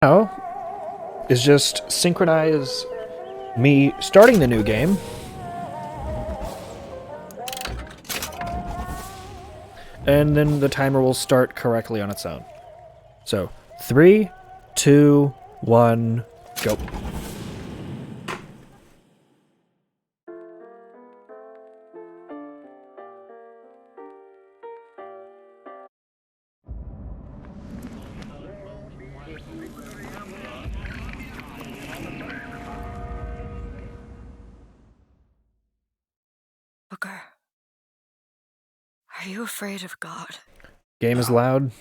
Now is just synchronize me starting the new game and then the timer will start correctly on its own. So, 3, 2, 1, go. Booker, are you afraid of God? Game is loud.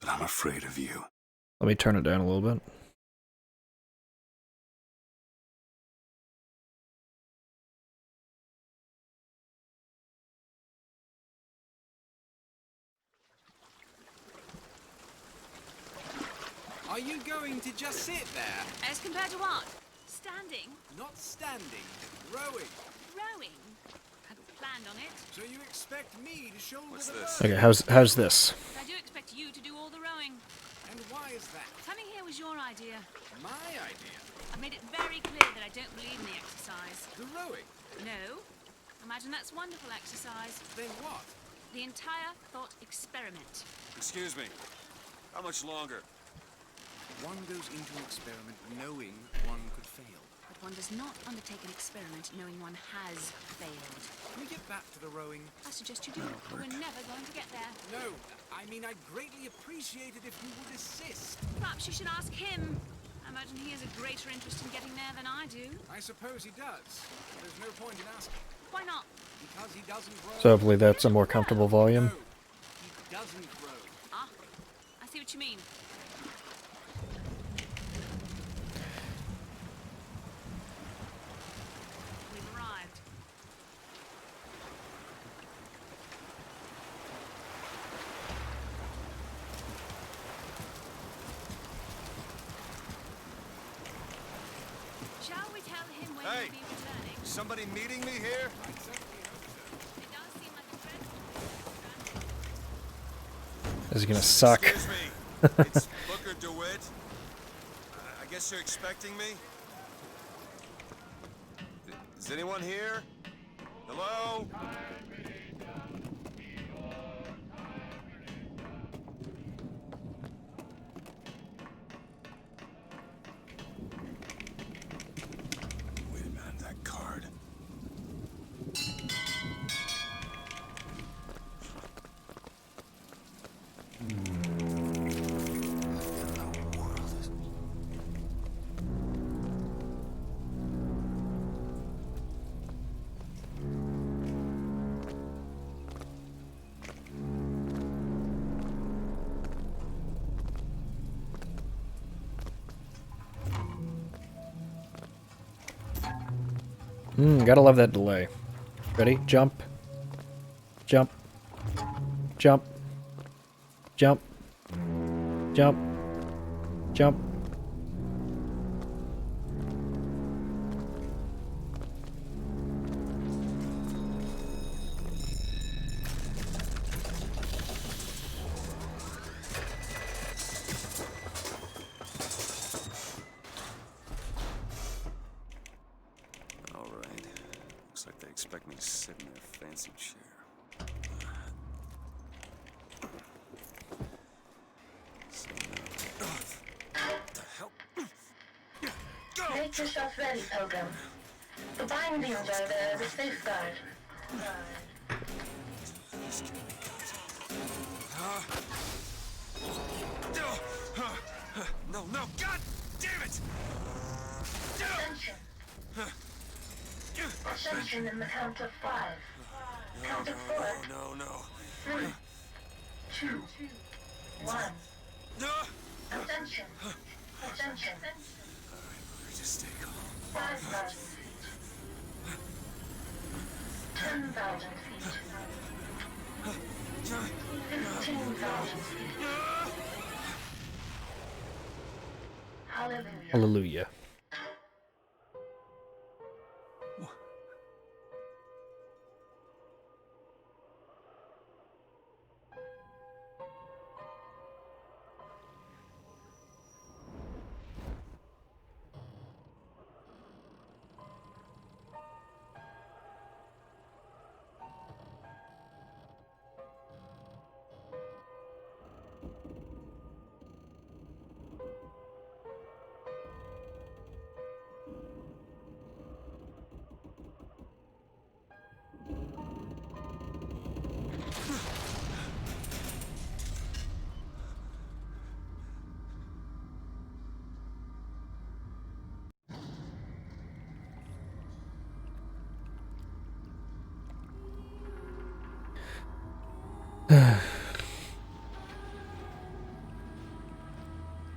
But I'm afraid of you. Let me turn it down a little bit. Are you going to just sit there? As compared to what? Standing? Not standing, rowing. Rowing? Hadn't planned on it. So you expect me to shoulder What's the this? burden? Okay, how's this? But I do expect you to do all the rowing. And why is that? Coming here was your idea. My idea? I've made it very clear that I don't believe in the exercise. The rowing? No? Imagine that's wonderful exercise. Then what? The entire thought experiment. Excuse me. How much longer? One goes into an experiment knowing one could fail. But one does not undertake an experiment knowing one has failed. Can we get back to the rowing? I suggest you do, but we're never going to get there. No, I mean I'd greatly appreciate it if you would assist. Perhaps you should ask him. I imagine he has a greater interest in getting there than I do. I suppose he does. There's no point in asking. Why not? Because he doesn't row. So hopefully that's a more comfortable volume. No, he doesn't row. Ah, I see what you mean. We've arrived. Shall we tell him when Hey! we'll be returning? Somebody meeting me here? It does seem like a dreadful. This is gonna suck. Excuse me. It's Booker DeWitt. I guess you're expecting me? Is anyone here? Hello? Wait a minute, that card. Gotta love that delay. Ready? Jump. Jump. Jump. Jump. Jump. Jump. All right. Looks like they expect me to sit in their fancy chair. So now, what the hell? Make yourself ready, Pilgrim. The bindings are there as a safeguard. No, no, God damn it! Ascension. Ascension in the count of 5. Count of 4. No, no. 3, 2, 1. No! Ascension. Ascension. Just stay calm. 5,000 feet. 10,000 feet. 15,000 feet. Hallelujah. Hallelujah.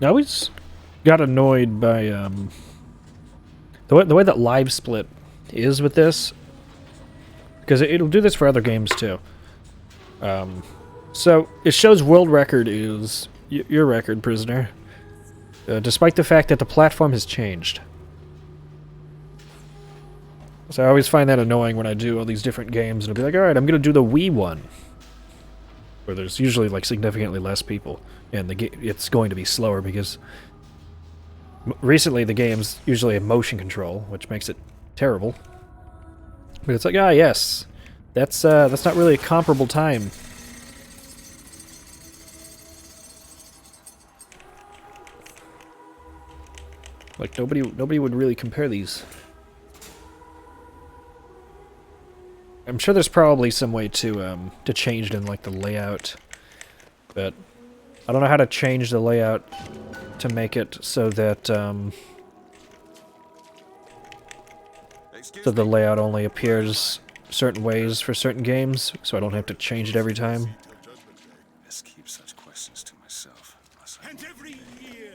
I always got annoyed by the way that live split is with this, because it'll do this for other games too. So it shows world record is your record, prisoner, despite the fact that the platform has changed. So I always find that annoying when I do all these different games, and I'll be like, alright, I'm gonna do the Wii one, where there's usually like significantly less people, and it's going to be slower because recently the games usually have motion control, which makes it terrible. But it's like, ah, yes, that's not really a comparable time. Like nobody would really compare these. I'm sure there's probably some way to change it in like the layout, but I don't know how to change the layout to make it so that so the layout only appears certain ways for certain games, so I don't have to change it every time. Best keep such questions to myself. And every year,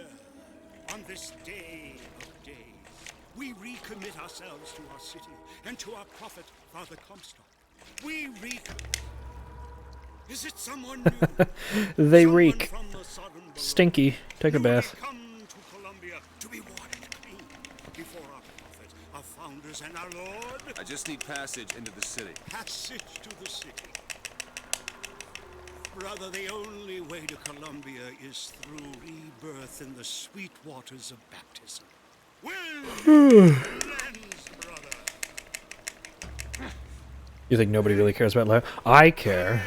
on this day of days, we recommit ourselves to our city and to our prophet, Father Comstock. We recommit. Is it someone new? They Someone reek. from the sodden below? Stinky. Take a Who will bath. come to Columbia to be washed clean before our prophet, our founders, and our Lord? I just need passage into the city. Passage to the city. Brother, the only way to Columbia is through rebirth in the sweet waters of baptism. Will you cleanse, brother? You think nobody really cares about layout? I care,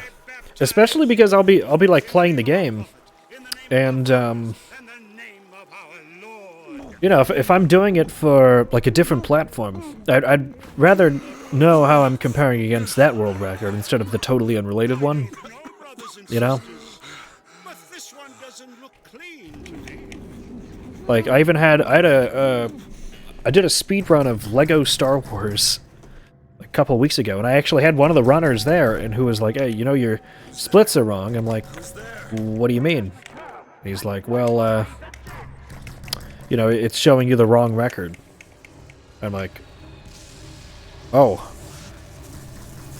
especially because I'll be like playing the game, and In the name of our Lord. you know, if I'm doing it for like a different platform, I'd rather know how I'm comparing against that world record instead of the totally unrelated one. No, brothers and You know? sisters, but this one doesn't look clean today. Like I did a speed run of Lego Star Wars a couple weeks ago, and I actually had one of the runners there, and who was like, "Hey, you know your splits are wrong." I'm like, "What do you mean?" And he's like, "Well, you know, it's showing you the wrong record." I'm like, "Oh,"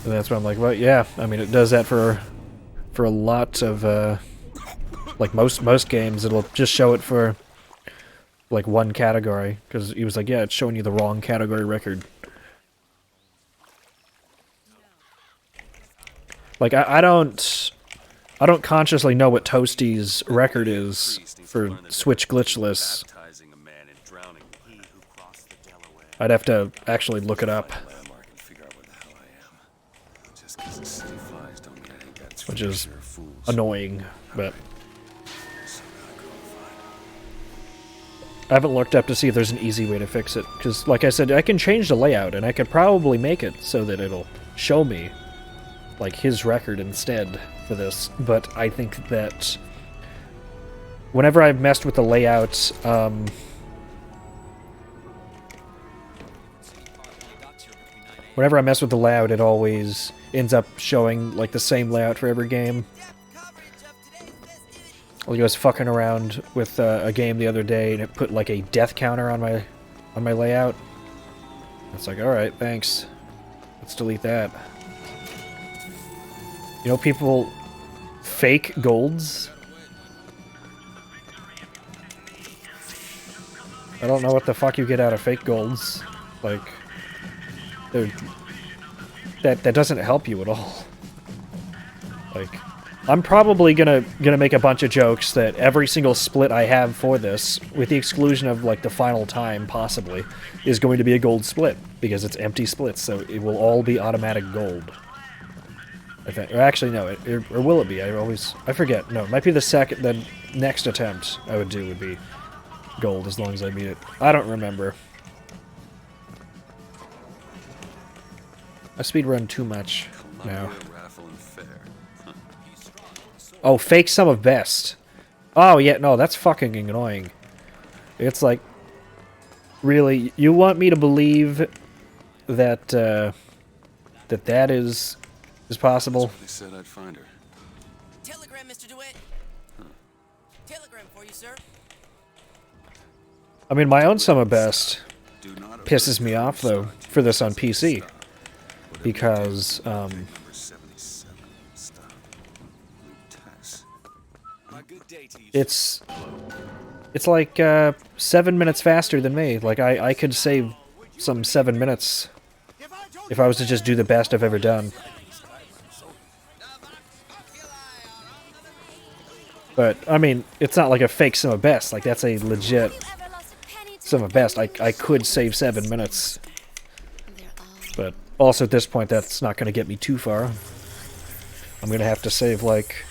and that's when I'm like, "Well, yeah. I mean, it does that for a lot of like most games. It'll just show it for like one category," because he was like, "Yeah, it's showing you the wrong category record." Like I don't consciously know what Toasty's record is for Switch Glitchless. Baptizing a man and drowning one. He who crossed the Delaware. I'd have to actually look it up, Landmark and figure out where the hell I am. Just because the city flies don't mean I ain't got its which fair is share of fools. annoying, but So gotta go and find I haven't looked up to see if there's an easy way to fix it. Because, like I said, I can change the layout, and I could probably make it so that it'll show me like his record instead for this, but I think that whenever I've messed with the layout, whenever I mess with the layout, it always ends up showing like the same layout for every game. I was fucking around with a game the other day, and it put like a death counter on my layout. It's like, all right, thanks. Let's delete that. You know, people fake golds. I don't know what the fuck you get out of fake golds. Like, that doesn't help you at all. Like, I'm probably gonna make a bunch of jokes that every single split I have for this, with the exclusion of like the final time possibly, is going to be a gold split because it's empty splits, so it will all be automatic gold. I think, or actually no, or will it be? I forget. No, it might be the next attempt I would do would be gold as long as I beat it. I don't remember. I speedrun too much now. Columbia, raffle, and fair. Oh, fake sum of best. Oh yeah, no, that's fucking annoying. It's like, really, you want me to believe that that is possible? They said I'd find her. Telegram, Mr. DeWitt. Telegram for you, sir. I mean, my own summer best Do not pisses me off, though, for this on PC. Because, number 77. Stop. Tess. A good day to you. it's like, 7 minutes faster than me. Like, I could save some 7 minutes if I was to just do the best I've ever done. But, I mean, it's not like a fake summer best. Like, that's a legit summer best. I could save 7 minutes. But also at this point, that's not going to get me too far. I'm going to have to save, like,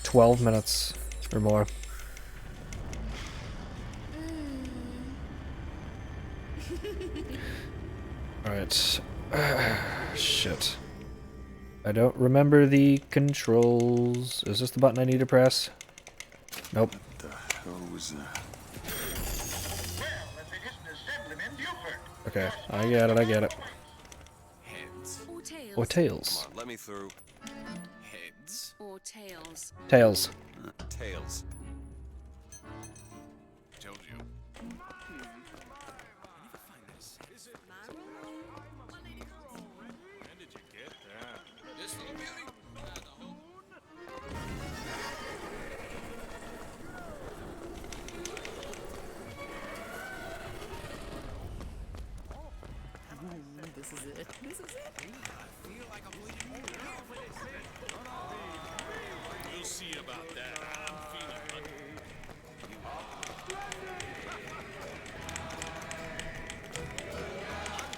12 minutes or more. Alright. Shit. I don't remember the controls. Is this the button I need to press? Nope. What the hell was that? Okay, I get it, I get it. Heads. Or tails. Or tails. Come on, let me through. Heads. Or tails. Tails. Tails. Told you. We'll see about that. I'm feeling hungry.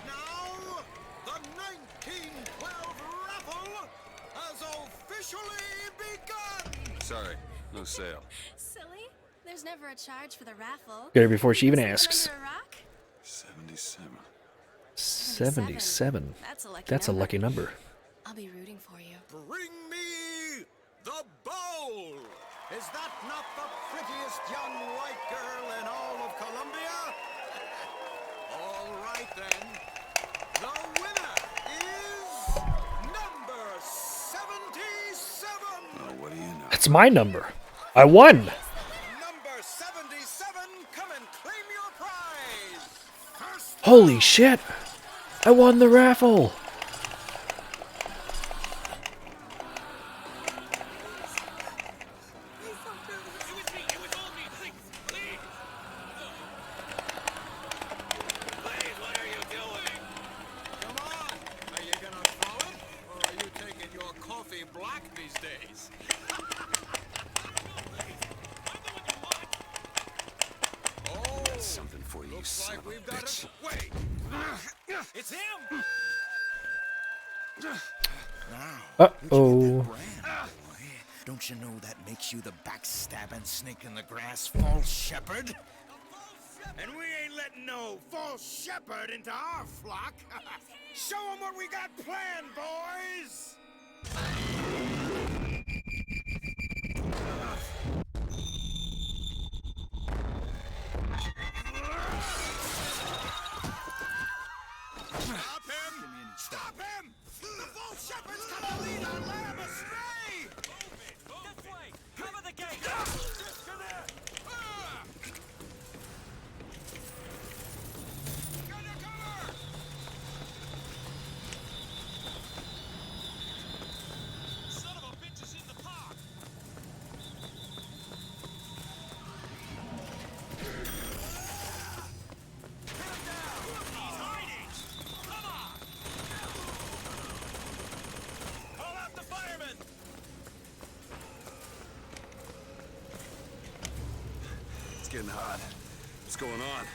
Now, the 1912 raffle has officially begun! Sorry, no sale. Silly. There's never a charge for the raffle. Get her before she even Is it asks. under a rock? 77. 77. That's a lucky That's a number. lucky number. I'll be rooting for you. Bring me the bowl! Is that not the prettiest young white girl in all of Colombia? All right then. The winner is number 77! Oh, what do you know? That's my number. I won! Number 77, come and claim your prize! First Holy shit! I won the raffle! Come on! Are you gonna throw it? Or are you taking your coffee black these days? Oh, Something for you, looks son like of a we've got bitch. it. Wait! It's him! Uh-oh. Don't you know that makes you the backstabbing snake in the grass false shepherd? And we ain't letting no false shepherd into our flock. Show 'em what we got planned, boys! Stop him! Stop him! The false shepherd's gonna lead our lamb astray! This way! Cover the gate! Disconnect! Son of a bitch is in the park! He's hiding! Come on! Call out the firemen! It's getting hot. What's going on?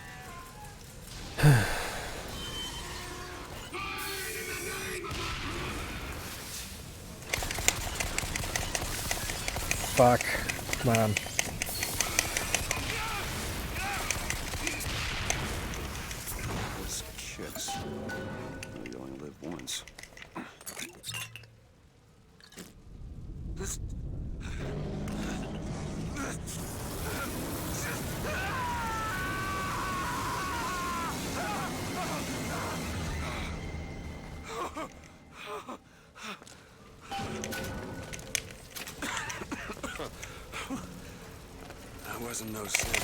Fuck. Come on. Those kids. You only live once. doesn't know Sid.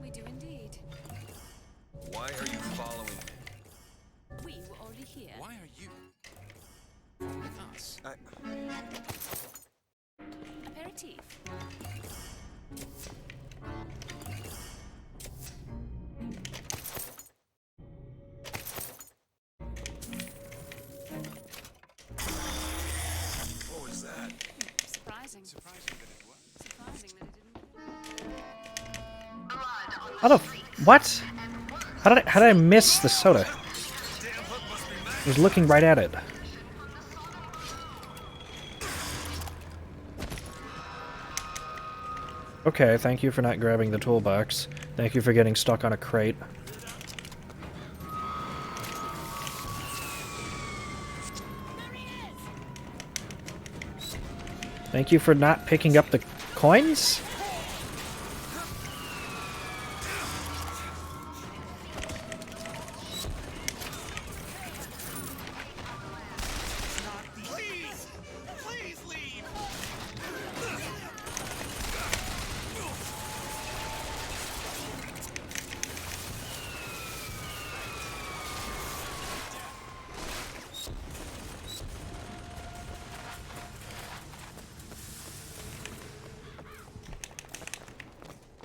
We do indeed. Why are you following me? We were already here. Why are you following us? Aperitif. What was that? Surprising. Surprising that it was. Surprising that it didn't. How the what? How did I miss the soda? I was looking right at it. Okay, thank you for not grabbing the toolbox. Thank you for getting stuck on a crate. Thank you for not picking up the coins? Please leave!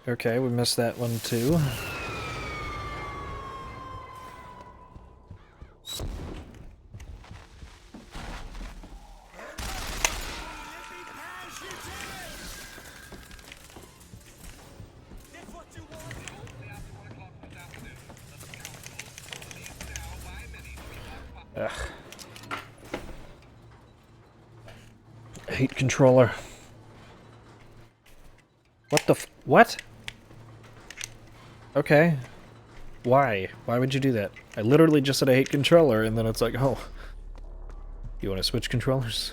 Okay, we missed that one too. Ugh. I hate controller. What the what? Okay. Why? Why would you do that? I literally just said I hate controller, and then it's like, oh. You want to switch controllers?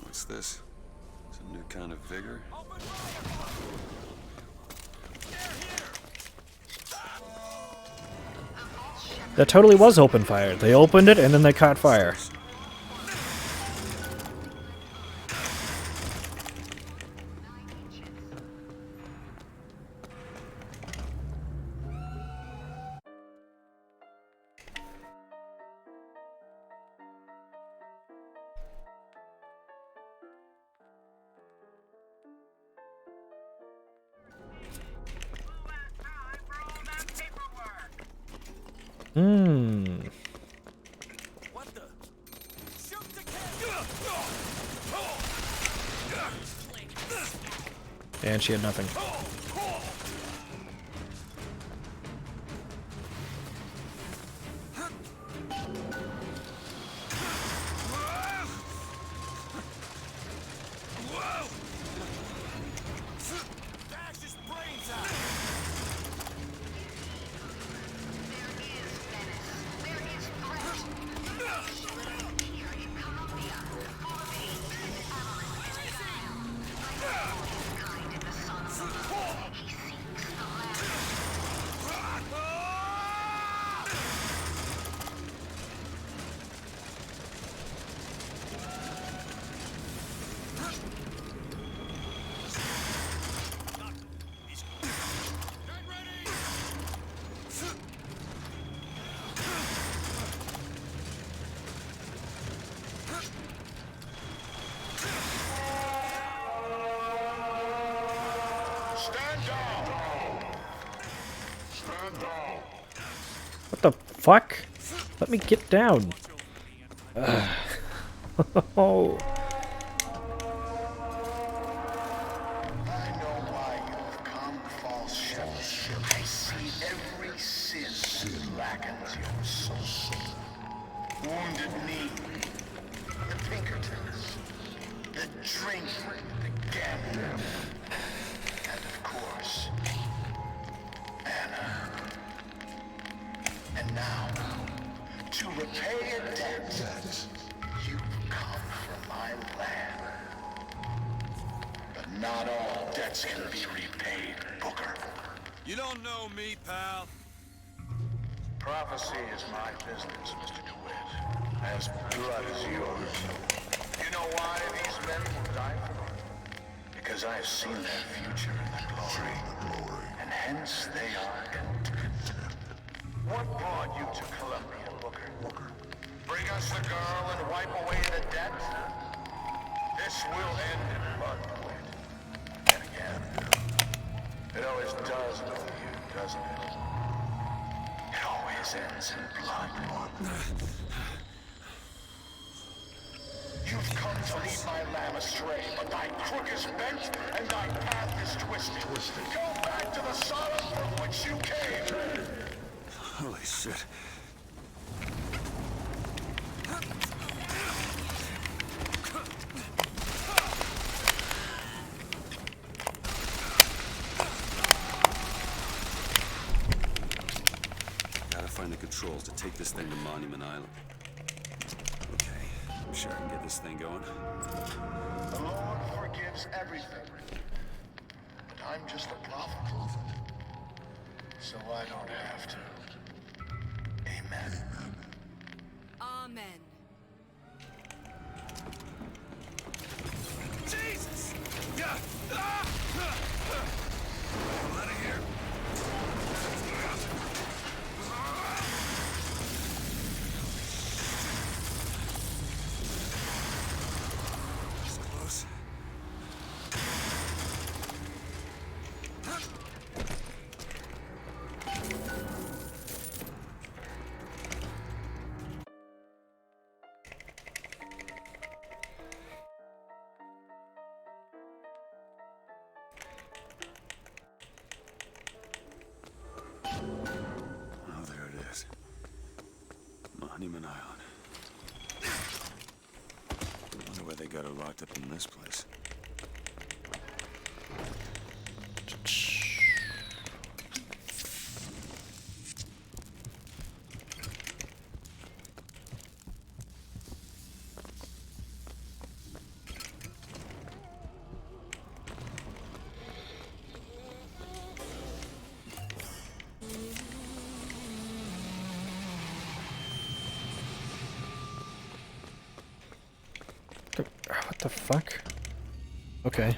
What's this? Some new kind of vigor? That totally was open fire. They opened it and then they caught fire. What the? Shoot the And she had nothing. Dash his brains out! stand down! Stand down! What the fuck? Let me get down. Oh. I know why you've come, false shepherd. I see every sin that blackens your soul. Wounded knee, the Pinkertons, the drink, the gambling, and of course, Anna. And now, to repay a debt, you've come from my land. But not all debts can be repaid, Booker. You don't know me, pal. Prophecy is my business, Mr. DeWitt. As blood as yours. You know why these men will die for me? Because I have seen their future in the glory. And hence they are content. What brought you to Columbia, Booker? Bring us the girl and wipe away the debt? This will end in blood, DeWitt. And again, it always does with you, doesn't it? It always ends in blood. You've come to lead my lamb astray, but thy crook is bent and thy path is twisted. Go back to the Sodom from which you came. Holy shit. Gotta find the controls to take this thing to Monument Island. Okay, I'm sure I can get this thing going. The Lord forgives everything. But I'm just a prophet. So I don't have to. Amen. Amen. Jesus! Yeah! Out of here! It's close. Oh, there it is. Monument Island. Wonder why they got her locked up in this place. What the fuck? Okay.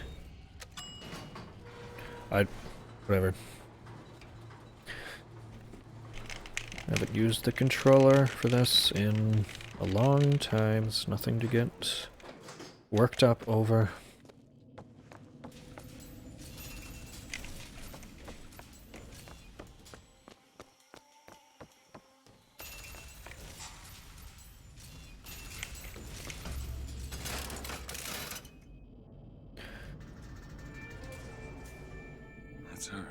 Whatever. I haven't used the controller for this in a long time. It's nothing to get worked up over. That's her.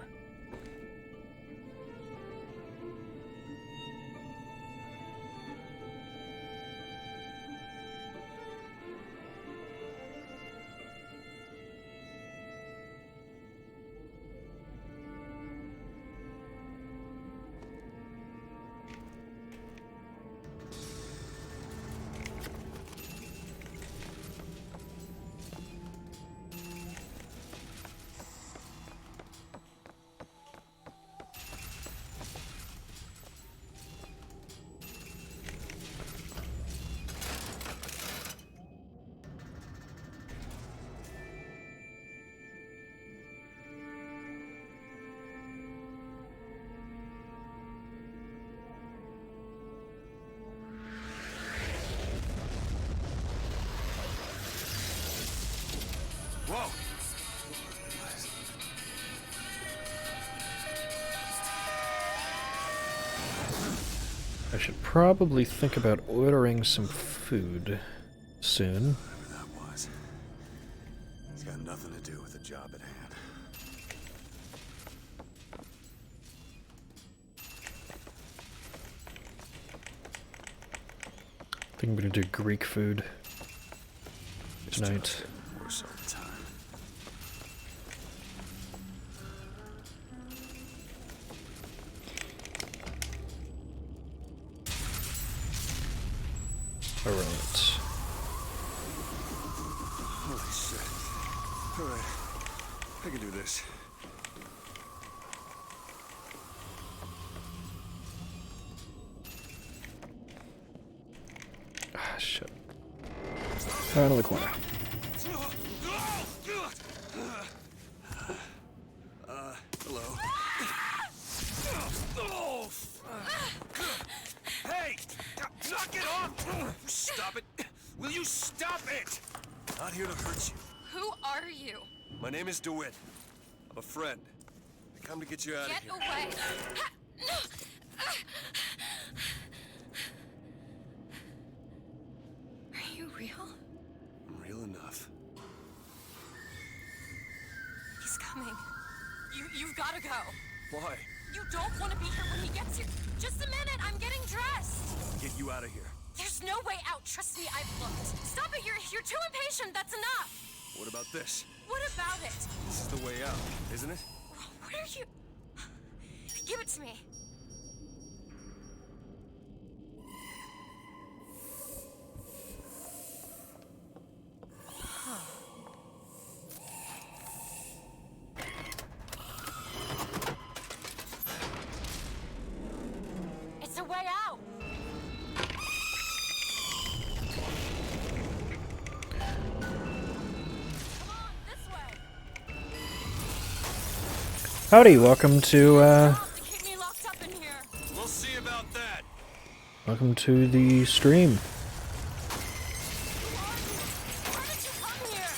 Whoa! should probably think about ordering some food soon. Whatever that was. It's got nothing to do with the job at hand. I think I'm gonna do Greek food tonight. Worse all the time. Alright. Holy shit. Alright. I can do this. Ah, shit. Out of the corner. Hello. Hey! Knock it off! Stop it! Will you stop it? Not here to hurt you. Who are you? My name is DeWitt. I'm a friend. I come to get you out of Get here. away. Are you real? I'm real enough. He's coming. You've got to go. Why? You don't want to be here when he gets here. Just a minute, I'm getting dressed. Get you out of here. There's no way out. Trust me, I've looked. Stop it, you're too impatient. That's enough. What about this? What about it? This is the way out, isn't it? What are you... Give it to me. It's a way out. Come on, this way. Howdy, welcome to, To keep me locked up in here. We'll see about that. welcome to the stream. Why did you come here?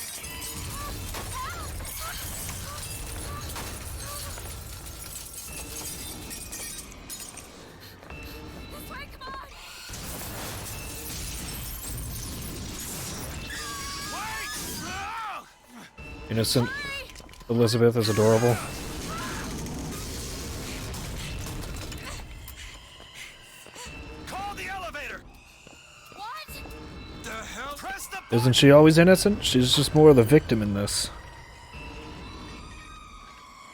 This way, come on. Innocent Elizabeth is adorable. Call the elevator. What? The hell? Press the Isn't she always innocent? She's just more of the victim in this.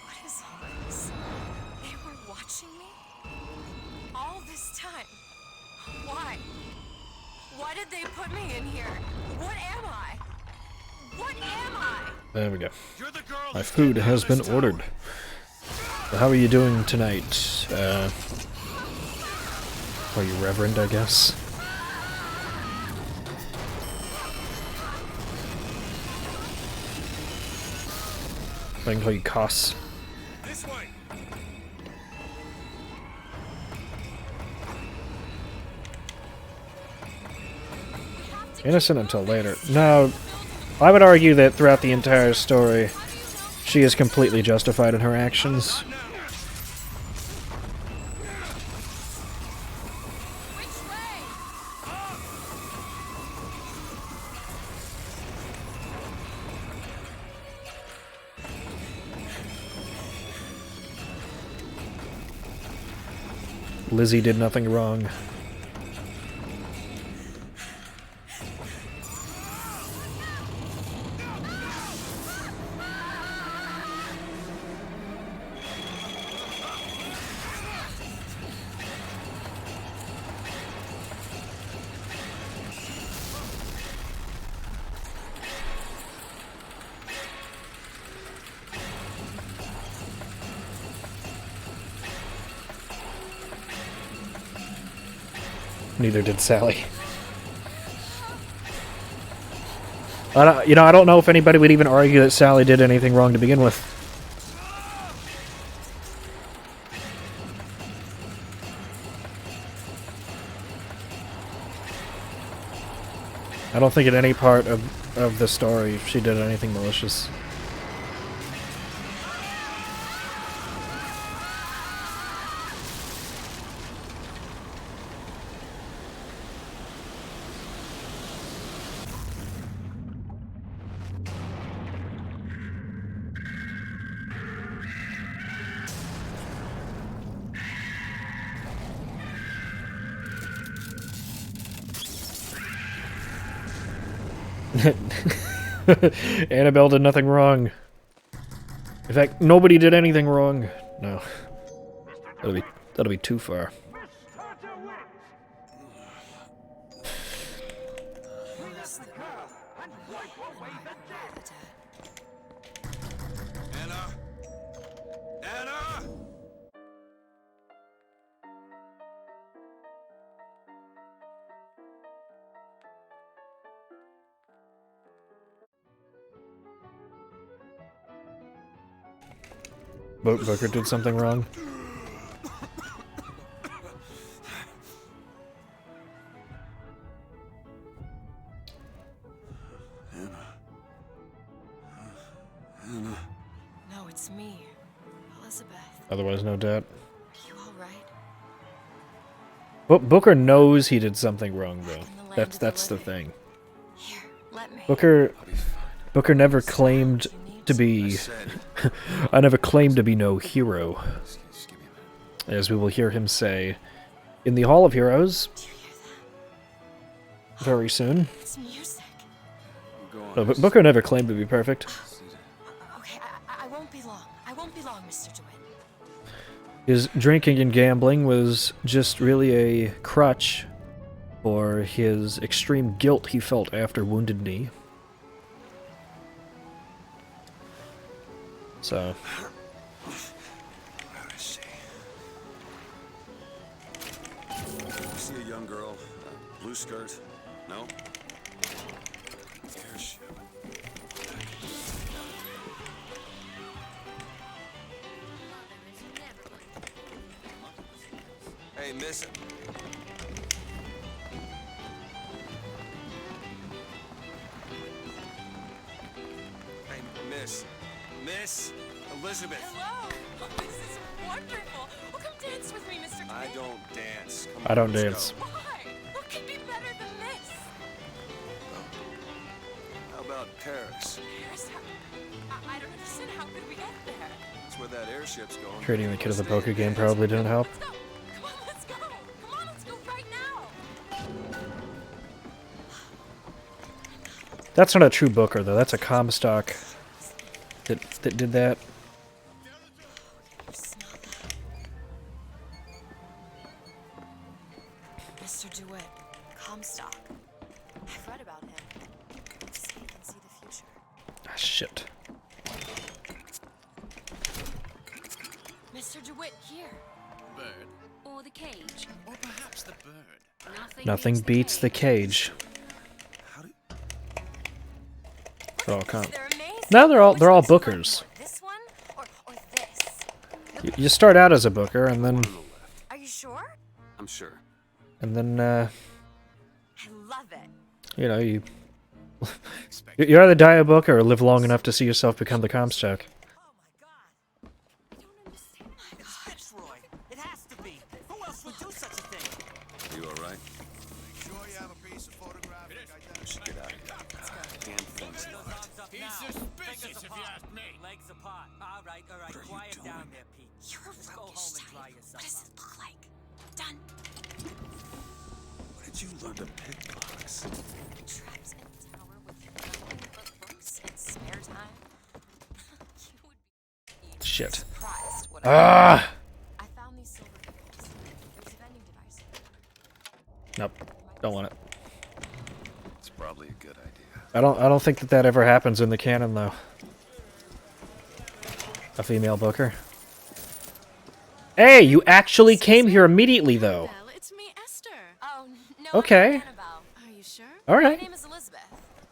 What is all this? They were watching me? All this time? Why? Why did they put me in here? What am I? What am I? There we go. You're the girl. My food has been ordered. So how are you doing tonight? Are you Reverend, I guess? I can call you Koss. This way. Innocent until later. No, I would argue that throughout the entire story, she is completely justified in her actions. Which way? Lizzie did nothing wrong. Neither did Sally. I don't know if anybody would even argue that Sally did anything wrong to begin with. I don't think at any part of the story she did anything malicious. Annabelle did nothing wrong. In fact, nobody did anything wrong. No. That'll be too far. Anna! Anna! Booker did something wrong. No, it's me, Elizabeth. Otherwise, no doubt. Are you all right? Booker knows he did something wrong, though. That's the thing. Here, let me. Booker never claimed to be. I never claimed to be no hero, as we will hear him say in the Hall of Heroes Do you hear that? very soon. It's music. No, but Booker never claimed to be perfect. Okay, I won't be long. I won't be long, Mr. DeWitt. His drinking and gambling was just really a crutch for his extreme guilt he felt after Wounded Knee. So, Where is she? You see a young girl, blue skirt? No? Airship. Hey, miss. Hey, miss. Miss Elizabeth. Hello! Oh, this is wonderful. Well, come dance with me, Mr. DeWitt. I don't dance. Come I on, don't let's dance. go. Why? What could be better than this? How about Paris? Paris? I don't understand. How could we get there? That's where that airship's going. creating the kid of the poker game probably didn't help. Let's go. Come on, let's go. Come on, let's go right now. That's not a true Booker, though. That's a Comstock that did that. You smell that? Mr. DeWitt, Comstock. I've read about him. They say he can see the future. Ah, shit. Mr. DeWitt, here. Bird. Or the cage. Or perhaps the bird. Nothing beats the cage. How do It all counts. They're amazing. No, they're all Which one's Bookers. more? This one or this? You start out as a Booker, and then on the left? Are you sure? I'm sure. I love it. you know, you either die a Booker or live long enough to see yourself become the Comstock. Oh my god. I don't understand. My god. It's Roy. It has to be. Who else would do such a thing? You all right? Sure you have a piece of photographic We should get out of here. Damn things. He's suspicious, if you ask me. Legs apart. All right. Quiet down there, Pete. You're a Just go home and dry yourself What does up. it look like? Done. Where did you learn to pickbox? Trapped in a tower with nothing but books and spare time. You would be Shit. surprised what Ah! I found these silver pickles. There's a vending device. Nope. Don't want it. It's probably a good idea. I don't think that ever happens in the canon, though. A female Booker. Hey, you actually came here immediately, though. Well, it's me, Esther. Oh, no. Okay. I'm not Annabelle. Are you sure? All My right. name is Elizabeth.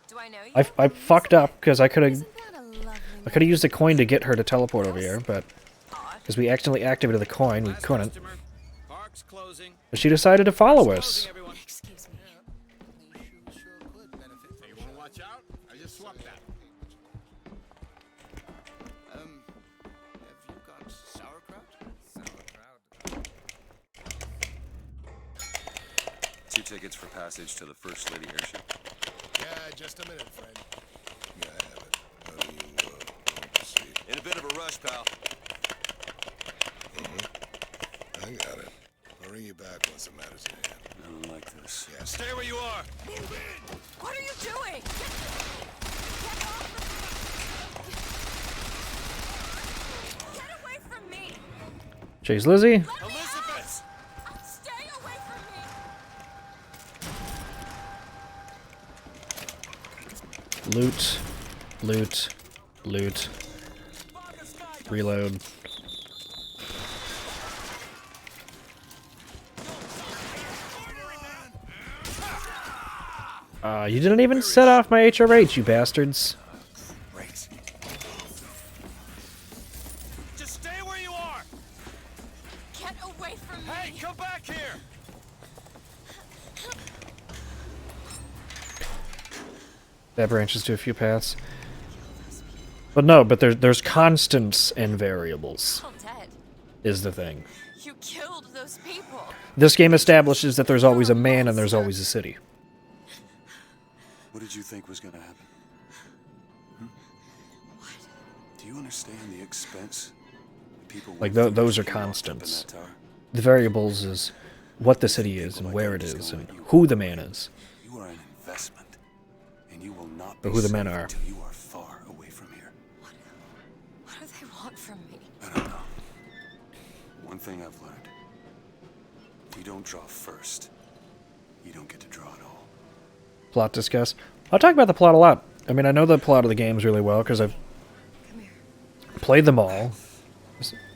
Do I know you? I fucked up because I could have Isn't that a lovely I used a coin to get her to teleport over here, but Odd. because we accidentally activated the coin, we couldn't. Customer. Park's closing. But she decided to follow us. Everyone. Excuse me. Hey, You want to watch out? I just swapped that. Have you got sauerkraut? Sauerkraut? 2 tickets for passage to the First Lady airship. Yeah, just a minute, friend. Yeah, I have it. How do you, proceed? In a bit of a rush, pal. I got it. I'll ring you back once it matters in hand. I don't like this. Yeah, stay where you are. Move in. What are you doing? Get away from me! Chase Lizzie. Elizabeth! Stay away from me! Loot. Loot. Loot. Reload. You didn't even set off my HRH, you bastards. Great. Just stay where you are. Get away from me! Hey, come back here. That branches to a few paths. But no, but there's constants and variables, All dead. is the thing. You killed those people. This game establishes that there's always a man and there's always a city. What did you think was gonna happen? What? Do you understand the expense? People Like, went through those are to get locked up in constants. that tower? The variables is what the city is and where it is and who the man is. You are an investment, and you will not Or be who the men safe are. until you are far away from here. What do they want from me? I don't know. One thing I've learned: if you don't draw first, you don't get to draw at all. Plot discuss. I'll talk about the plot a lot. I mean, I know the plot of the games really well because I've played them all.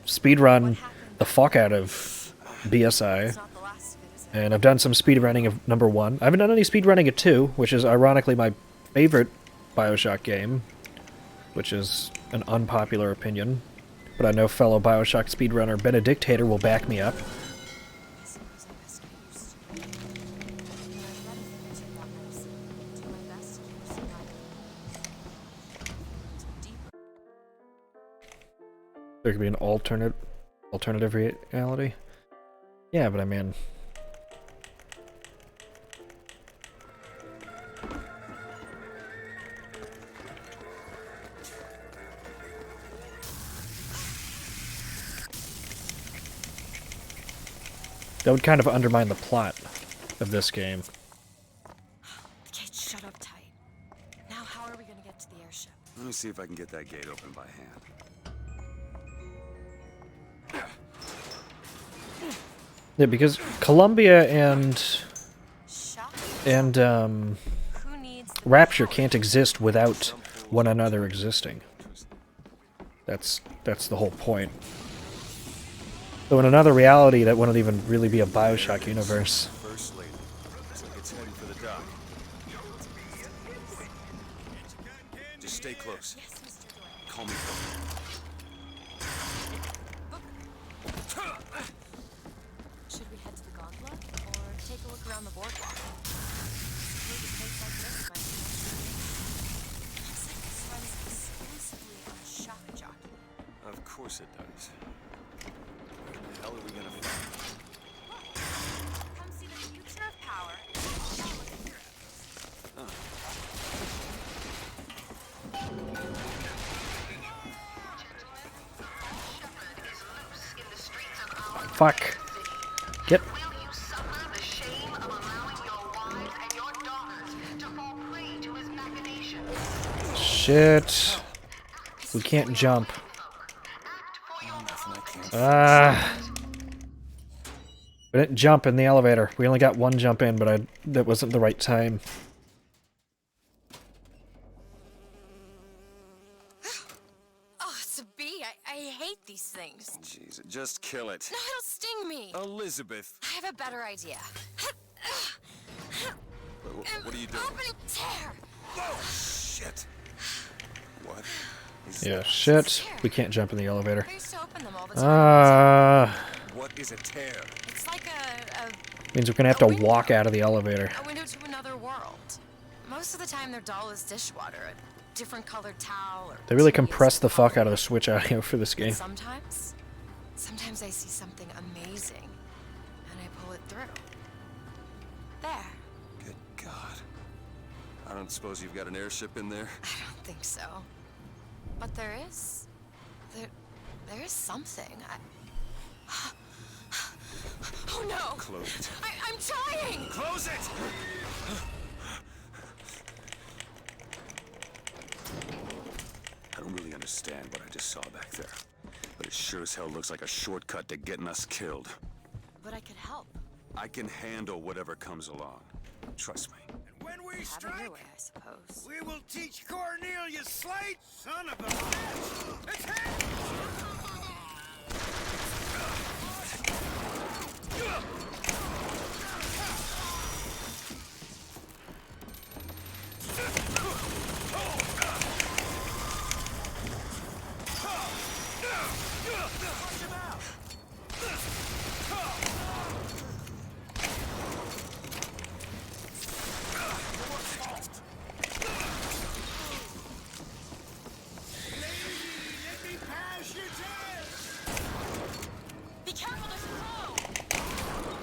Speedrun the fuck out of BSI. It's not the last of it, is it? And I've done some speedrunning of number 1. I haven't done any speedrunning of 2, which is ironically my favorite BioShock game, which is an unpopular opinion. But I know fellow BioShock speedrunner Benedictator will back me up. I suppose I best get used to it. You know, I've got to take that medicine. Do my best to keep surviving. Deeper. There could be an alternative reality. Yeah, but I mean, that would kind of undermine the plot of this game. The gate's shut up tight. Now how are we going to get to the airship? Let me see if I can get that gate open by hand. Yeah, because Columbia and Shock? Who Needs Rapture can't exist without one another existing. That's the whole point. So in another reality, that wouldn't even really be a BioShock universe. First lady. Looks like it's heading for the dock. Just stay close. Yes, Mr. Dwayne. Call me. Should we head to the Gauntlet or take a look around the boardwalk? Suppose a place like this might be interesting. Looks like this runs exclusively on a shock jockey. Of course it does. Where the hell are we gonna find? Come see the future of power. Fuck. Get. Will you suffer the shame of allowing your wives and your daughters to fall prey to his machinations? Shit. We can't jump. We didn't jump in the elevator. We only got one jump in, but that wasn't the right time. Oh, it's a bee. I hate these things. Jeez, just kill it. No, it'll sting me. Elizabeth. I have a better idea. What are you doing? Opening tear. Oh, shit. What? Is Yeah, that? shit. We can't jump in the elevator. I used to open them all the time. What is a tear? It's like Means we're gonna have to walk out of the elevator. a window to another world. Most of the time, they're dull as dishwater, a different colored towel. Or They really toothpaste compressed the with fuck out of color. the Switch audio for this game. Sometimes I see something amazing, and I pull it through. There. Good God. I don't suppose you've got an airship in there? I don't think so. But there is. There is something. Oh no! Close it. I'm trying! Close it! I don't really understand what I just saw back there, but it sure as hell looks like a shortcut to getting us killed. But I could help. I can handle whatever comes along. Trust me. And when we Have it strike, your way, I suppose. we will teach Cornelius Slate, son of a bitch! Attack! Be careful, there's a crow!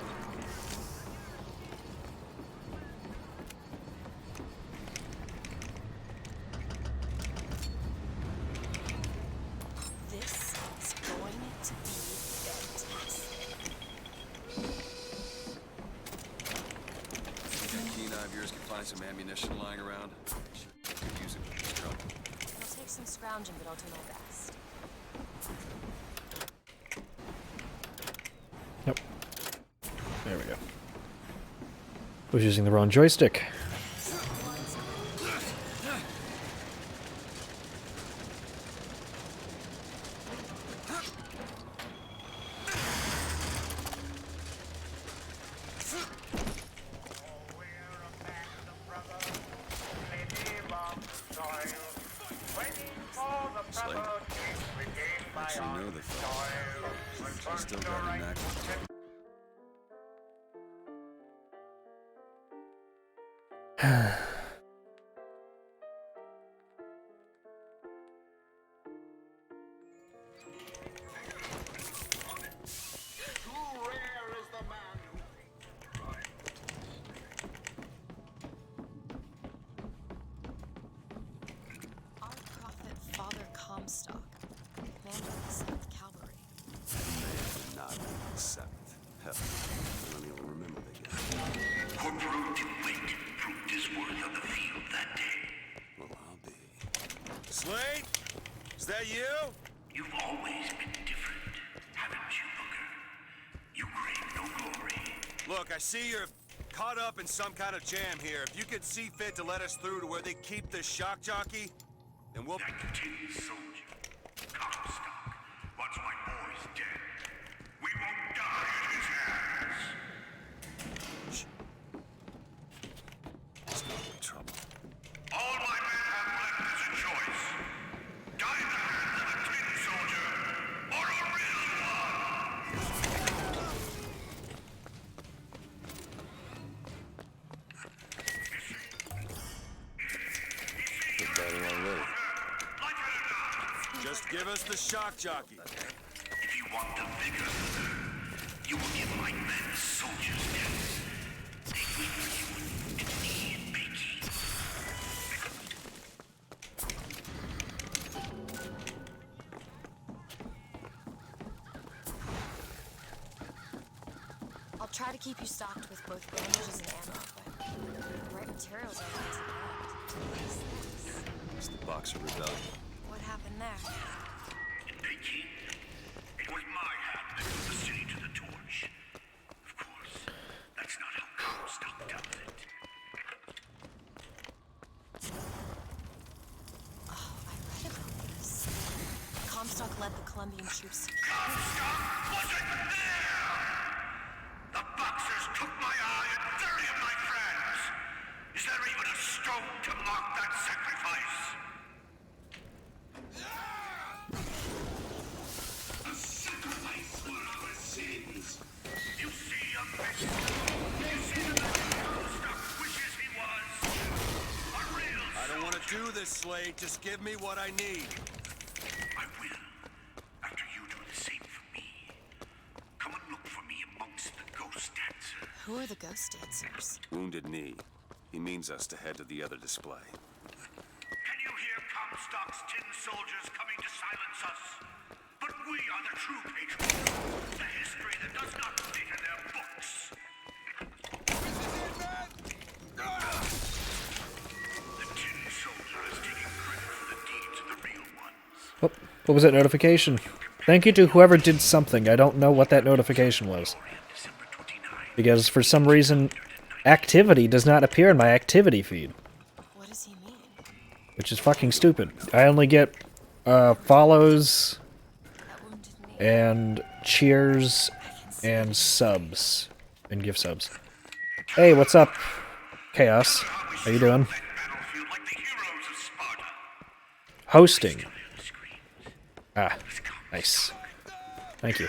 This is going to be fantastic. Think keen eye viewers can find some ammunition lying around? Sure, could use it for this job. It'll take some scrounging, but I'll do my best. Nope. There we go. Was using the wrong joystick. Slade? Actually know the fellow. He's still got a knack. Our prophet, Father Comstock, commander of the 7th Cavalry. Not the 7th. Hell, I don't even remember the guy. Corporal DeWitt proved his worth on the field that day. Well, I'll be. Slade? Is that you? You've always been different, haven't you, Booker? You crave no glory. Look, I see you're caught up in some kind of jam here. If you could see fit to let us through to where they keep the shock jockey, then we'll... That tin soldier, Comstock, once my boy's dead. We won't die at his hands. It's gonna be trouble. All my men have left as a choice. Die in the hands of a tin soldier, or a real one. Been better already. Like it or not, Just give us the shock jockey. if you want the vigor, you will give my men soldiers' deaths. They wait for you and me in Beijing. I'll try to keep you stocked with both bandages and ammo, but the right materials are always around. What is this? It's the Boxer Rebellion. What happened there? In Beijing, it was my hand that put the city to the torch. Of course, that's not how Comstock does it. Oh, I read about this. Comstock led the Colombian troops to Comstock wasn't there! The Boxers took my eye and 30 of my friends! Is there even a stone to mark that sacrifice? A sacrifice for our sins. You see, young bitch? You see the man Comstock wishes he was? A real I don't want to do this, Slade. Just give me what I need. I will. After you do the same for me. Come and look for me amongst the ghost dancers. Who are the ghost dancers? Wounded Knee. He means us to head to the other display. Can you hear Comstock's tin soldiers coming to silence us? But we are the true patriots. The history that does not fit in their books. The tin soldier is taking credit for the deeds of the real ones. Oh, what was that notification? Thank you to whoever did something. I don't know what that notification was. Because for some reason, activity does not appear in my activity feed. What does he mean? Which is fucking stupid. I only get follows and cheers and subs. And gift subs. Hey, what's up, Chaos? How you doing? Hosting. Ah, nice. Thank you.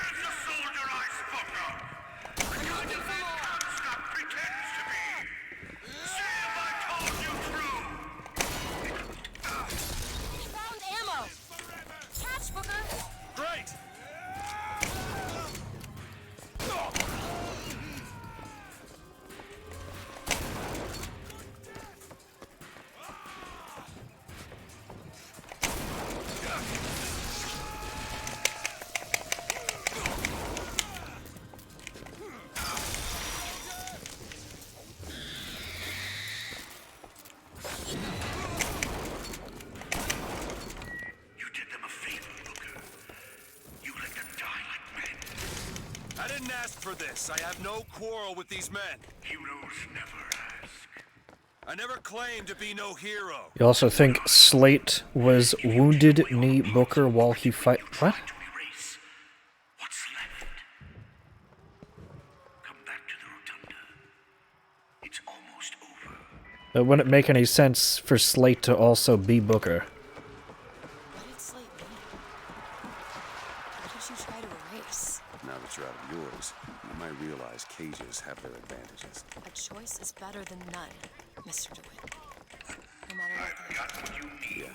Found ammo! Catch, Booker! Great! For this, I have no quarrel with these men. Heroes never ask. I never claimed to be no hero. You also think Slate was wounded knee Booker while he fight? What? What's left? Come back to the rotunda. It's almost over. It wouldn't make any sense for Slate to also be Booker. What did Slate mean? What did you try to erase? Now that you're out of yours, you might realize cages have their advantages. A choice is better than none, Mr. DeWitt. No matter what the Yeah.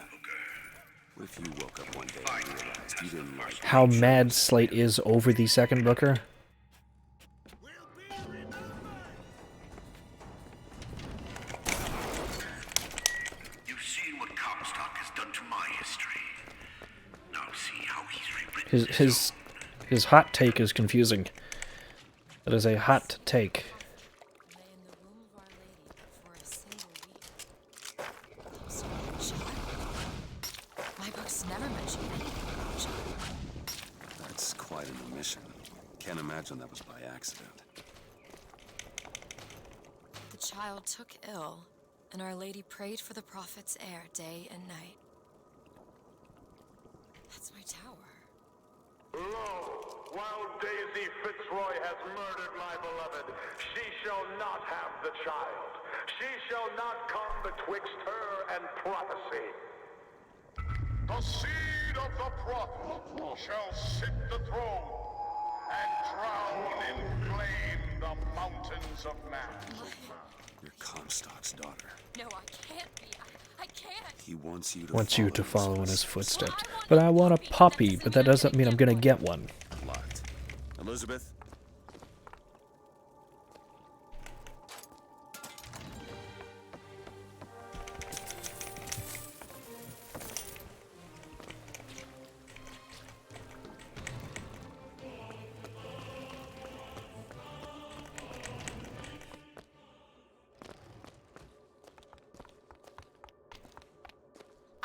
What if you woke up one day and realized you didn't like How mad Slate is over the second Booker? You've seen what Comstock has done to my history. Now see how he's rewritten His hot take is confusing. That is a hot take. lay in the womb of Our Lady for a single week. So, child. My books never mention anything about child. That's quite an omission. Can't imagine that was by accident. The child took ill, and Our Lady prayed for the prophet's heir day and night. That's my tower. Lo, while Daisy Fitzroy has murdered my beloved, she shall not have the child. She shall not come betwixt her and prophecy. The seed of the prophet shall sit the throne and drown in flame the mountains of man. You're Comstock's daughter. No, I can't be. I can't. He wants you to Follow in his footsteps. But I want a puppy, but that doesn't mean I'm gonna get one. Locked. Elizabeth?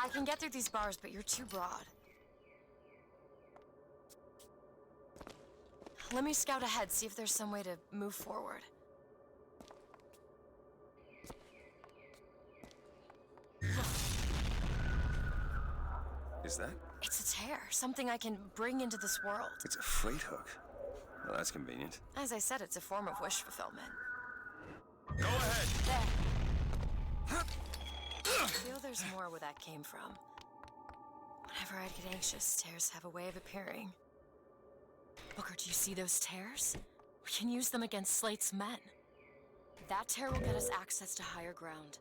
I can get through these bars, but you're too broad. Let me scout ahead, see if there's some way to move forward. Is that? It's a tear, something I can bring into this world. It's a freight hook. Well, that's convenient. As I said, it's a form of wish fulfillment. Go ahead. There. I feel there's more where that came from. Whenever I get anxious, tears have a way of appearing. Booker, do you see those tears? We can use them against Slate's men. That tear will get us access to higher ground.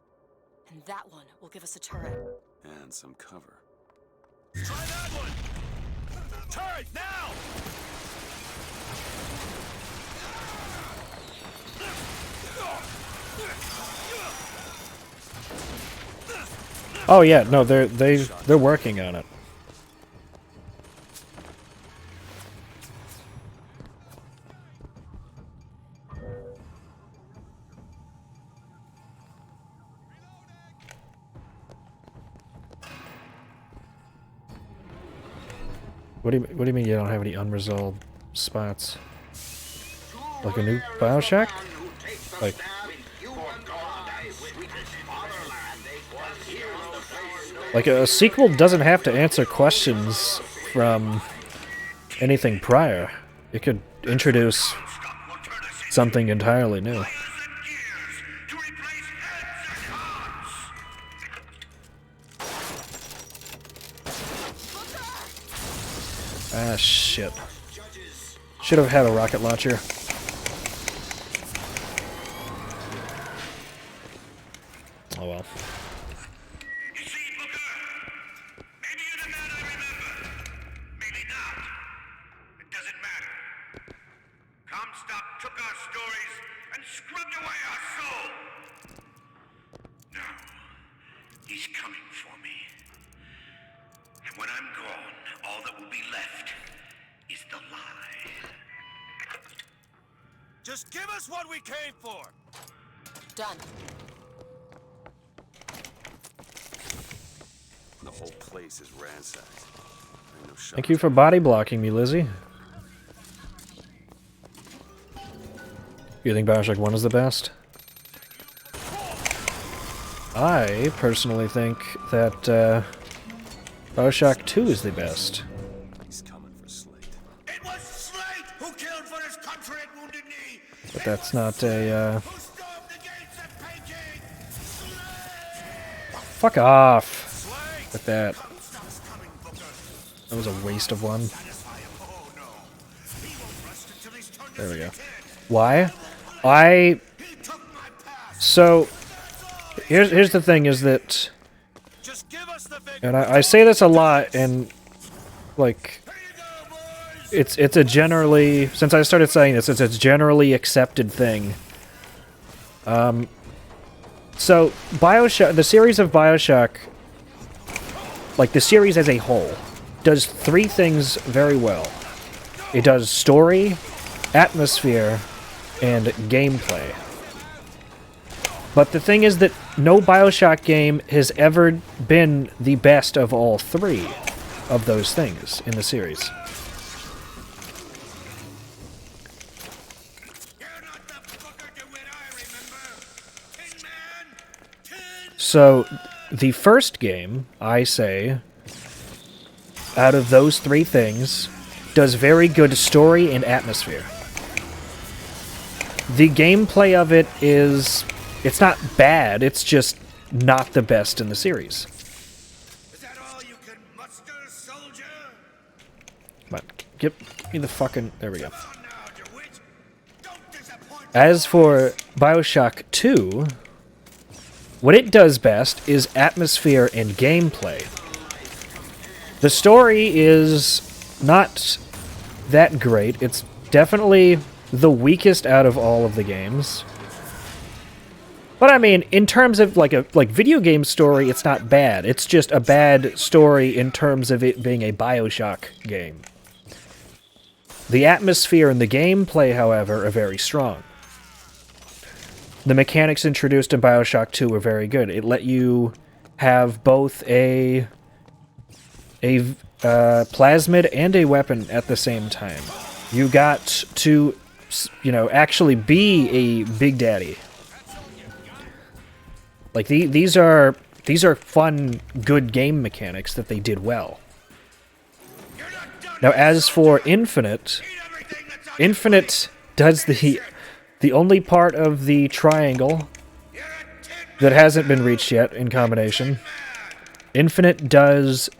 And that one will give us a turret. And some cover. Try that one! Turret, now! Oh yeah, no, they're working on it. What do you mean you don't have any unresolved spots? Like a new BioShock? Like a sequel doesn't have to answer questions from anything prior. It could introduce something entirely new. Ah, shit. Should have had a rocket launcher. Oh well. You see, Booker, maybe you're the man I remember. Maybe not. It doesn't matter. Comstock took our stories and scrubbed away our soul. Now, he's coming for me. And when I'm gone, all that will be left is the lie. Just give us what we came for. Done. The whole place is ransacked. Ain't no shot. Thank you for body blocking me, Lizzie. You think BioShock 1 is the best? I personally think that BioShock 2 is the best. He's coming for Slate. It was Slate who killed for his country at Wounded Knee. But that's not a, Who stormed the gates at Peking? Fuck off Slate. with that. Comstock's coming, Booker. That was a waste of one. Satisfy him. Oh no. He won't rest until he's turned There we us go. into kid. Why? He took my past. So, here's the thing is that, Just give us the victory. and I say this a lot, and, like, Here you go, boys. it's a generally, since I started saying this, it's a generally accepted thing. So, BioShock, the series of BioShock, like the series as a whole, does three things very well. It does story, atmosphere, and gameplay. But the thing is that no BioShock game has ever been the best of all three of those things in the series. You're not the Booker DeWitt I remember. Tin Man. Tin. So, the first game, I say, out of those three things, does very good story and atmosphere. The gameplay of it is... it's not bad, it's just not the best in the series. Is that all you can muster, soldier? Come on, give me the fucking... there we go. Come on now, DeWitt. Don't disappoint As for BioShock 2, what it does best is atmosphere and gameplay. The story is not that great. It's definitely the weakest out of all of the games. But I mean, in terms of like video game story, it's not bad. It's just a bad story in terms of it being a BioShock game. The atmosphere and the gameplay, however, are very strong. The mechanics introduced in BioShock 2 were very good. It let you have both a plasmid and a weapon at the same time. You got to, you know, actually be a Big Daddy. Like these are fun, good game mechanics that they did well. Now, as for Infinite, Infinite does the only part of the triangle that hasn't been reached yet in combination. Infinite does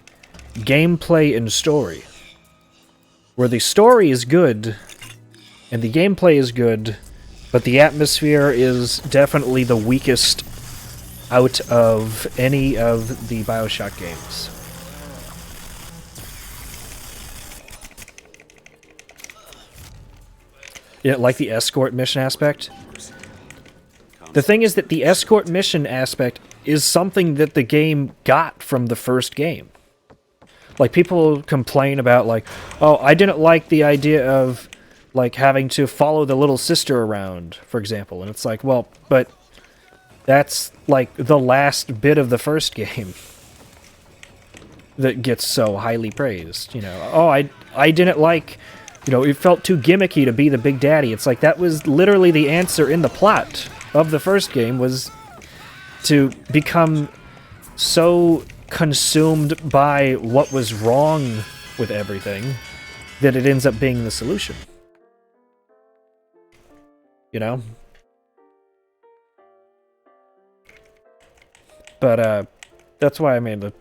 gameplay and story, where the story is good and the gameplay is good, but the atmosphere is definitely the weakest out of any of the BioShock games. Yeah, like the escort mission aspect. The thing is that the escort mission aspect is something that the game got from the first game. Like, people complain about, like, oh, I didn't like the idea of, like, having to follow the little sister around, for example. And it's like, well, but that's, like, the last bit of the first game. that gets so highly praised. You know, oh, I didn't like, you know, it felt too gimmicky to be the Big Daddy. It's like that was literally the answer in the plot of the first game, was to become so consumed by what was wrong with everything that it ends up being the solution. You know? But, that's why I made the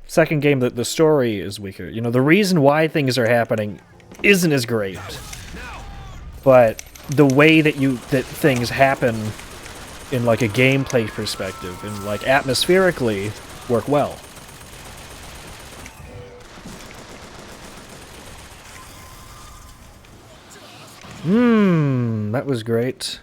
second game, that the story is weaker. You know, the reason why things are happening isn't as great. But the way that things happen in, like, a gameplay perspective and, like, atmospherically work well. That was great.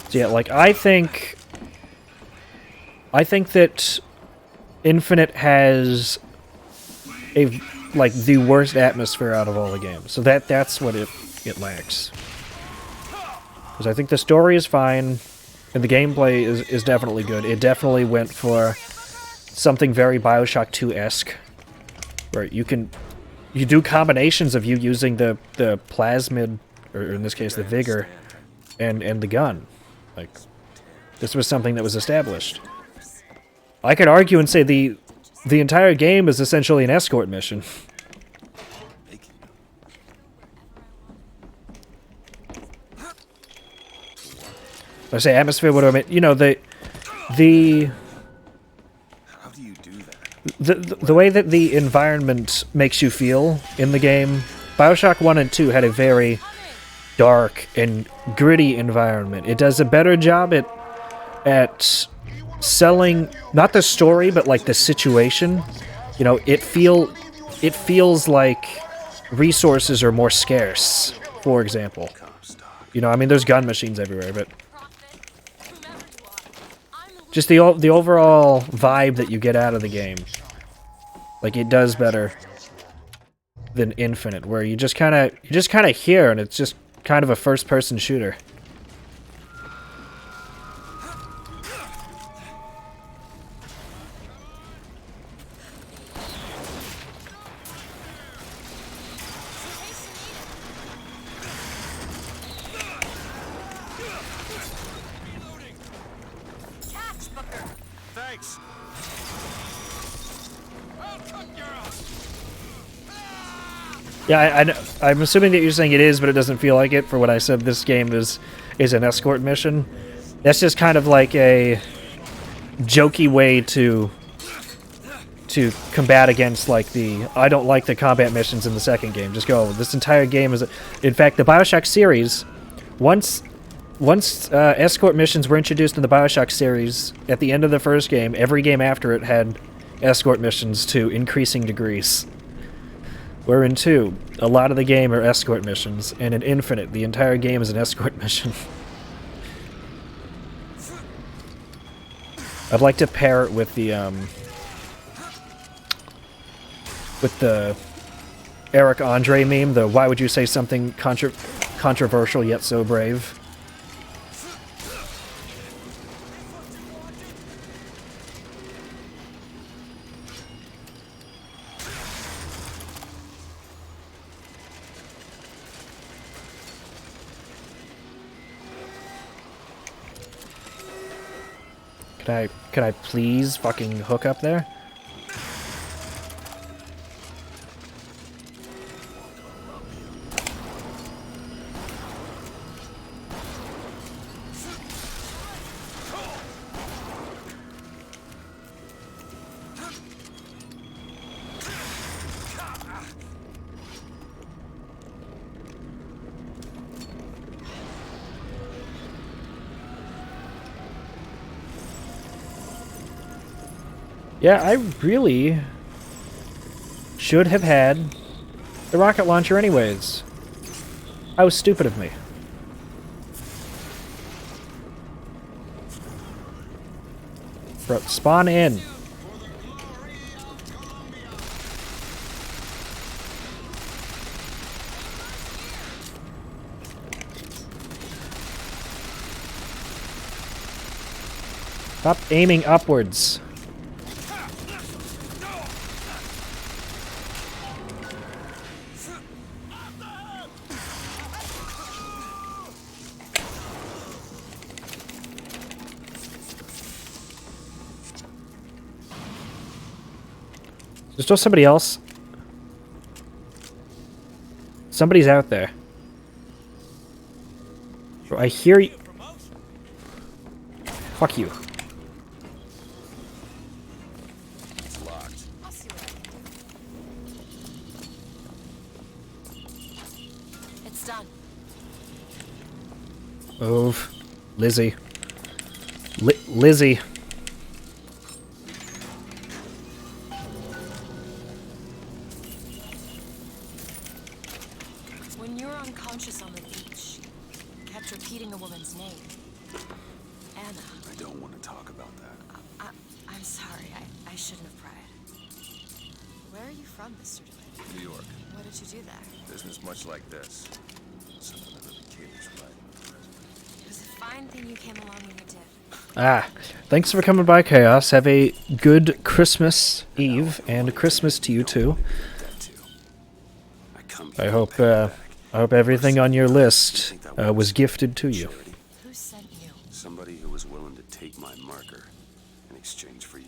So yeah, like, I think that Infinite has like the worst atmosphere out of all the games. So that's what it lacks. Because I think the story is fine, and the gameplay is definitely good. It definitely went for something very BioShock 2-esque, where you do combinations of you using the plasmid, or in this case the vigor, and the gun. Like, this was something that was established. I could argue and say the entire game is essentially an escort mission. I say atmosphere, what do I mean? You know, the How do you do that? the way that the environment makes you feel in the game, BioShock 1 and 2 had a very dark and gritty environment. It does a better job at selling, not the story, but like the situation. You know, it feels like resources are more scarce, for example. You know, I mean, there's gun machines everywhere, but just the overall vibe that you get out of the game, like, it does better than Infinite, where you just kind of hear, and it's just kind of a first-person shooter. Thanks. Yeah, I'm assuming that you're saying it is, but it doesn't feel like it. For what I said, this game is an escort mission. That's just kind of like a jokey way to combat against, like, I don't like the combat missions in the second game. Just go, this entire game is... In fact, the BioShock series, once escort missions were introduced in the BioShock series, at the end of the first game, every game after it had escort missions to increasing degrees. Where in 2, a lot of the game are escort missions, and in Infinite, the entire game is an escort mission. I'd like to pair it with the Eric Andre meme, the "Why would you say something controversial yet so brave?" Could I please fucking hook up there? Yeah, I really should have had the rocket launcher anyways. How stupid of me. Bro, spawn in. Stop aiming upwards. There's still somebody else. Somebody's out there. Bro, I hear you. Fuck you. It's locked. I'll see what I can do. It's done. Move. Lizzie. Lizzie. When you were unconscious on the beach, you kept repeating a woman's name. Anna. I don't want to talk about that. I'm sorry. I shouldn't have pried. Where are you from, Mr. DeWitt? New York. What did you do there? Business much like this. Something that really caters right. It was a fine thing you came along when you did. Ah, thanks for coming by, Chaos. Have a good Christmas Eve and Christmas to you too. I hope everything on your list was gifted to you. Who sent you? Somebody who was willing to take my marker in exchange for you.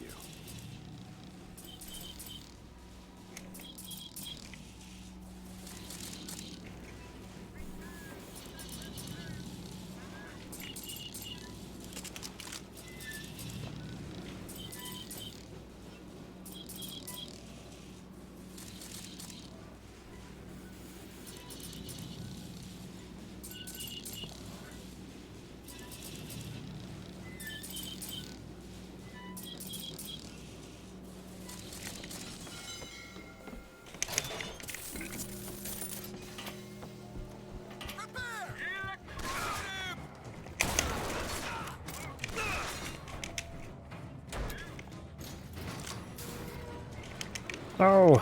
Oh,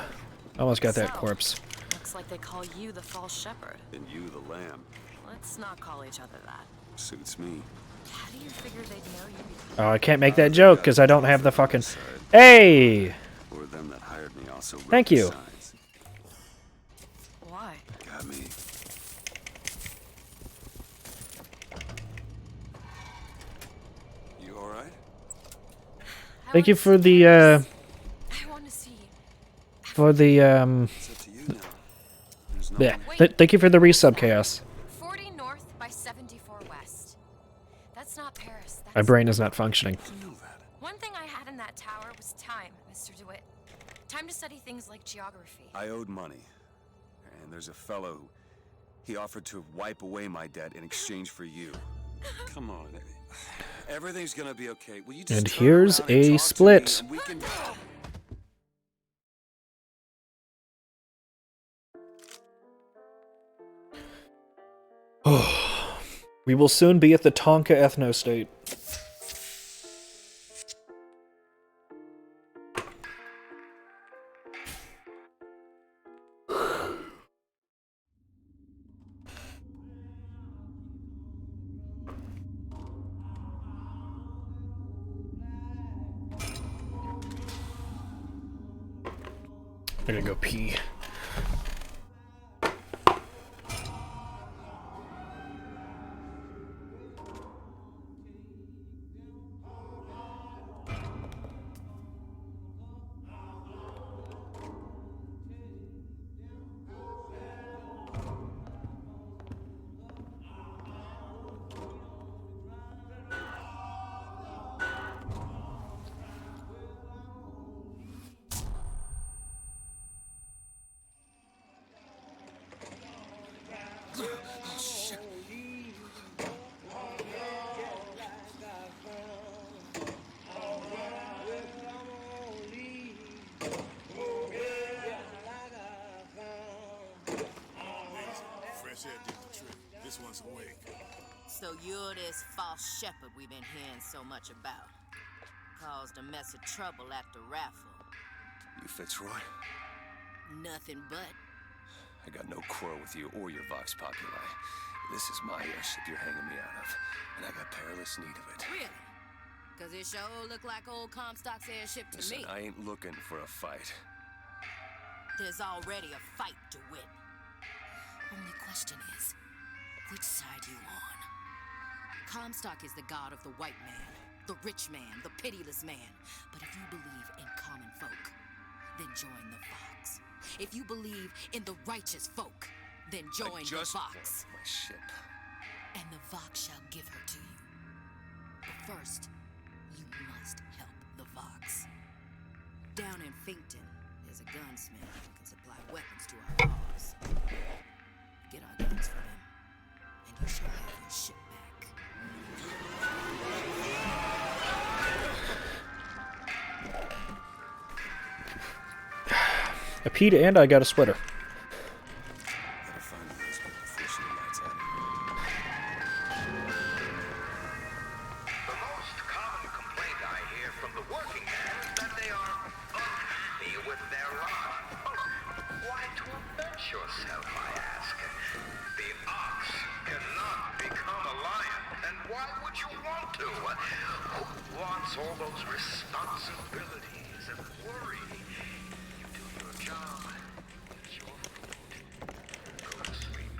almost got that corpse. Looks like they call you the false shepherd. And you the lamb. Let's not call each other that. Suits me. How do you figure they'd know you because... Oh, I can't make that joke because I don't have the fucking... Hey! Or them that hired me also wrote Thank the you. signs. Why? Got me. You alright? Thank you for the, I want to see. for the, It's up to you now. There's no yeah. one- Thank you for the resub, Chaos. 40 north by 74 west. That's not Paris. That's My brain is not functioning. You know that. One thing I had in that tower was time, Mr. DeWitt. Time to study things like geography. I owed money. And there's a fellow who... He offered to wipe away my debt in exchange for you. Come on. Everything's gonna be okay. Will you just And turn here's around and a talk to split. me and we can... We will soon be at the Tonka ethno-state. I gotta go pee. Fresh air did the trick. This one's awake. So you're this false shepherd we've been hearing so much about. caused a mess of trouble at the raffle. You Fitzroy? Nothing but. I got no quarrel with you or your Vox Populi. This is my airship you're hanging me out of, and I got perilous need of it. Really? Cause it sure look like old Comstock's airship to Listen, me. I ain't looking for a fight. There's already a fight to win. Only question is, which side you on? Comstock is the god of the white man, the rich man, the pitiless man. But if you believe in common folk, then join the Vox. If you believe in the righteous folk, then join the Vox. Want my ship. And the Vox shall give her to you. But first, you must help the Vox. Down in Finkton, there's a gunsmith who can supply weapons to our cause. Get our guns from him, and you shall have your ship back. I peed and I got a sweater. Gotta find these people before she lights out. The most common complaint I hear from the working man is that they are unhappy with their lot. Why torment yourself, I ask? The ox cannot become a lion, and why would you want to? Who wants all those responsibilities and worry? You do your job, eat your food, go to sleep.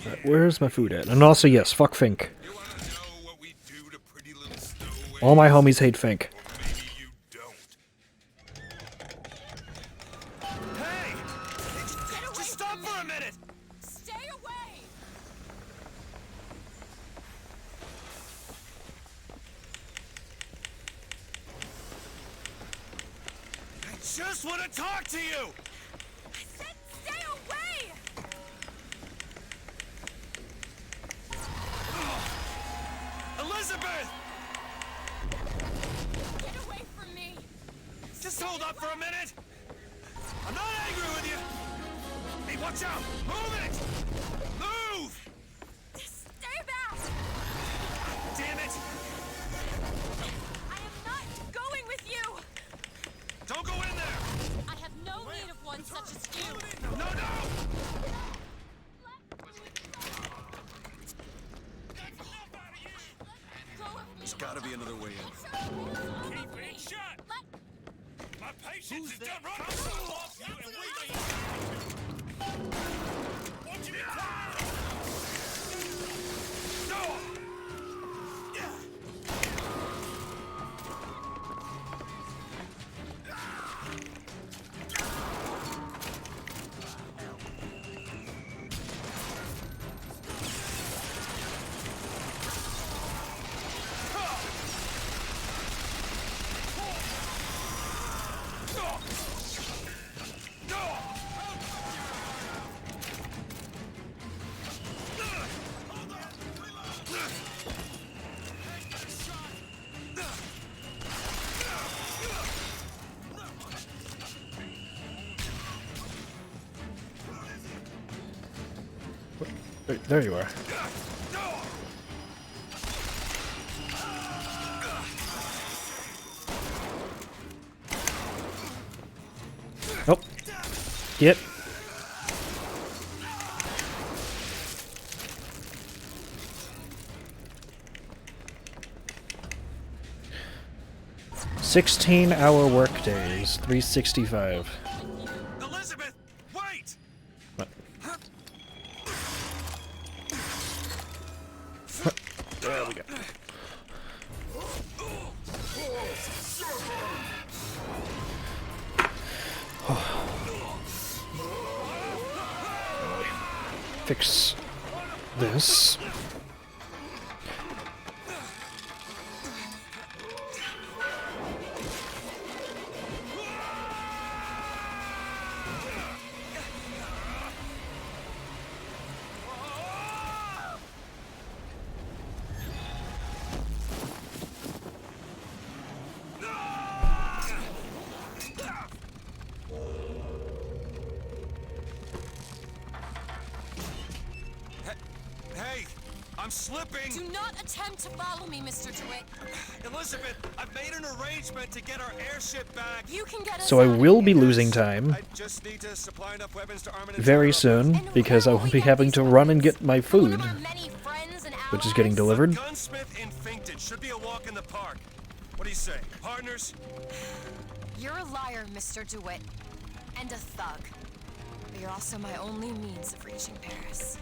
Right, where's my food at? And also, yes, fuck Fink. You wanna know what we do to pretty little stowaways? All my homies hate Fink. Or maybe you don't. Hey! Just stop for a minute! Stay away! I just want to talk to you! I said stay away! Elizabeth! Get away from me! Just hold up for a minute! I'm not angry with you! Hey, watch out! Move it! Move! Stay back! Damn it! I am not going with you! Don't go in there! I have no need of one such as you! No, no! There's gotta be another way in. Keep it shut! My patience is done running off you and won't you be quiet? No! There you are. Nope. Get. "16-hour workdays, 365. Elizabeth, wait! What? There we go. Fix this. Hey, I'm slipping! Do not attempt to follow me, Mr. DeWitt. Elizabeth, I've made an arrangement to get our airship back. You can get us So I out of will be here. losing time I just need to supply enough weapons to arm an very entire soon because I won't be having to run and get my food, One of our many friends and which is getting allies. delivered. Gunsmith in Finkton should be a walk in the park. What do you say, partners? You're a liar, Mr. DeWitt. And a thug. But you're also my only means of reaching Paris.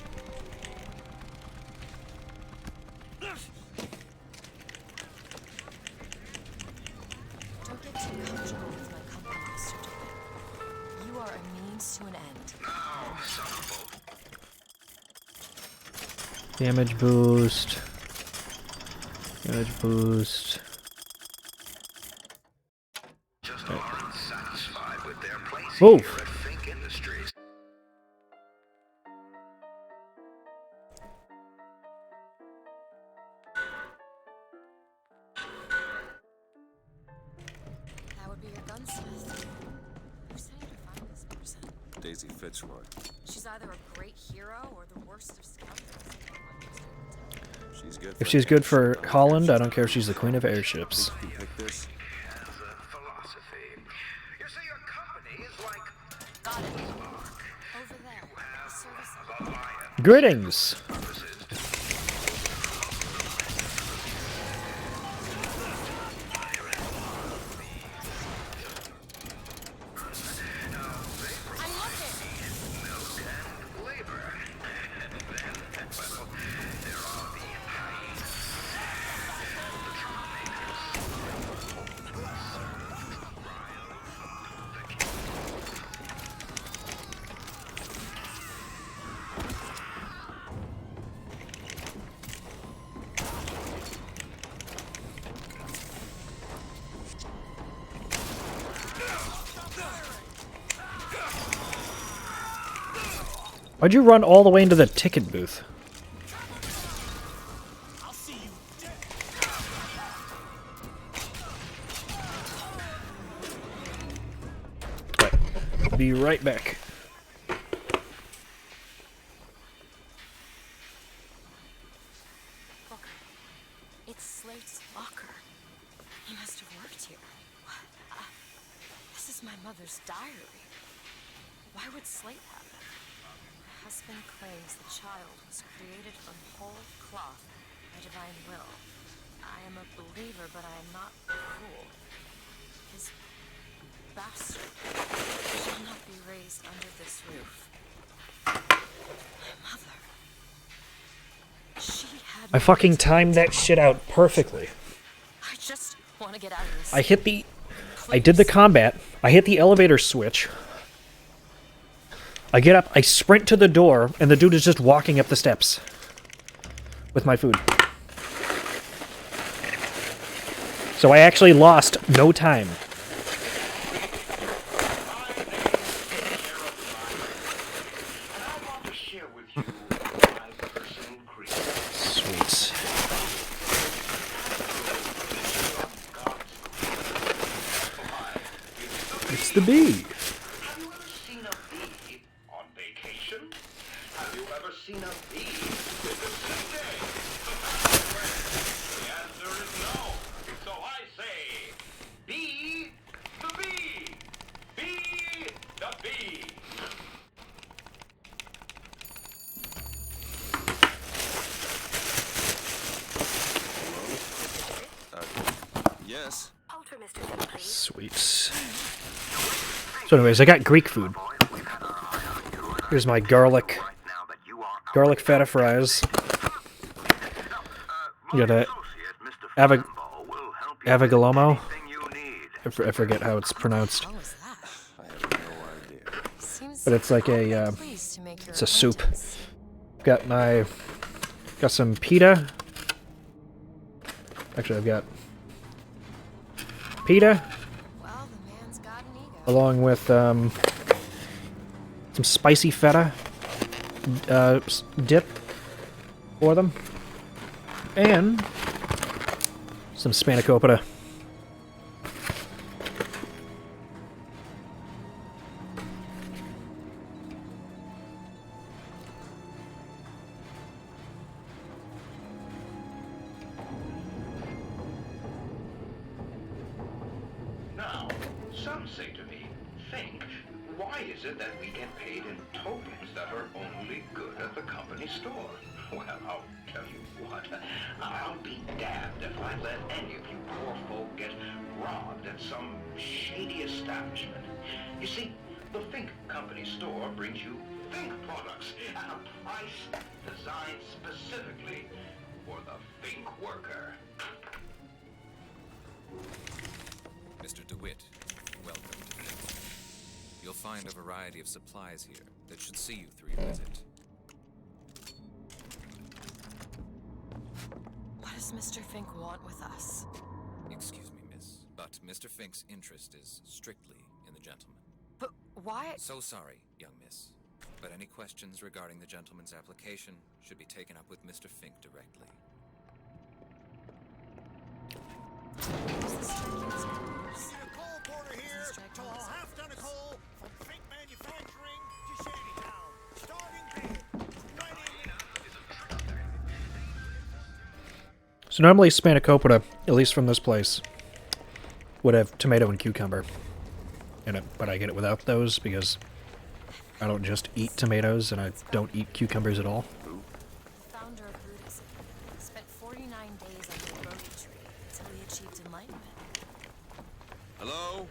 Don't get too comfortable with my company, Mr. DeWitt. You are a means to an end. Damage boost. Damage boost. Just aren't satisfied with their place Whoa. here at Fink Industries. That would be your gunsmith. Who sent you to find this person? Daisy Fitzroy. She's either a great hero or the worst of scoundrels. She's good. If she's good for Holland, I don't care if she's the queen of airships. You pick this. Has a philosophy. You see, your company is like Got it. Over there. The service center. Greetings! I'm looking. labor. Well, there are the Why'd you run all the way into the ticket booth? Right. Be right back. Look. It's Slate's locker. He must have worked here. This is my mother's diary. Why would Slate have it? My husband claims the child was created from whole cloth by divine will. I am a believer, but I am not a fool. His bastard shall not be raised under this roof. My mother. She had I fucking timed that shit out perfectly. I just want to get out of this. I did the combat. I hit the elevator switch. I get up, I sprint to the door, and the dude is just walking up the steps with my food. So I actually lost no time. Sweet. It's the bee. seen a bee with a sick day? The answer is no. So I say, be the bee. Be the bee. Yes. Sweet. So anyways, I got Greek food. Here's my garlic feta fries. You got a avigalomo. I forget how it's pronounced. But it's like a it's a soup. Got some pita. Actually, I've got pita along with some spicy feta dip for them, and some spanakopita. Some say to me, think, why is it that we get paid in tokens that are only good at the company store? Well, I'll tell you what, I'll be damned if I let any of you poor folk get robbed at some shady establishment. You see, the Think Company store brings you Think products at a price designed specifically for the Think worker. Mr. DeWitt, welcome to Think. You'll find a variety of supplies here that should see you through your visit. What does Mr. Fink want with us? Excuse me, miss, but Mr. Fink's interest is strictly in the gentleman. But why? So sorry, young miss, but any questions regarding the gentleman's application should be taken up with Mr. Fink directly. Coal porter here, to a half-ton of coal from Fink Manufacturing to Shantytown. Starting bid. So normally spanakopita, at least from this place, would have tomato and cucumber in it, but I get it without those because I don't just eat tomatoes and I don't eat cucumbers at all. Founder of Buddhism spent 49 days under the Bodhi tree until he achieved enlightenment. Hello?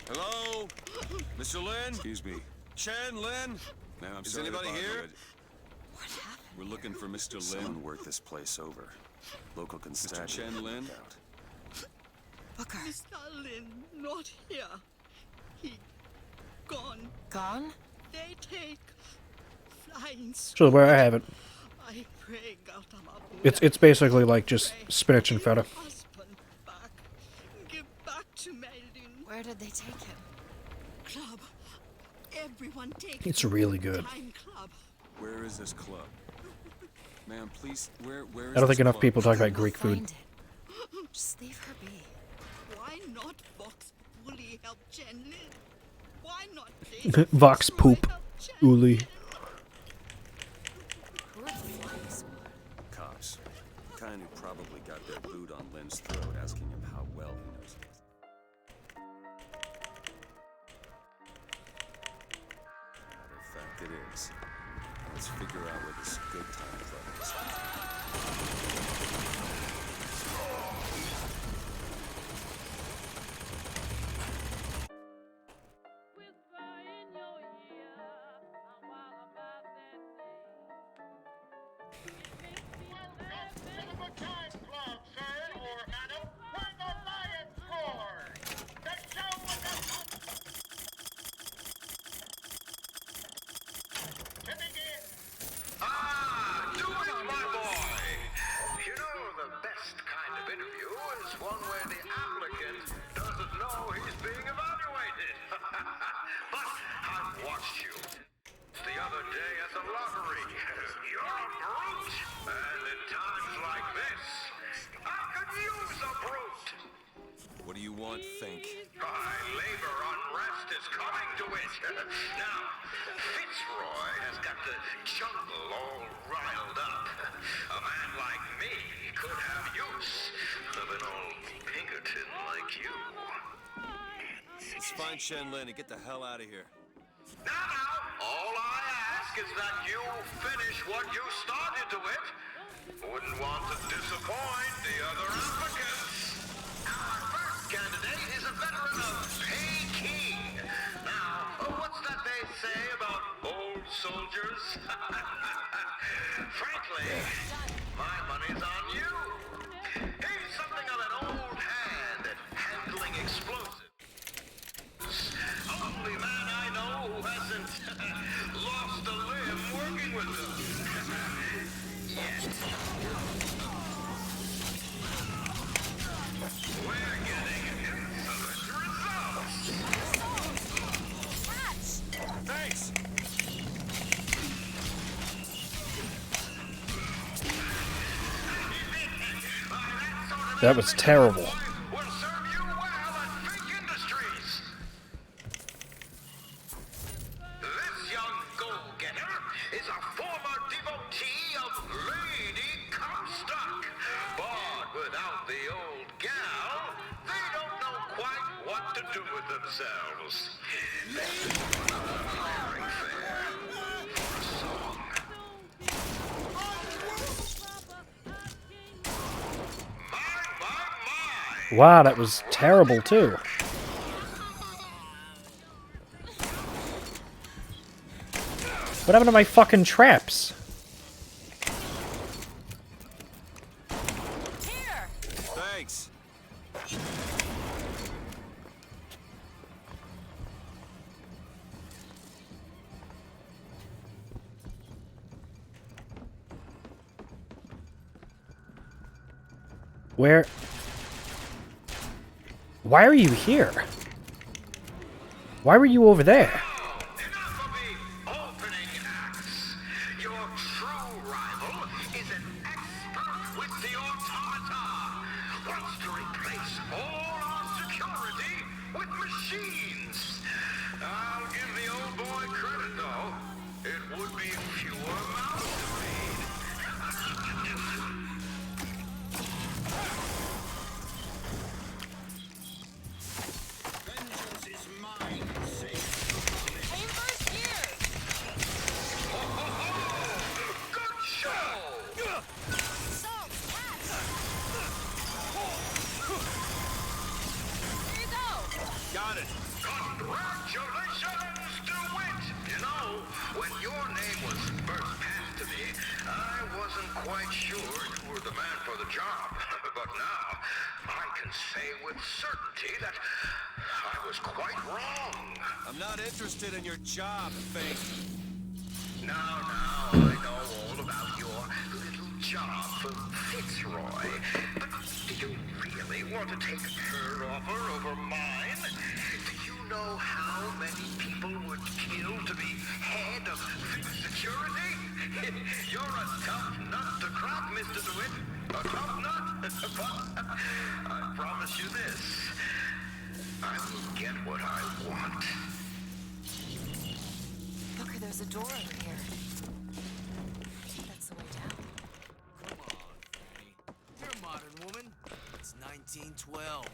Hello? Mr. Lin? Excuse me. Chen, Lin? Ma'am, I'm sorry. Is anybody here? What happened? We're looking for Mr. Lin. Someone worked this place over. Local constabulary. Mr. Chen Lin? Booker. Mr. Lin, not here. He gone. Gone? They take flying So where I have it, I pray Gautama it's basically like just spinach and feta. husband back. Give back to Meldin. Where did they take him? Club. Everyone take It's really good. Time club. Where is this club? Ma'am, please, where is I don't think this enough club? people talk about Greek Find food. it. Just leave her be. Why not Vox fully help Chen Lin? Why not Vox poop. Uli. Who are the flying squad? Cops. Kind who probably got their boot on Lin's throat, asking him how well he knows it. Matter of fact, it is. Let's figure out where this good time club is. One where the applicant doesn't know he's being evaluated. But I've watched you the other day at the lottery. You're a brute. And in times like this, I could use a brute. What do you want, Fink? Labor unrest is coming to it. Now, Fitzroy has got the jungle all riled up. A man like me could have use of an old Pinkerton like you. Let's find Chen Lin and get the hell out of here. Now, all I ask is that you finish what you started to it. Wouldn't want to disappoint the other applicants. Our first candidate is a veteran of Peking. Now, what's that they say about old soldiers? Frankly, my money's on you. He's something of an old hand at handling explosives. Only man I know who hasn't lost a limb working with them. Yet. We're getting excellent results. Thanks! That was terrible. Will serve you well at Fink Industries. This young go-getter is a former devotee of Lady Comstock. But without the old gal, they don't know quite what what to do with themselves. Let's run a hiring fair for a song. Wow, that was terrible too. What happened to my fucking traps? Here. Thanks. Where? Why are you here? Why were you over there? Your true rival is an expert with the automata. Wants to replace all our security with machines. I'll give the old boy credit, though. It would be fewer mouths to feed. Vengeance is mine, say. Chambers here. Good show! Salt, catch. Here you go. Got it. Congratulations, DeWitt! You know, when your name was first passed to me, I wasn't quite sure you were the man for the job. But now, I can say with certainty that I was quite wrong. I'm not interested in your job, Fake. Now, I know all about your little job for Fitzroy. But do you really want to take her offer over mine? Do you know how many people would kill to be head of security? You're a tough nut to crack, Mr. DeWitt. A tough nut. But I promise you this. I will get what I want. Booker, there's a door over here. That's the way down. Come on, Fanny. You're a modern woman. It's 1912.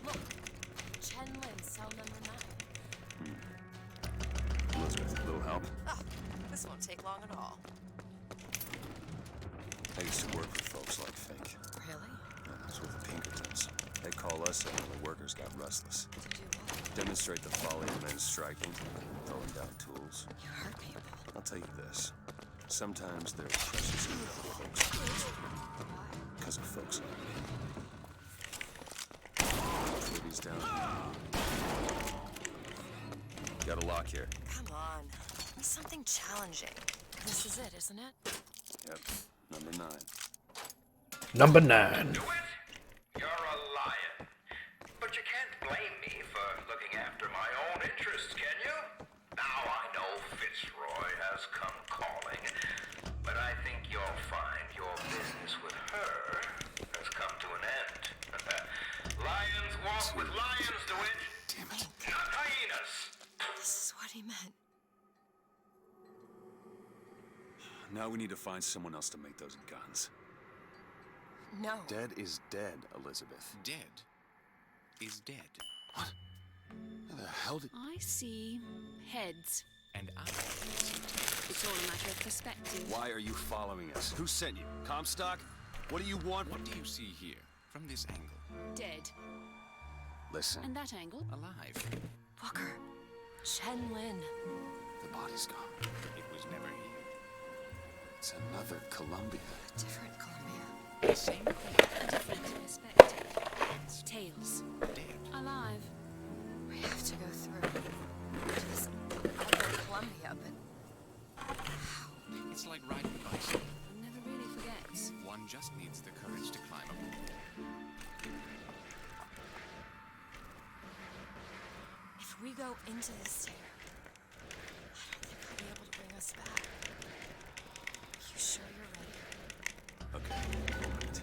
Look, Chen Lin, cell number 9. Elizabeth, a little help? Oh, this won't take long at all. I used to work with folks like Fink. Really? I was with the Pinkertons. They call us in when the workers got restless. To do what? Demonstrate the folly of men striking, throwing down tools. You hurt people. I'll tell you this. Sometimes they're precious in folks. Because of folks like me. Tribby's down here. Got a lock here. Come on. Give me something challenging. This is it, isn't it? Yep. Number 9. Number 9. You're a lion. But you can't blame me for looking after my own interests, can you? Now I know Fitzroy has come calling, but I think you'll find your business with her has come to an end. Lions walk with lions, DeWitt. Damn it. Not hyenas. This is what he meant. Now we need to find someone else to make those guns. No. Dead is dead, Elizabeth. Dead is dead. What? How the hell did... I see heads. And I... It's all a matter of perspective. Why are you following us? Who sent you? Comstock? What do you want? What do you see here, from this angle? Dead. Listen. And that angle? Alive. Booker. Chen Lin. The body's gone. It was never here. It's another Columbia. A different Columbia. The same thing. A different perspective. Tails. Dead. Alive. We have to go through to this other Columbia, but It's like riding a bicycle. One never really forgets. One just needs the courage to climb aboard. if we go into this tear, I don't think I'll be able to bring us back. You sure you're ready? Okay, we'll wait.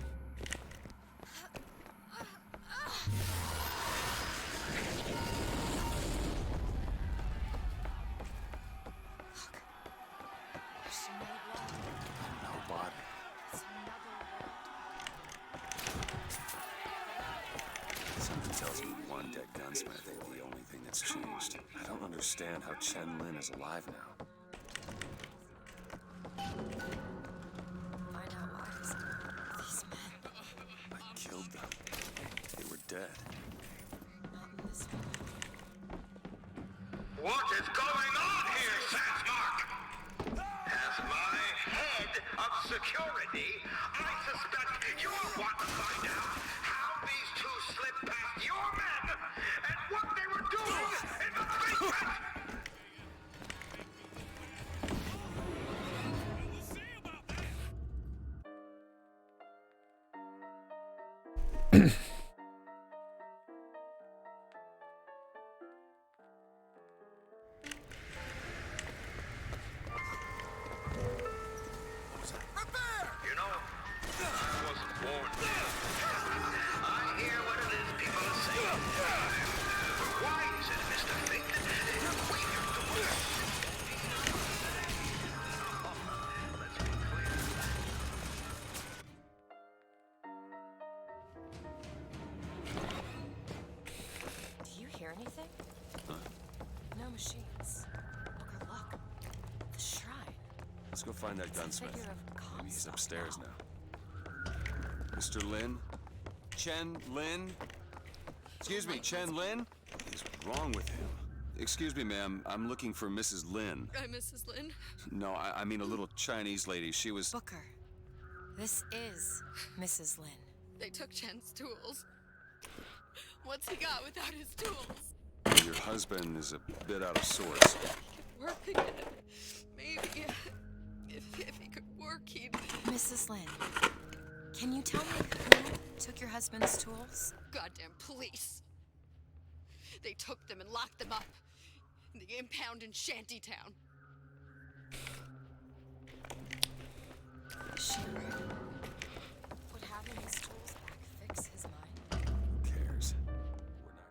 dead gunsmith ain't the only thing that's changed. I don't understand how Chen Lin is alive now. Find out why these men. I killed them. They were dead. Not in this one. What is going on here, Sansmark? As my head of security, I suspect you'll want to find out how these two slipped past your men and what they were doing in the basement! You know, I wasn't born dead. I hear what it is people are saying. Why is it, Mr. Fink? We have to work. Let's be clear. Do you hear anything? No machines. Look. The shrine. Let's go find that gunsmith. Figure of Maybe he's Comstock upstairs now. now. Mr. Lin? Chen Lin? Excuse me, Chen Lin? What is wrong with him? Excuse me, ma'am. I'm looking for Mrs. Lin. I'm Mrs. Lin. No, I mean a little Chinese lady. She was... Booker. This is Mrs. Lin. They took Chen's tools. What's he got without his tools? Your husband is a bit out of sorts. Work again. Maybe if he could work, he'd. Mrs. Lin, can you tell me who took your husband's tools? Goddamn police. They took them and locked them up in the impound in Shantytown. Is she rude? Would having his tools back fix his mind? Who cares? We're not...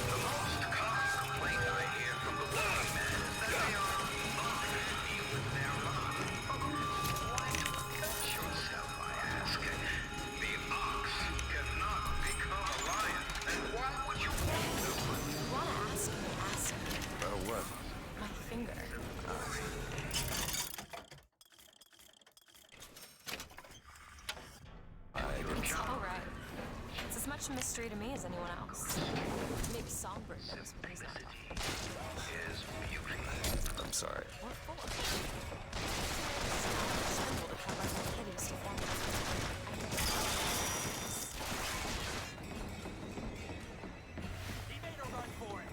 The most common complaint I hear from the working men is that they are unhappy with their lot. Why cut yourself, I ask? The ox cannot become a lion. And why would you want to? Ask me. About what? My finger. It's all right. It's as much a mystery to me as anyone else. Maybe Songbird knows when he's not talking. I'm sorry. What for? Symbol to cover my hideous deformity. He made a run for it.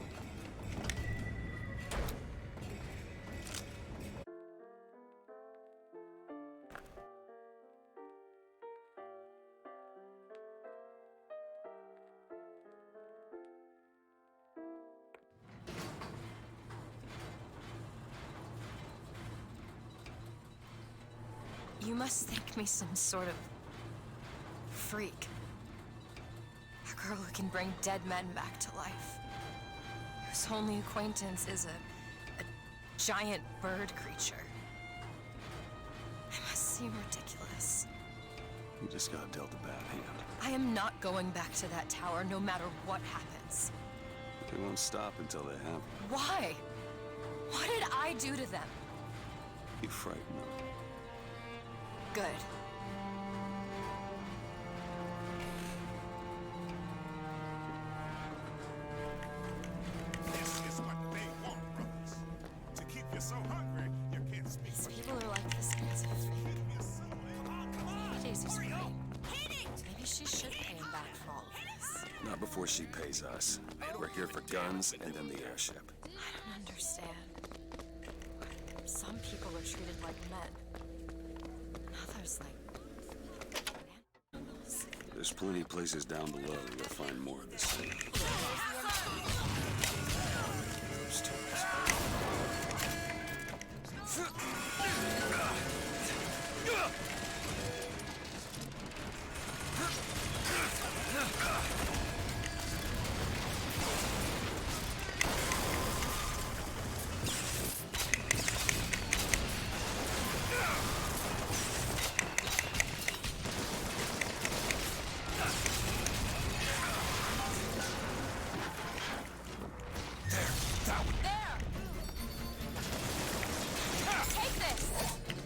You must think me some sort of freak. A girl who can bring dead men back to life. Whose only acquaintance is a giant bird creature. I must seem ridiculous. You just got dealt a bad hand. I am not going back to that tower no matter what happens. They won't stop until they have. Why? What did I do to them? You frighten them. Good. This is what they want, brothers. To keep you so hungry, you can't speak. These people are like the skins of fake. Daisy's free. Maybe she should pay him back for all of this. Not before she pays us. We're here for guns and then the airship. I don't understand. Some people are treated like men. And others like animals. There's plenty of places down below where you'll find more of the same. Those tools.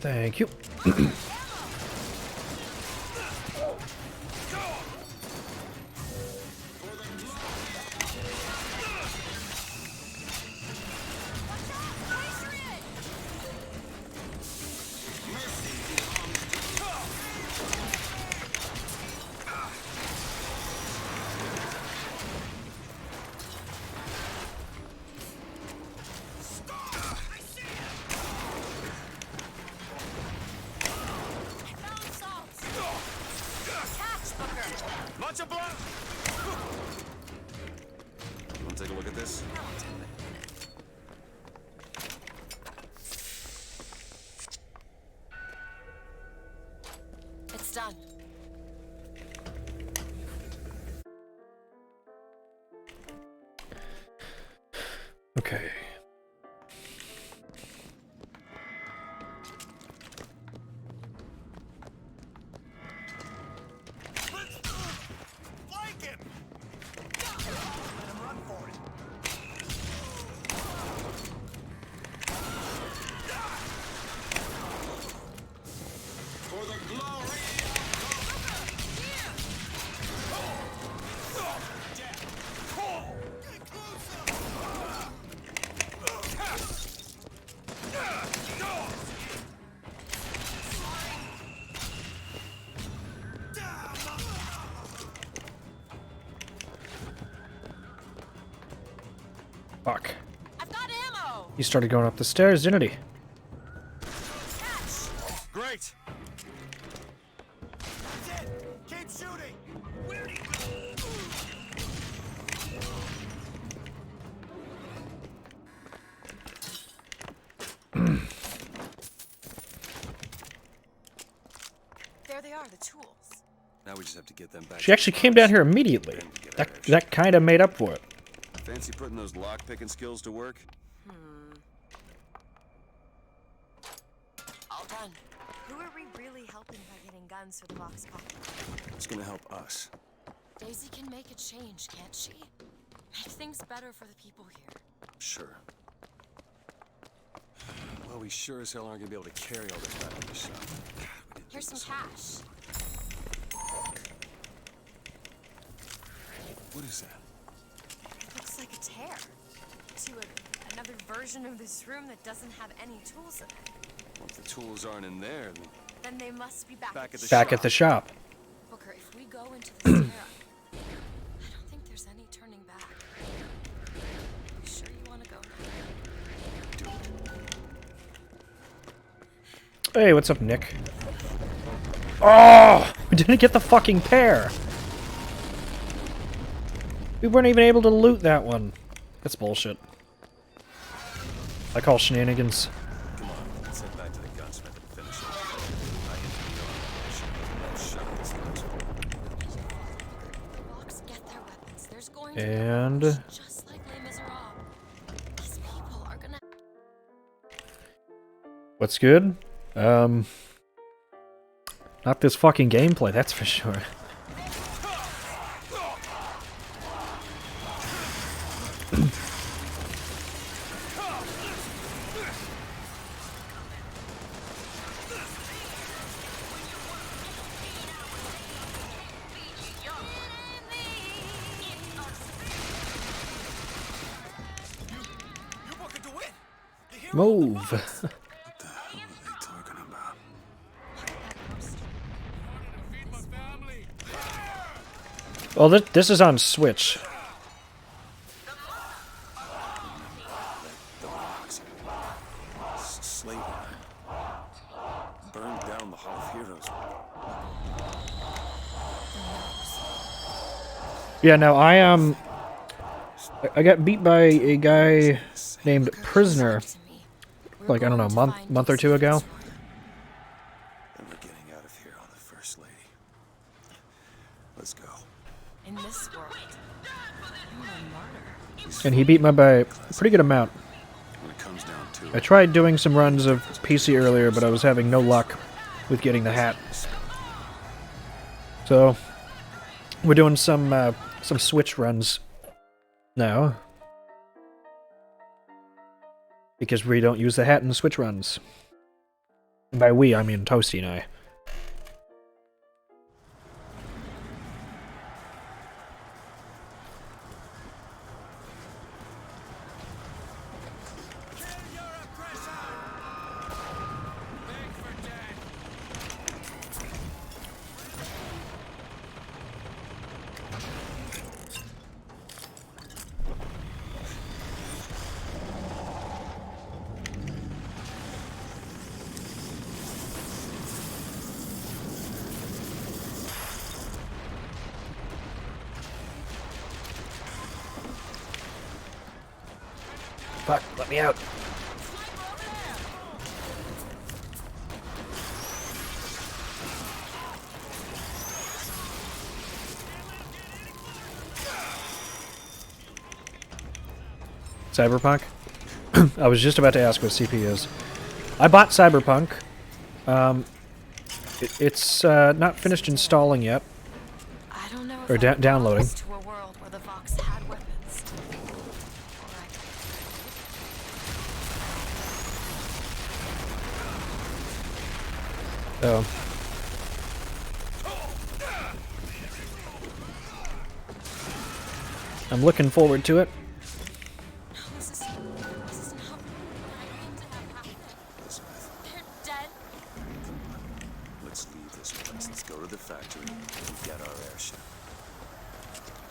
Thank you. Much obliged. You want to take a look at this? It's done. Okay. Fuck. I've got ammo. He started going up the stairs, didn't he? Great. That's it. Keep shooting. Where'd he go? There they are, the tools. Now we just have to get them back. She actually came down here immediately. That kind of made up for it. Fancy putting those lock-picking skills to work? All done. Who are we really helping by getting guns for the Vox Populi? It's gonna help us. Daisy can make a change, can't she? Make things better for the people here. Sure. Well, we sure as hell aren't gonna be able to carry all this back to the shop. Here's some cash. What is that? It looks like a tear to another version of this room that doesn't have any tools in it. Well, if the tools aren't in there, Then they must be back at the Back at the shop. Booker, if we go into this tear, I don't think there's any turning back. You sure you want to go now? Hey, what's up, Nick? Oh! We didn't get the fucking pair! We weren't even able to loot that one. That's bullshit. I call shenanigans. Come on, let's head back to the gunsmith and finish it. I Vox get their weapons. There's going And to be just like Les Miserables. These people are gonna. what's good? Not this fucking gameplay, that's for sure. Move. Well, this is on Switch. Slavery. Burned down the Hall of Heroes. Yeah, no, I got beat by a guy named Prisoner, like, I don't know, a month or two ago. And we're getting out of here on the First Lady. Let's go. In this world, I'm a martyr. And he beat me by a pretty good amount. When it comes down to I tried doing some runs of PC earlier, but I was having no luck with getting the hat. So, we're doing some Switch runs now. Because we don't use the hat in the Switch runs. By we, I mean Toasty and I. Fuck, let me out. Cyberpunk? I was just about to ask what CP is. I bought Cyberpunk. It's not finished installing yet. I don't know Or downloading. to a world where the Vox had weapons. So. I'm looking forward to it. This is not what I meant to have happen. They're dead. Let's leave this place. Let's go to the factory and get our airship.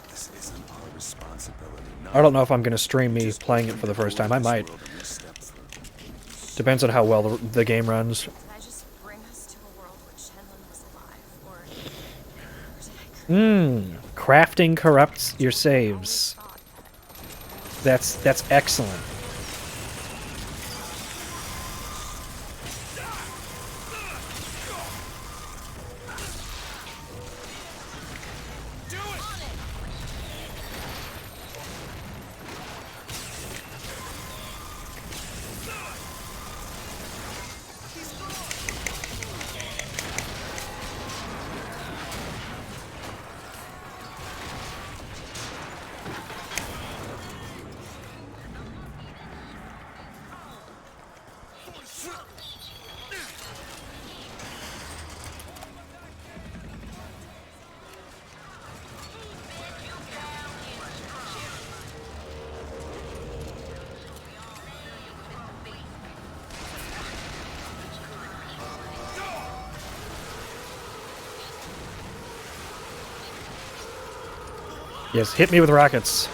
This isn't our responsibility. I don't know if I'm going to stream me playing it for the first time. I might. Depends on how well the game runs. Did I just bring us to a world where Shenlong was alive, or did I Crafting corrupts your saves. That's excellent. Yes, hit me with rockets.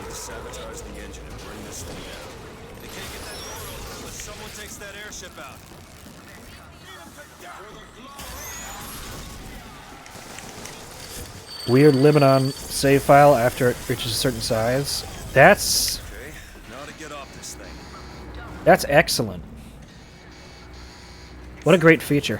Sabotage the engine and bring this thing down. They can't get that door open unless someone takes that airship out. Weird Lebanon save file after it reaches a certain size. That's Okay, now to get off this thing. that's excellent. What a great feature.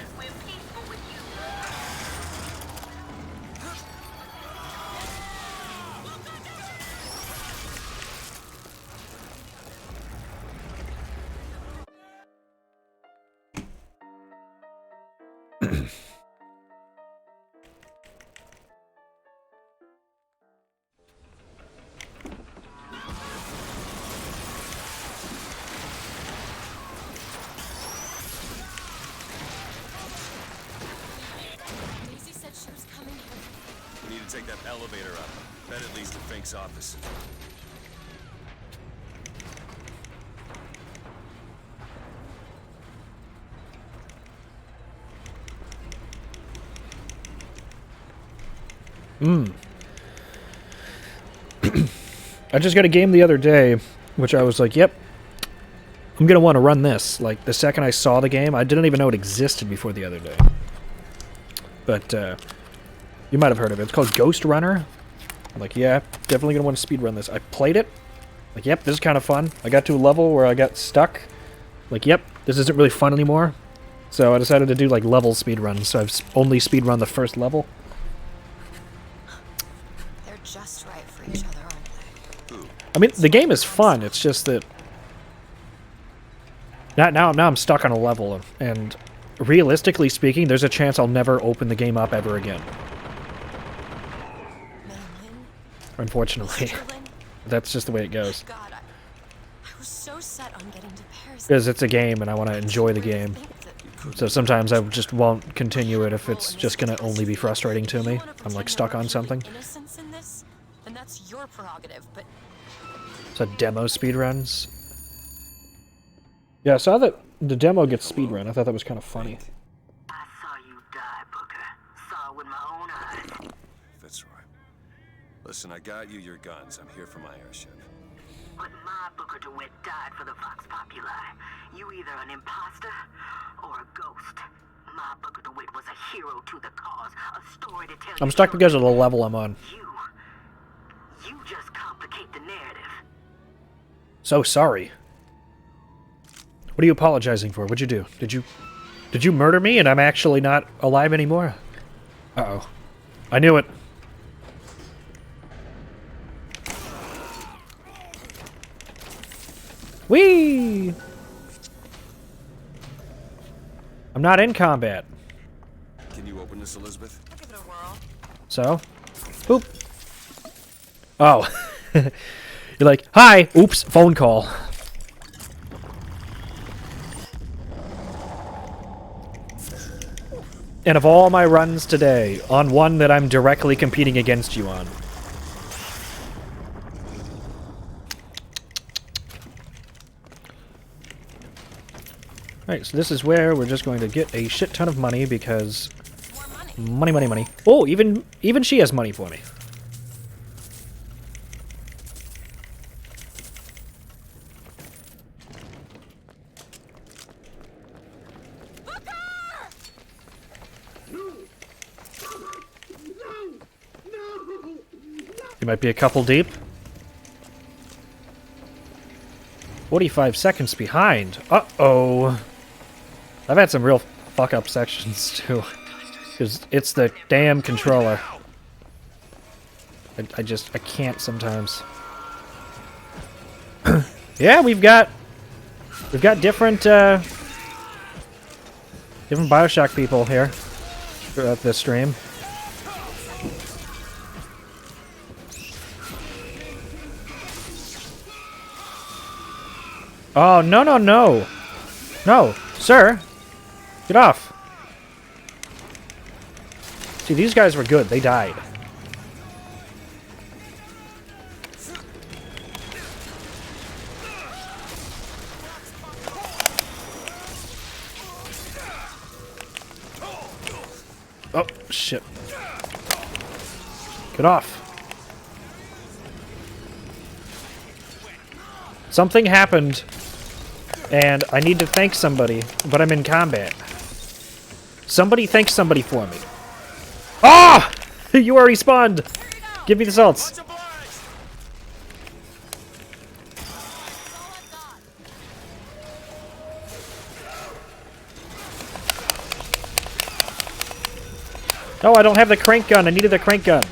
Daisy said she was coming here. We need to take that elevator up. Bet it leads to Fink's office. I just got a game the other day, which I was like, yep, I'm going to want to run this. Like, the second I saw the game, I didn't even know it existed before the other day. But, you might have heard of it. It's called Ghost Runner. I'm like, yeah, definitely going to want to speedrun this. I played it. Like, yep, this is kind of fun. I got to a level where I got stuck. Like, yep, this isn't really fun anymore. So I decided to do, like, level speedruns. So I've only speedrun the first level. They're just right for each other, aren't they? I mean, the game is fun. It's just that now I'm stuck on a level, and realistically speaking, there's a chance I'll never open the game up ever again. Unfortunately, that's just the way it goes. God, I was so set on getting to Paris. Because it's a game, and I want to enjoy the game. You So sometimes I just won't continue it if it's just gonna only be frustrating to me. I'm like stuck on something. Innocence in this, and that's your prerogative, but So demo speedruns. Yeah, I saw that the demo gets speedrun. I thought that was kind of funny. I saw you die, Booker. Saw it with my own eyes. Fitzroy. Listen, I got you your guns. I'm here for my airship. But my Booker DeWitt died for the Vox Populi. You either an imposter or a ghost. My Booker DeWitt was a hero to the cause, a story to tell. I'm stuck because of the level I'm on. You just complicate the narrative. So sorry. What are you apologizing for? What'd you do? Did you murder me and I'm actually not alive anymore? Uh-oh. I knew it. Whee! I'm not in combat. Can you open this, Elizabeth? I'll give it a whirl. So? Boop. Oh. You're like, hi! Oops, phone call. And of all my runs today, on one that I'm directly competing against you on. Alright, so this is where we're just going to get a shit ton of money because... Money, money, money. Oh, even she has money for me. You might be a couple deep. 45 seconds behind. Uh-oh. I've had some real fuck-up sections, too. Because it's the damn controller. I can't sometimes. Yeah, we've got different, different BioShock people here throughout this stream. Oh, no, no, no. No, sir. Get off. See, these guys were good. They died. Oh, shit. Get off. Something happened, and I need to thank somebody, but I'm in combat. Somebody thank somebody for me. Ah! Oh! You are respawned! Give me the salts. No, I don't have the crank gun. I needed the crank gun.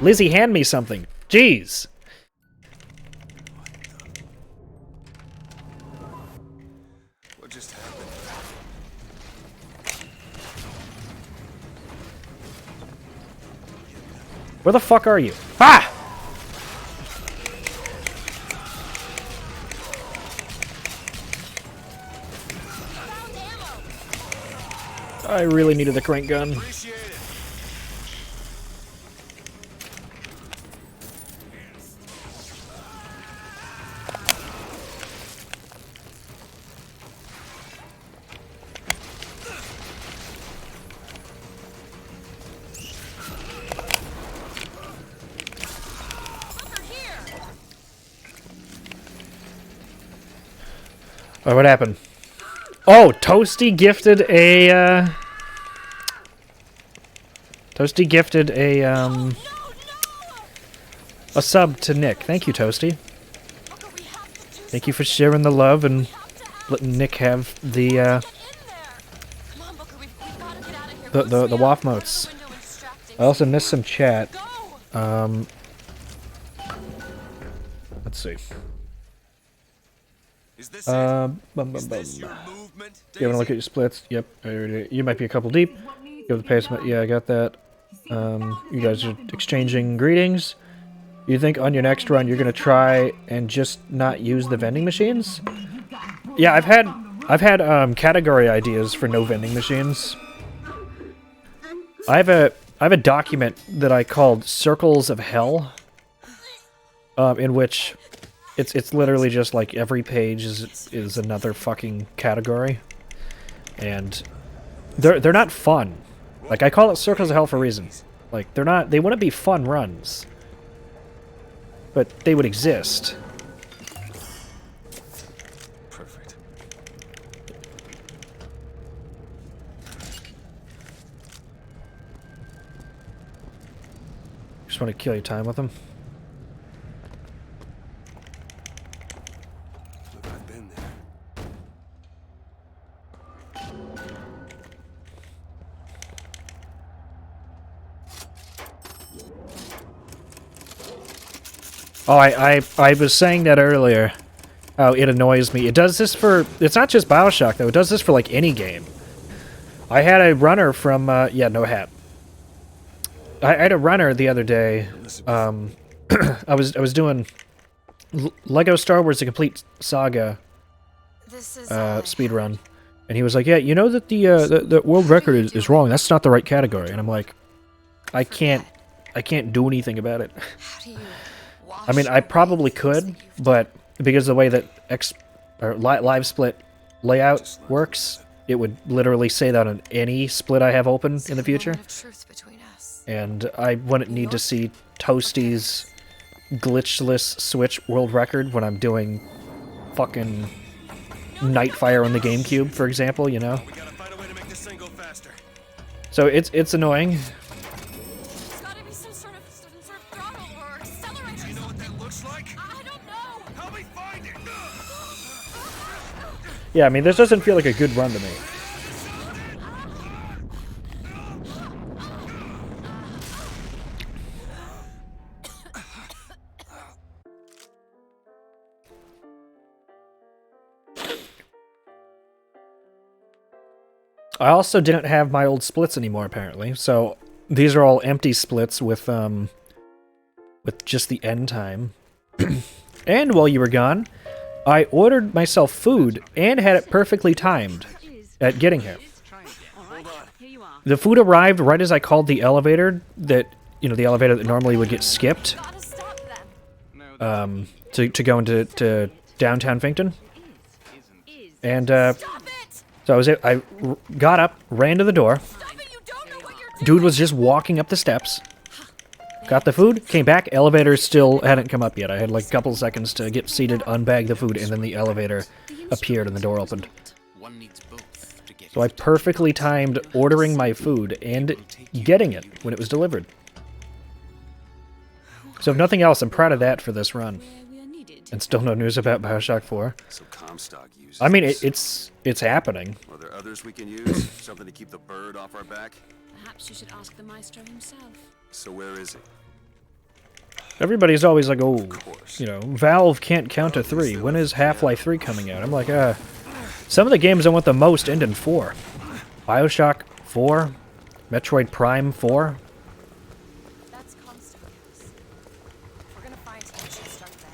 Lizzie, hand me something. Jeez. What just happened? Where the fuck are you? Ah! I really needed the crank gun. Oh, what happened? Oh, Toasty gifted a, Toasty gifted a sub to Nick. Thank you, Toasty. Thank you for sharing the love and letting Nick have the WAF motes. I also missed some chat. Let's see. You want to look at your splits? Yep. You might be a couple deep. You have the pace. Yeah, I got that. You guys are exchanging greetings. You think on your next run you're gonna try and just not use the vending machines? Yeah, I've had category ideas for no vending machines. I have a document that I called Circles of Hell, in which it's literally just like every page is another fucking category, and they're not fun. Like, I call it Circles of Hell for a reason. Like, they wouldn't be fun runs, but they would exist. Perfect. Just want to kill your time with them. Look, I've been there. Oh, I was saying that earlier. How it annoys me. It does this for... It's not just BioShock, though. It does this for, like, any game. I had a runner from... yeah, no hat. I had a runner the other day. I was doing Lego Star Wars: The Complete Saga speedrun, and he was like, "Yeah, you know that the world record is wrong. That's not the right category." And I'm like, I can't do anything about it. I mean, I probably could, but because of the way that live split layout works, it would literally say that on any split I have open in the future. And I wouldn't need to see Toasty's glitchless Switch world record when I'm doing fucking Nightfire on the GameCube, for example, you know? So it's annoying. There's gotta be some sort of throttle or accelerator. Do you know what that looks like? I don't know. Help me find it! Yeah, I mean, this doesn't feel like a good run to me. I also didn't have my old splits anymore, apparently, so these are all empty splits with just the end time. And while you were gone, I ordered myself food and had it perfectly timed at getting here. The food arrived right as I called the elevator that, you know, the elevator that normally would get skipped to go into downtown Finkton. And so I got up, ran to the door. Dude was just walking up the steps. Got the food, came back, elevator still hadn't come up yet. I had like a couple seconds to get seated, unbag the food, and then the elevator appeared and the door opened. So I perfectly timed ordering my food and getting it when it was delivered. So if nothing else, I'm proud of that for this run. And still no news about BioShock 4. So Comstock uses I mean, it's happening. Are there others we can use? Something to keep the bird off our back? Perhaps you should ask the maestro himself. So where is he? Everybody's always like, oh, you know, Valve can't count to 3. When is Half-Life 3 coming out? I'm like, some of the games I want the most end in 4. BioShock 4, Metroid Prime 4. That's Comstock House. We're gonna find him. We should start there.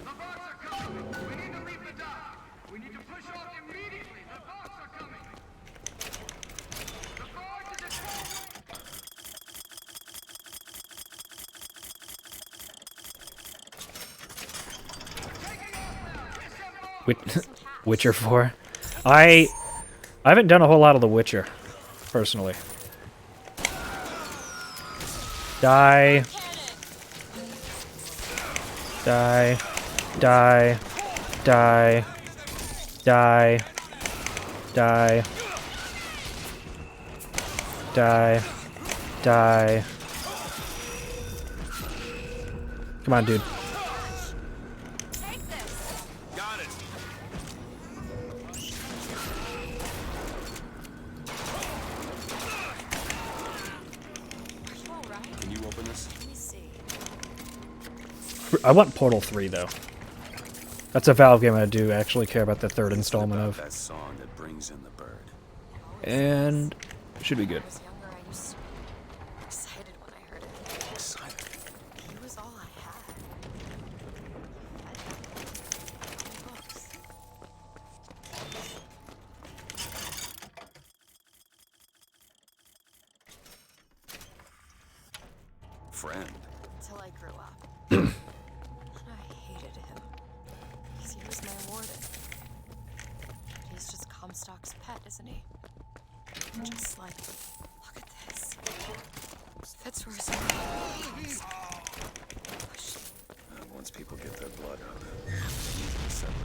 The bots are coming! We need to leave the dock! We need to push off immediately! The bots are coming! The barge is Witcher 4. I haven't done a whole lot of The Witcher, personally. Die. Die. Die. Die. Die. Die. Die. Die. Come on, dude. Got it. Can you open this? Let me see. I want Portal 3, though. That's a Valve game I do actually care about the third installment of. That song that brings in the bird. And should be good. When I was younger, I used to be excited when I heard it. Excited. He was all I had. friend. Until I grew up. And I hated him. Because he was my warden. He's just Comstock's pet, isn't he? Just like, look at this. Fits where his Once people get their blood out, it's easy to separate.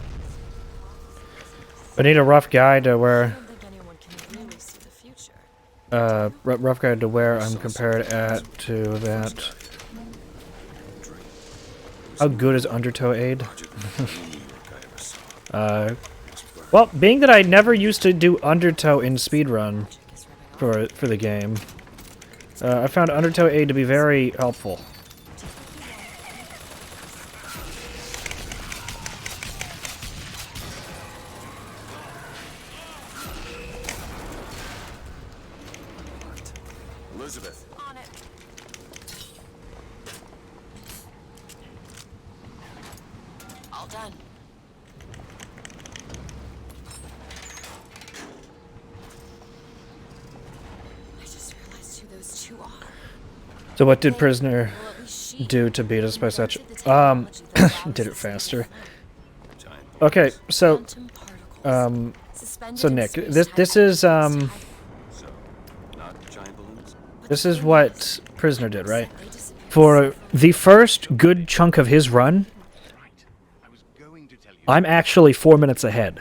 I need a rough guide to where. I don't think anyone can really see the future. Rough guide to where I'm compared at to that. How good is Undertow Aid? Well, being that I never used to do Undertow in Speedrun for the game, I found Undertow Aid to be very helpful. Elizabeth. On it. All done. I just realized who those two are. So what did Prisoner do to beat us by such... did it faster. Okay, so... so Nick, this is, this is what Prisoner did, right? For the first good chunk of his run, I'm actually 4 minutes ahead.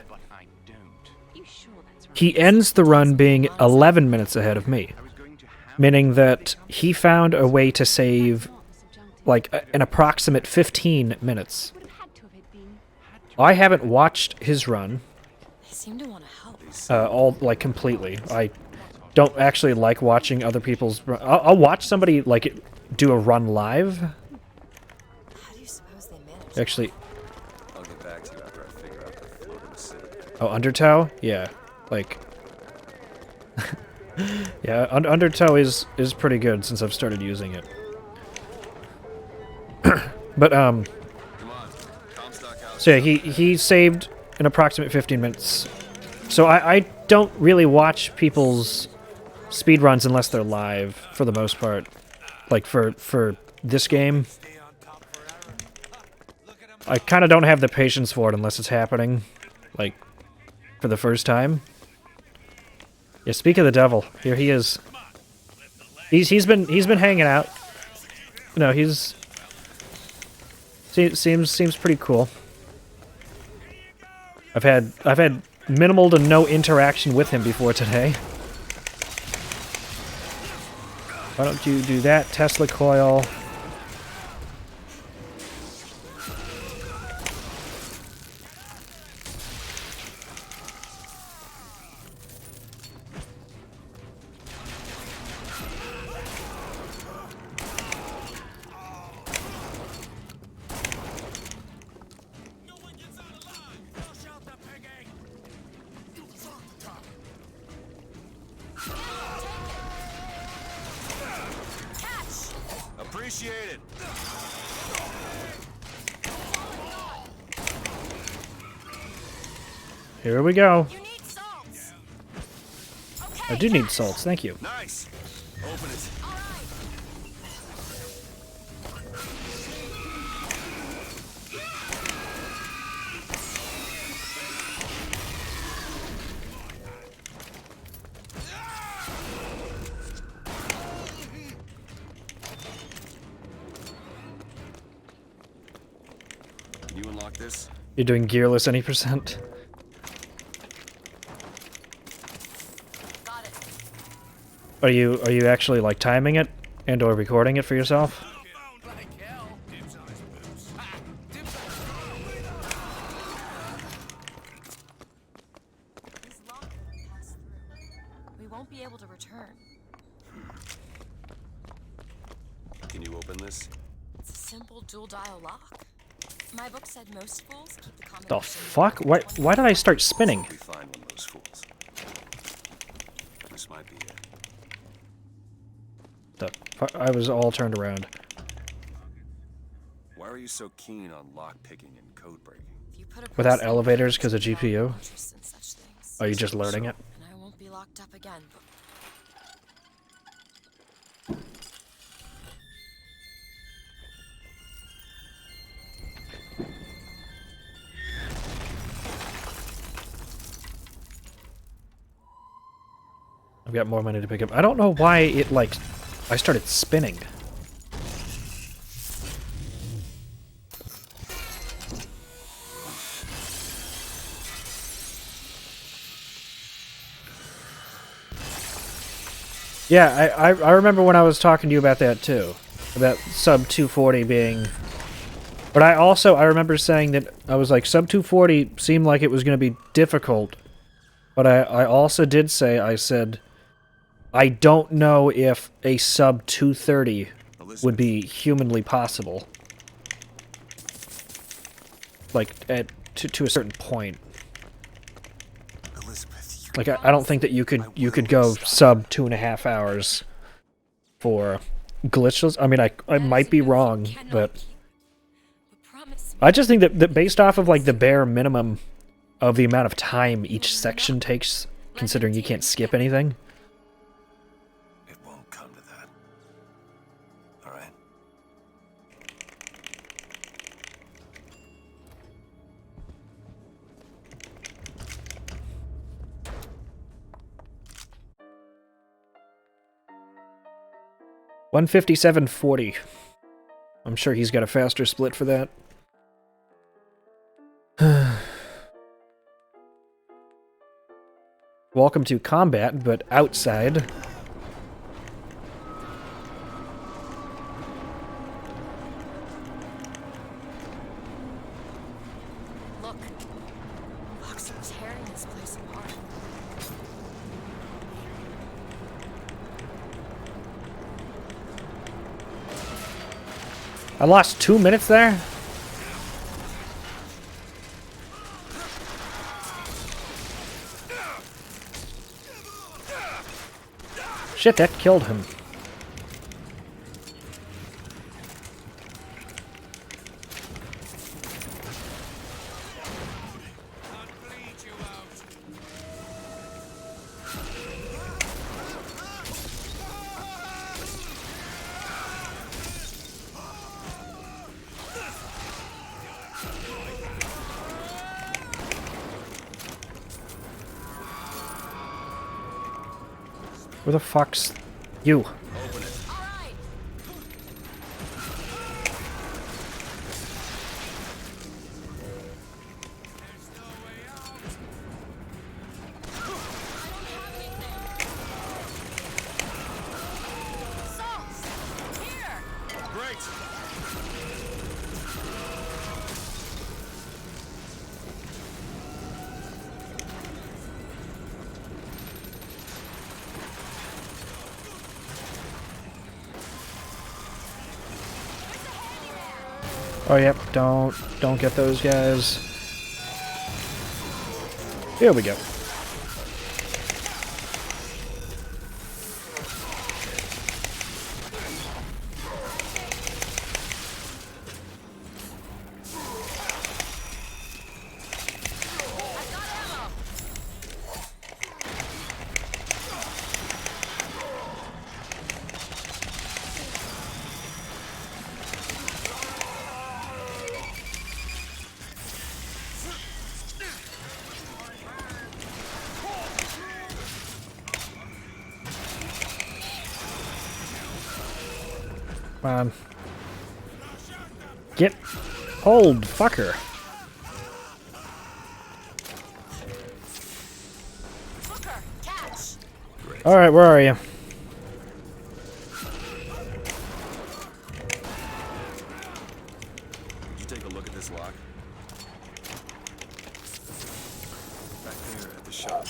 He ends the run being 11 minutes ahead of me, meaning that he found a way to save, like, an approximate 15 minutes. I haven't watched his run, all, like, completely. I don't actually like watching other people's run. I'll watch somebody, like, do a run live. How do you suppose they manage? Actually... I'll get back to you after I figure out the floating city. Oh, Undertow? Yeah, like... yeah, Undertow is pretty good since I've started using it. But, so yeah, he saved an approximate 15 minutes. So I don't really watch people's speedruns unless they're live, for the most part. Like, for this game. I kind of don't have the patience for it unless it's happening, like, for the first time. Yeah, speak of the devil. Here he is. He's been hanging out. No, seems pretty cool. I've had minimal to no interaction with him before today. Why don't you do that, Tesla coil? Appreciate it. Here we go. You need salts. I do need salts, thank you. Nice. Open it. All right. Can you unlock this? You're doing gearless any percent? Got it. Are you actually like timing it and or recording it for yourself? This lock won't pass through. We won't be able to return. Can you open this? It's a simple dual dial lock. My book said most fools keep the combination. The fuck? Why did I start spinning? We find one of those fools. This might be it. The fuck? I was all turned around. Why are you so keen on lock picking and code breaking? Without elevators because of GPU? Are you just learning it? And I won't be locked up again. I've got more money to pick up. I don't know why it, like, I started spinning. Yeah, I remember when I was talking to you about that too. About sub 240 being... But I remember saying that I was like, sub 240 seemed like it was going to be difficult. But I also did say, I said, I don't know if a sub 230 would be humanly possible. Like, to a certain point. Like, I don't think that you could go sub 2.5 hours for Glitchless. I mean, I might be wrong, but I just think that based off of, like, the bare minimum of the amount of time each section takes, considering you can't skip anything. It won't come to that. All right. $157.40. I'm sure he's got a faster split for that. Welcome to combat, but outside. Look, Fox are tearing this place apart. I lost 2 minutes there? Shit, that killed him. Where the fuck's you? Oh, yep, don't get those guys. Here we go. Come on. Get hold, fucker. Alright, where are you? Did you take a look at this lock? Back there at the shop.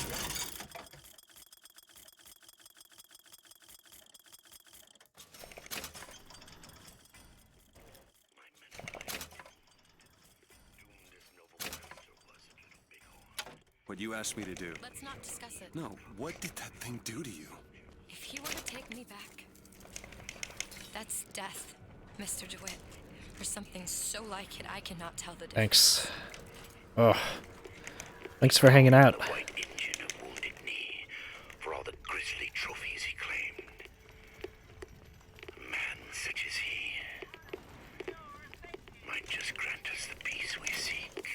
What you asked me to do. Let's not discuss it. No, what did that thing do to you? If he were to take me back, that's death, Mr. DeWitt. Or something so like it, I cannot tell the difference. Thanks. Oh. Thanks for hanging out. White engine of Wounded Knee for all the grisly trophies he claimed. A man such as he might just grant us the peace we seek.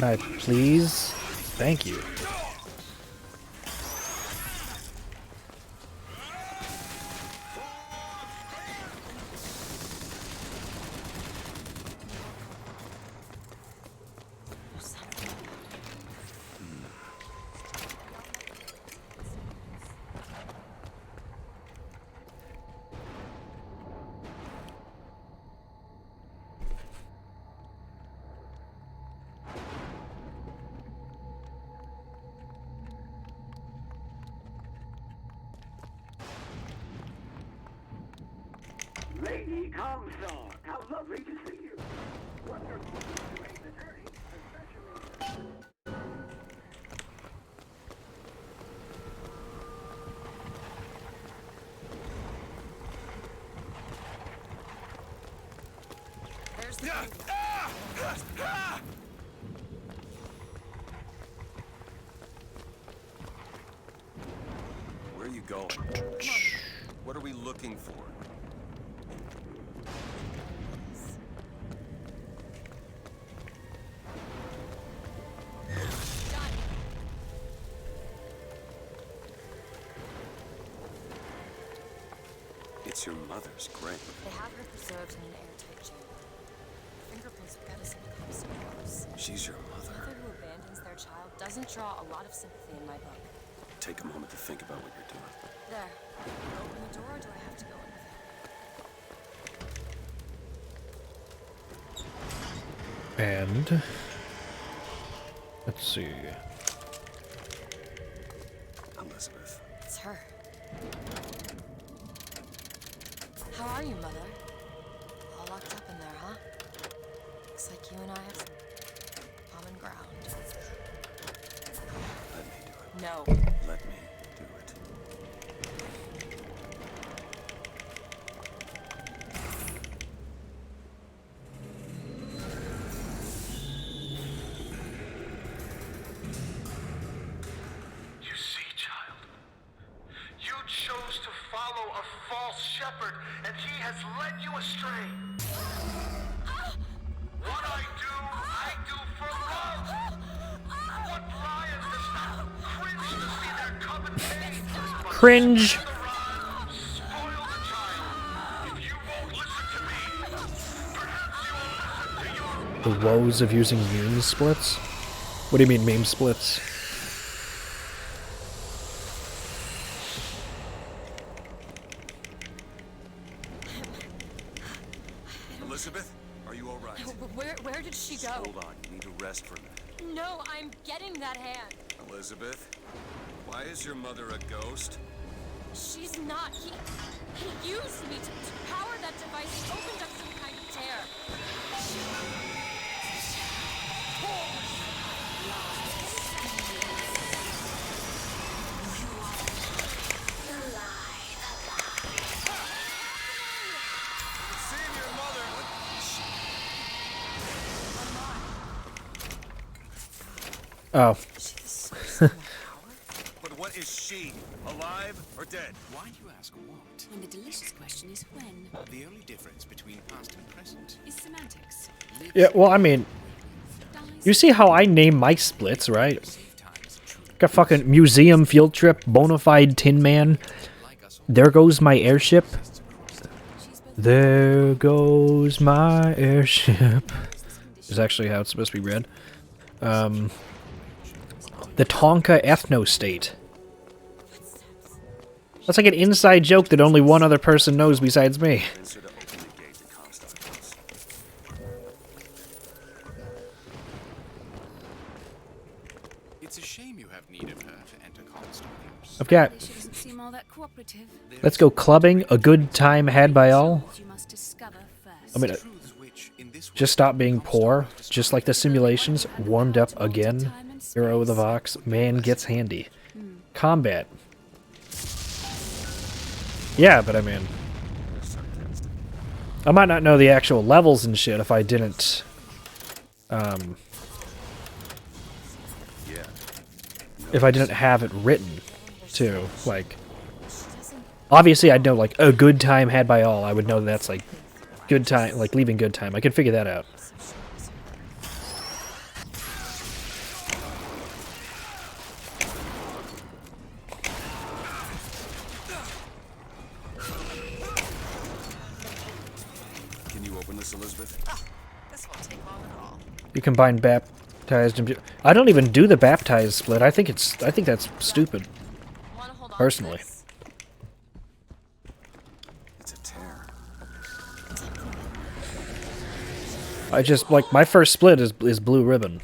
Can I please? Thank you. Lady Comstock, how lovely to see you. Wonderful to make the journey, especially... There's the Where are you going? What are we looking for? It's your mother's grave. They have her preserved in an airtight chamber. Fingerprints will get us into Comstock's. She's your A mother. mother who abandons their child doesn't draw a lot of sympathy in my book. Take a moment to think about what you're doing. There. Open the door, or do I have to go in with And it? let's see. Elizabeth. It's her. How are you, Mother? All locked up in there, huh? Looks like you and I have some common ground. Let me do it. No. Let me do it. You see, child, you chose to follow a false shepherd, and he has led you astray. What I do for love. What lion does not cringe to see their coven paid? Cringe. Spoil the child. If you won't listen to me, perhaps you will listen to your The woes of using meme splits? What do you mean meme splits? Elizabeth, are you all right? Where did she Just go? hold on. You need to rest for a minute. No, I'm getting that hand. Elizabeth, why is your mother a ghost? She's not. He used me to power that device. He opened up some kind of tear. Seeing your mother. Oh. But what is she? Alive or dead? Why do you ask what? When the delicious question is when. The only difference between past and present Is semantics. Yeah, well, I mean, you see how I name my splits, right? Got fucking museum field trip, bonafide Tin Man. There goes my airship. There goes my airship. Is actually how it's supposed to be read. The Tonka Ethno State. That's like an inside joke that only one other person knows besides me. It's a shame you have need of her to enter Comstock. I've got... She doesn't seem all that cooperative. Let's go clubbing, a good time had by all. You must discover first. I mean, just stop being poor, just like the simulations, warmed up again. Hero of the Vox, man gets handy. Combat. Yeah, but I mean... I might not know the actual levels and shit if I didn't... if I didn't have it written, too. Like... Obviously, I'd know, like, a good time had by all. I would know that's, like, good time, like, leaving good time. I could figure that out. Miss Elizabeth? This won't take long at all. You combine baptized and... I don't even do the baptized split. I think that's stupid. Personally. It's a tear. I just, like, my first split is blue ribbon.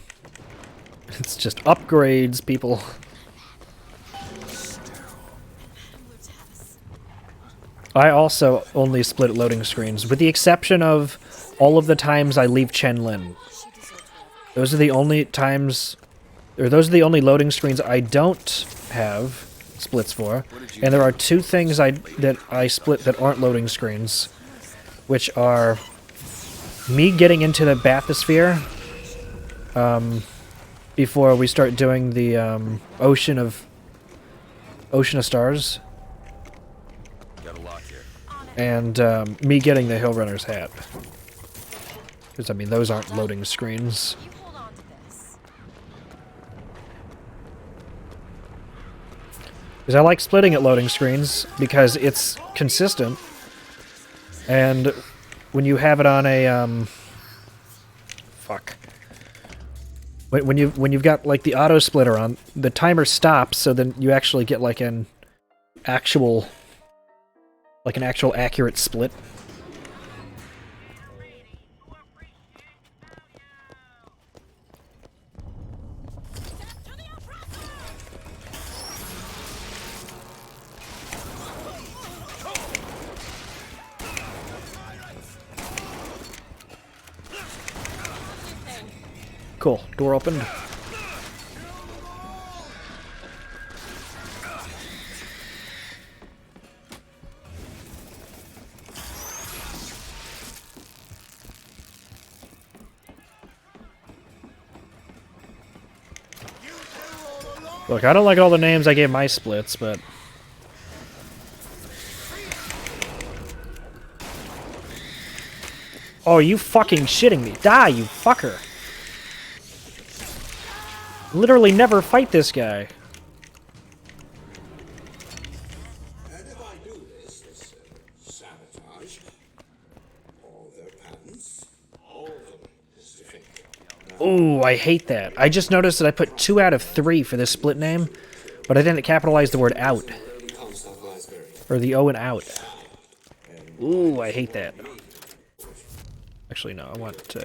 It's just upgrades, people. I also only split loading screens, with the exception of all of the times I leave Chen Lin. Those are the only times, or those are the only loading screens I don't have splits for. And there are two things that I split that aren't loading screens, which are me getting into the bathysphere before we start doing the Ocean of Stars. Got a lock here. And me getting the Hill Runner's hat. Because, I mean, those aren't loading screens. Because I like splitting at loading screens, because it's consistent. And when you have it on a, fuck. When you've got, like, the auto splitter on, the timer stops, so then you actually get, like, an actual accurate split. Cool. Door opened. Look, I don't like all the names I gave my splits, but... Oh, you fucking shitting me. Die, you fucker. Literally never fight this guy. And if I do this sabotage all their patents, all of them is defeated. Ooh, I hate that. I just noticed that I put 2 out of 3 for this split name, but I didn't capitalize the word out. Or the O and out. Ooh, I hate that. Actually, no, I want,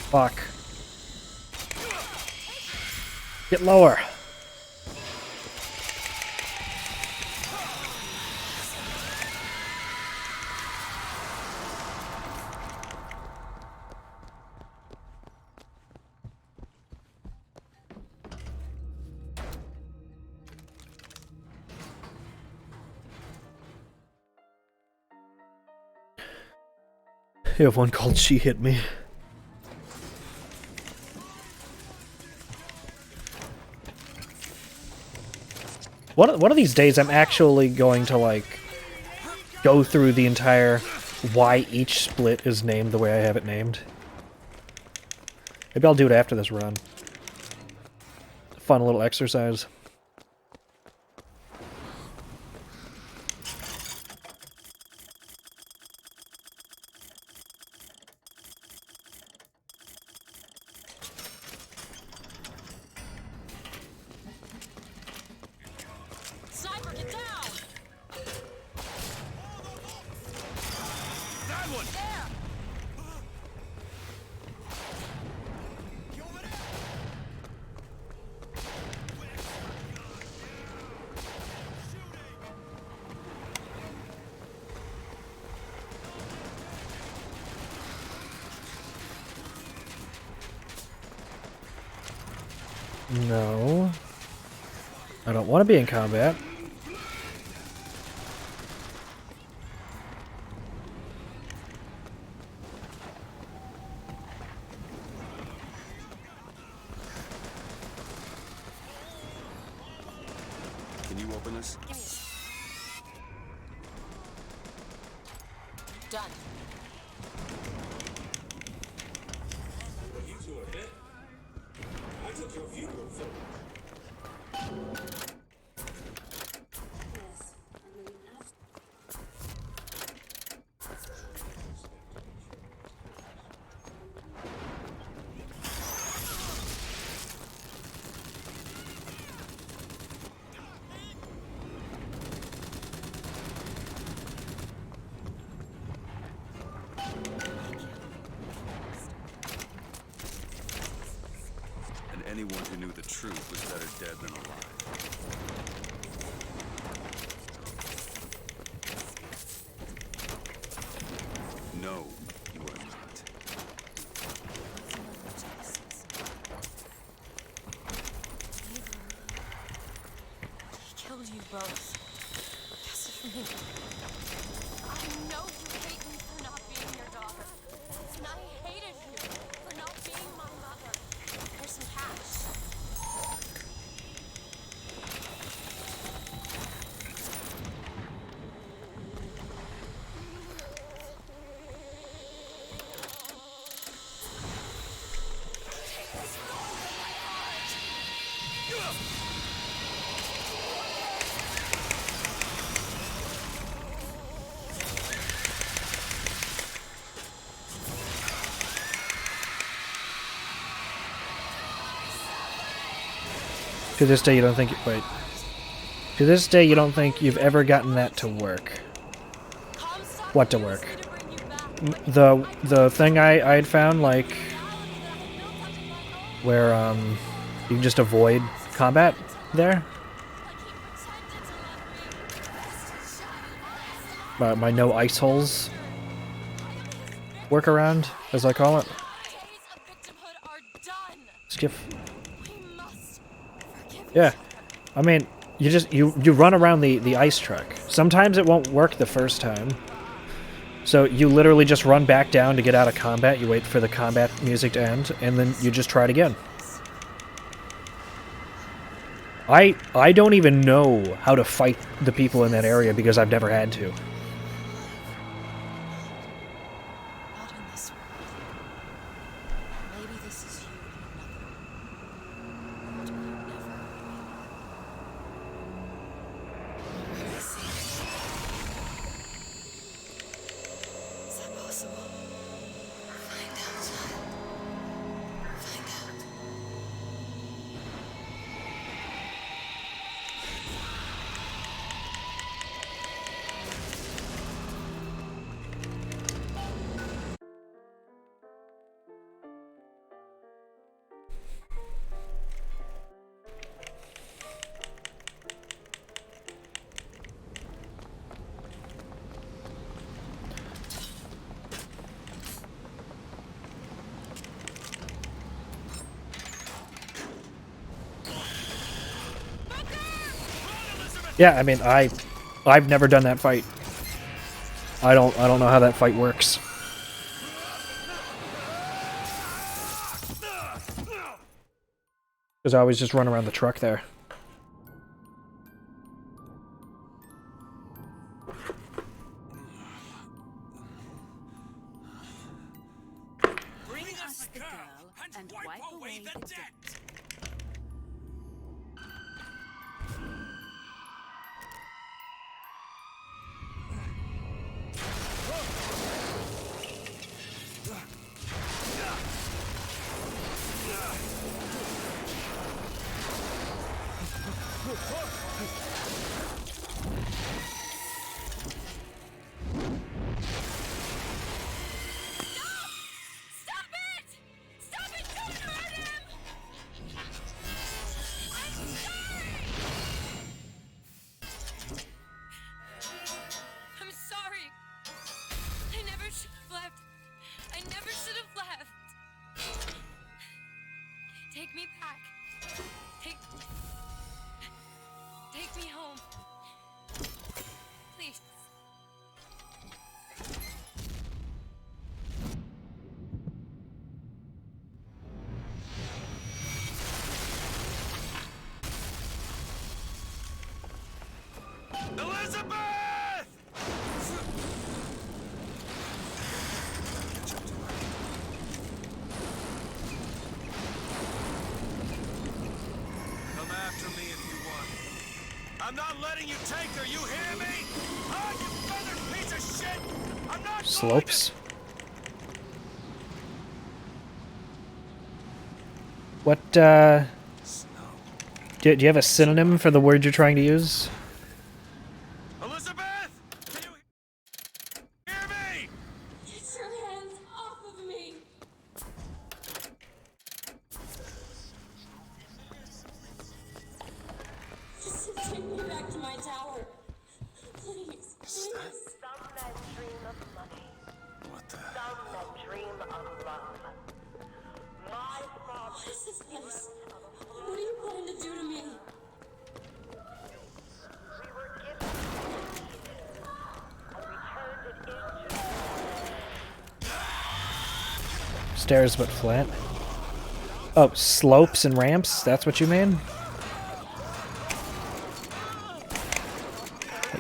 fuck. Get lower. You have one called She Hit Me. One of these days I'm actually going to, like, go through the entire why each split is named the way I have it named. Maybe I'll do it after this run. Fun little exercise. Sniper, get down! That one! There! No. I don't want to be in combat. Can you open this? Give me a sec. Done. You two are dead. I took your funeral photo. And anyone who knew the truth was better dead than alive. No, you are not. He killed you both. Just for me. I know you hate me for not being your daughter. And I hated you for not being my mother. Here's some cash. To this day, you don't think... Wait. To this day, you don't think you've ever gotten that to work. What to work? The thing I had found, like... Where, you can just avoid combat there? My no ice holes workaround, as I call it. Skiff. Yeah, I mean, you run around the ice truck. Sometimes it won't work the first time, so you literally just run back down to get out of combat. You wait for the combat music to end, and then you just try it again. I don't even know how to fight the people in that area because I've never had to. Not in this world. Maybe this is you and another. Or do you never Is that possible? Find out. Find out. Yeah, I mean, I've never done that fight. I don't know how that fight works. Because I always just run around the truck there. Bring us the girl and wipe away the debt. I'm sorry. I never should have left. I never should have left. Take me back. Take me Elizabeth! Come after me if you want. I'm not letting you take her, you hear me? Oh, you feathered piece of shit! I'm not Slopes. What, do you have a synonym for the word you're trying to use? Elizabeth! Can you hear me? Get your hands off of me! Listen, take me back to my tower. Please, please. Some men dream of money. What the? Some men dream of love. My father. What is this place? What are you planning to do to me? We were given and we turned it into. Stairs but flat. Oh, slopes and ramps? That's what you mean?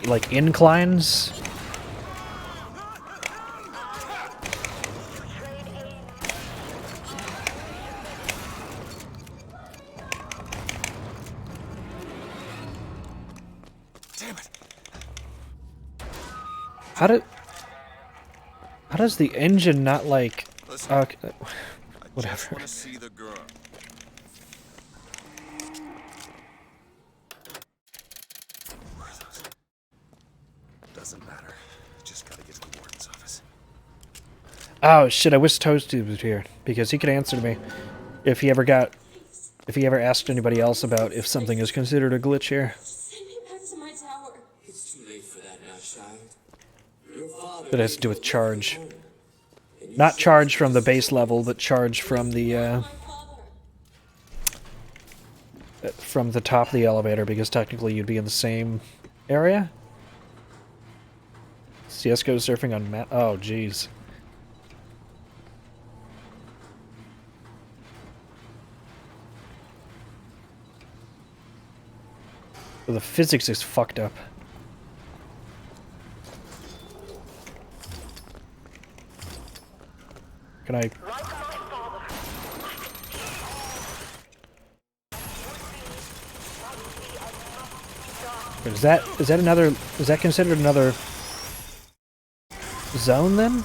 Like inclines? Damn it! How does the engine not like... Okay, I just whatever. want to see the girl. Where are those? Doesn't matter. Just gotta get to the warden's office. Oh shit, I wish Toasty was here, because he could answer to me if he ever asked anybody else about if something is considered a glitch here. Send me back to my tower. It's too late for that now, child. Your father That has to do with charge. Not charge from the base level, but charge from the top of the elevator, because technically you'd be in the same area. CS:GO surfing on map. Oh, jeez. Well, the physics is fucked up. Can I... But is that considered another zone then?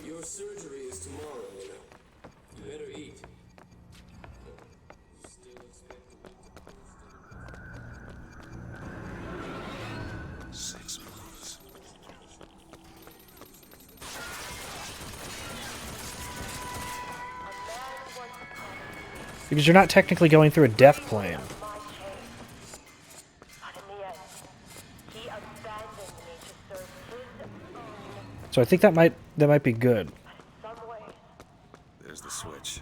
Your surgery is tomorrow, you know. You better eat. You still expect to 6 months. Because you're not technically going through a death plane. So I think that might be good. There's the switch.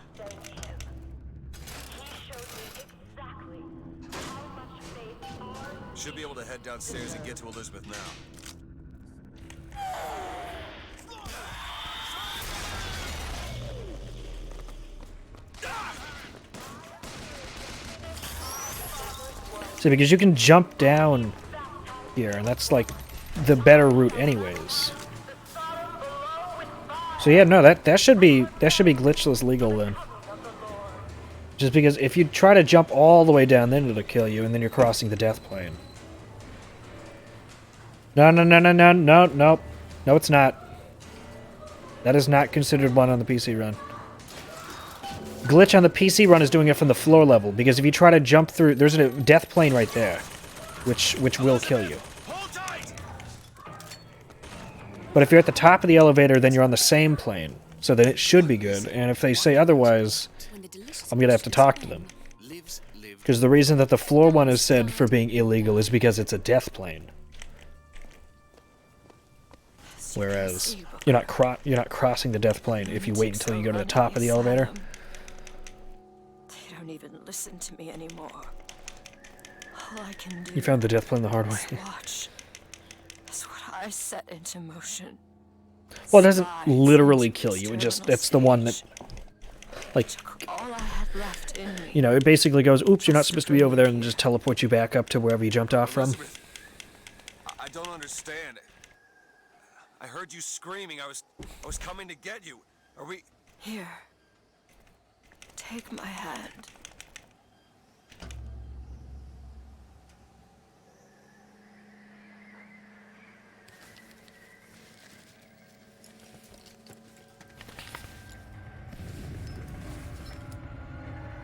Should be able to head downstairs and get to Elizabeth now. See, because you can jump down here, and that's like the better route anyways. So yeah, no, that should be glitchless legal then. Just because if you try to jump all the way down, then it'll kill you, and then you're crossing the death plane. No, it's not. That is not considered one on the PC run. Glitch on the PC run is doing it from the floor level, because if you try to jump through, there's a death plane right there, which will kill you. But if you're at the top of the elevator, then you're on the same plane, so then it should be good, and if they say otherwise, I'm gonna have to talk to them. Because the reason that the floor one is said for being illegal is because it's a death plane. Whereas you're not crossing the death plane if you wait until you go to the top of the elevator. They don't even listen to me anymore. All I can do. You found the death plane the hard way. Watch. That's what I set into motion. Well, it doesn't literally kill you. It's the one that, like, All I had left in me. you know, it basically goes, oops, you're not supposed to be over there, and just teleports you back up to wherever you jumped off from. I don't understand. I heard you screaming. I was coming to get you. Are we... Here. Take my hand.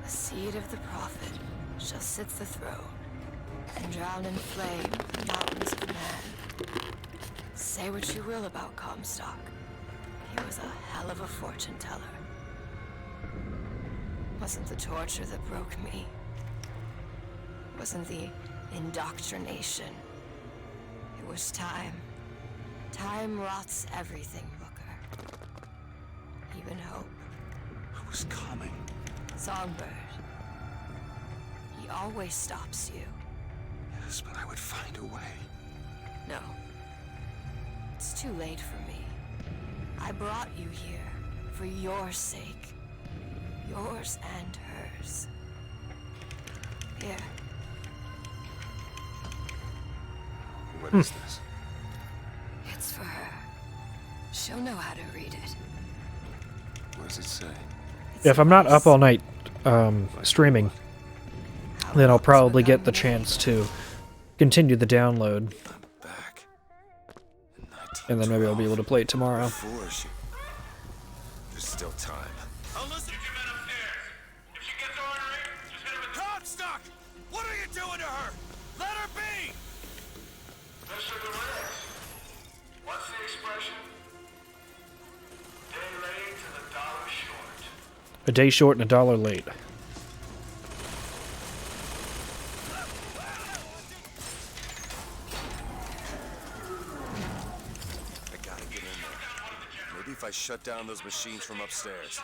The seed of the prophet shall sit the throne, and drown in flame the mountains of man. Say what you will about Comstock. He was a hell of a fortune teller. Wasn't the torture that broke me. Wasn't the indoctrination. It was time. Time rots everything, Booker. Even hope. I was coming. Songbird. He always stops you. Yes, but I would find a way. No. It's too late for me. I brought you here for your sake. Yours and hers. Here. What is this? It's for her. She'll know how to read it. What does it say? If I'm not up all night streaming, then I'll probably get the chance to continue the download. And then maybe I'll be able to play it tomorrow. There's still time. Comstock! What are you doing to her? Let her be! Mr. DeWitt, what's the expression? Day late and $1 short. A day short and $1 late. I gotta get in there. Maybe if I shut down those machines from upstairs.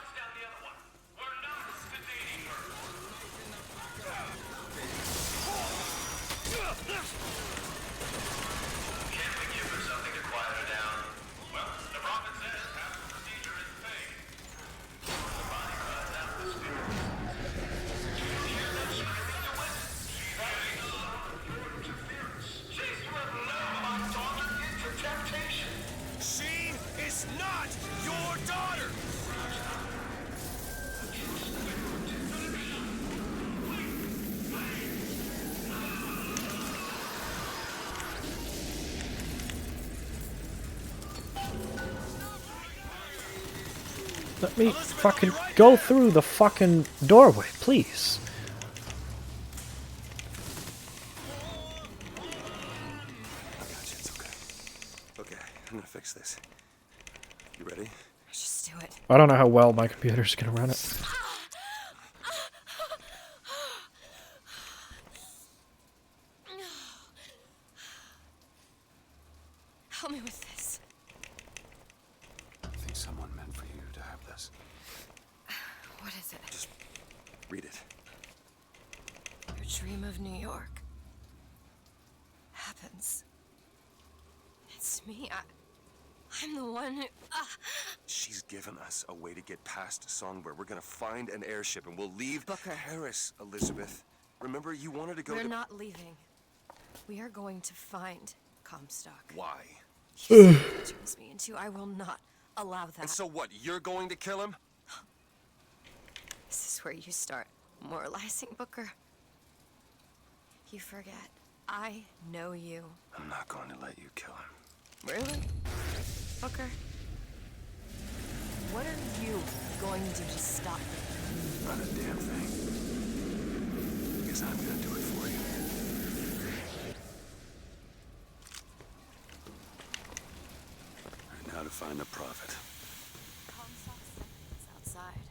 She is not your daughter! Let me fucking go through the fucking doorway, please. Okay, I'm gonna fix this. You ready? Just do it. I don't know how well my computer's gonna run it. Help me with this. I think someone meant for you to have this. What is it? Just read it. Your dream of New York happens. It's me. I'm the one who... She's given us a way to get past Songbird. We're gonna find an airship and we'll leave Paris, Elizabeth. Remember, you wanted to go We're to... not leaving. We are going to find Comstock. Why? You see what it turns me into. I will not allow that. And so what, you're going to kill him? This is where you start moralizing, Booker. You forget. I know you. I'm not going to let you kill him. Really? Booker? What are you going to do to stop me? Not a damn thing. Because I'm gonna do it for you. Alright, now to find the prophet. Comstock's sentence outside.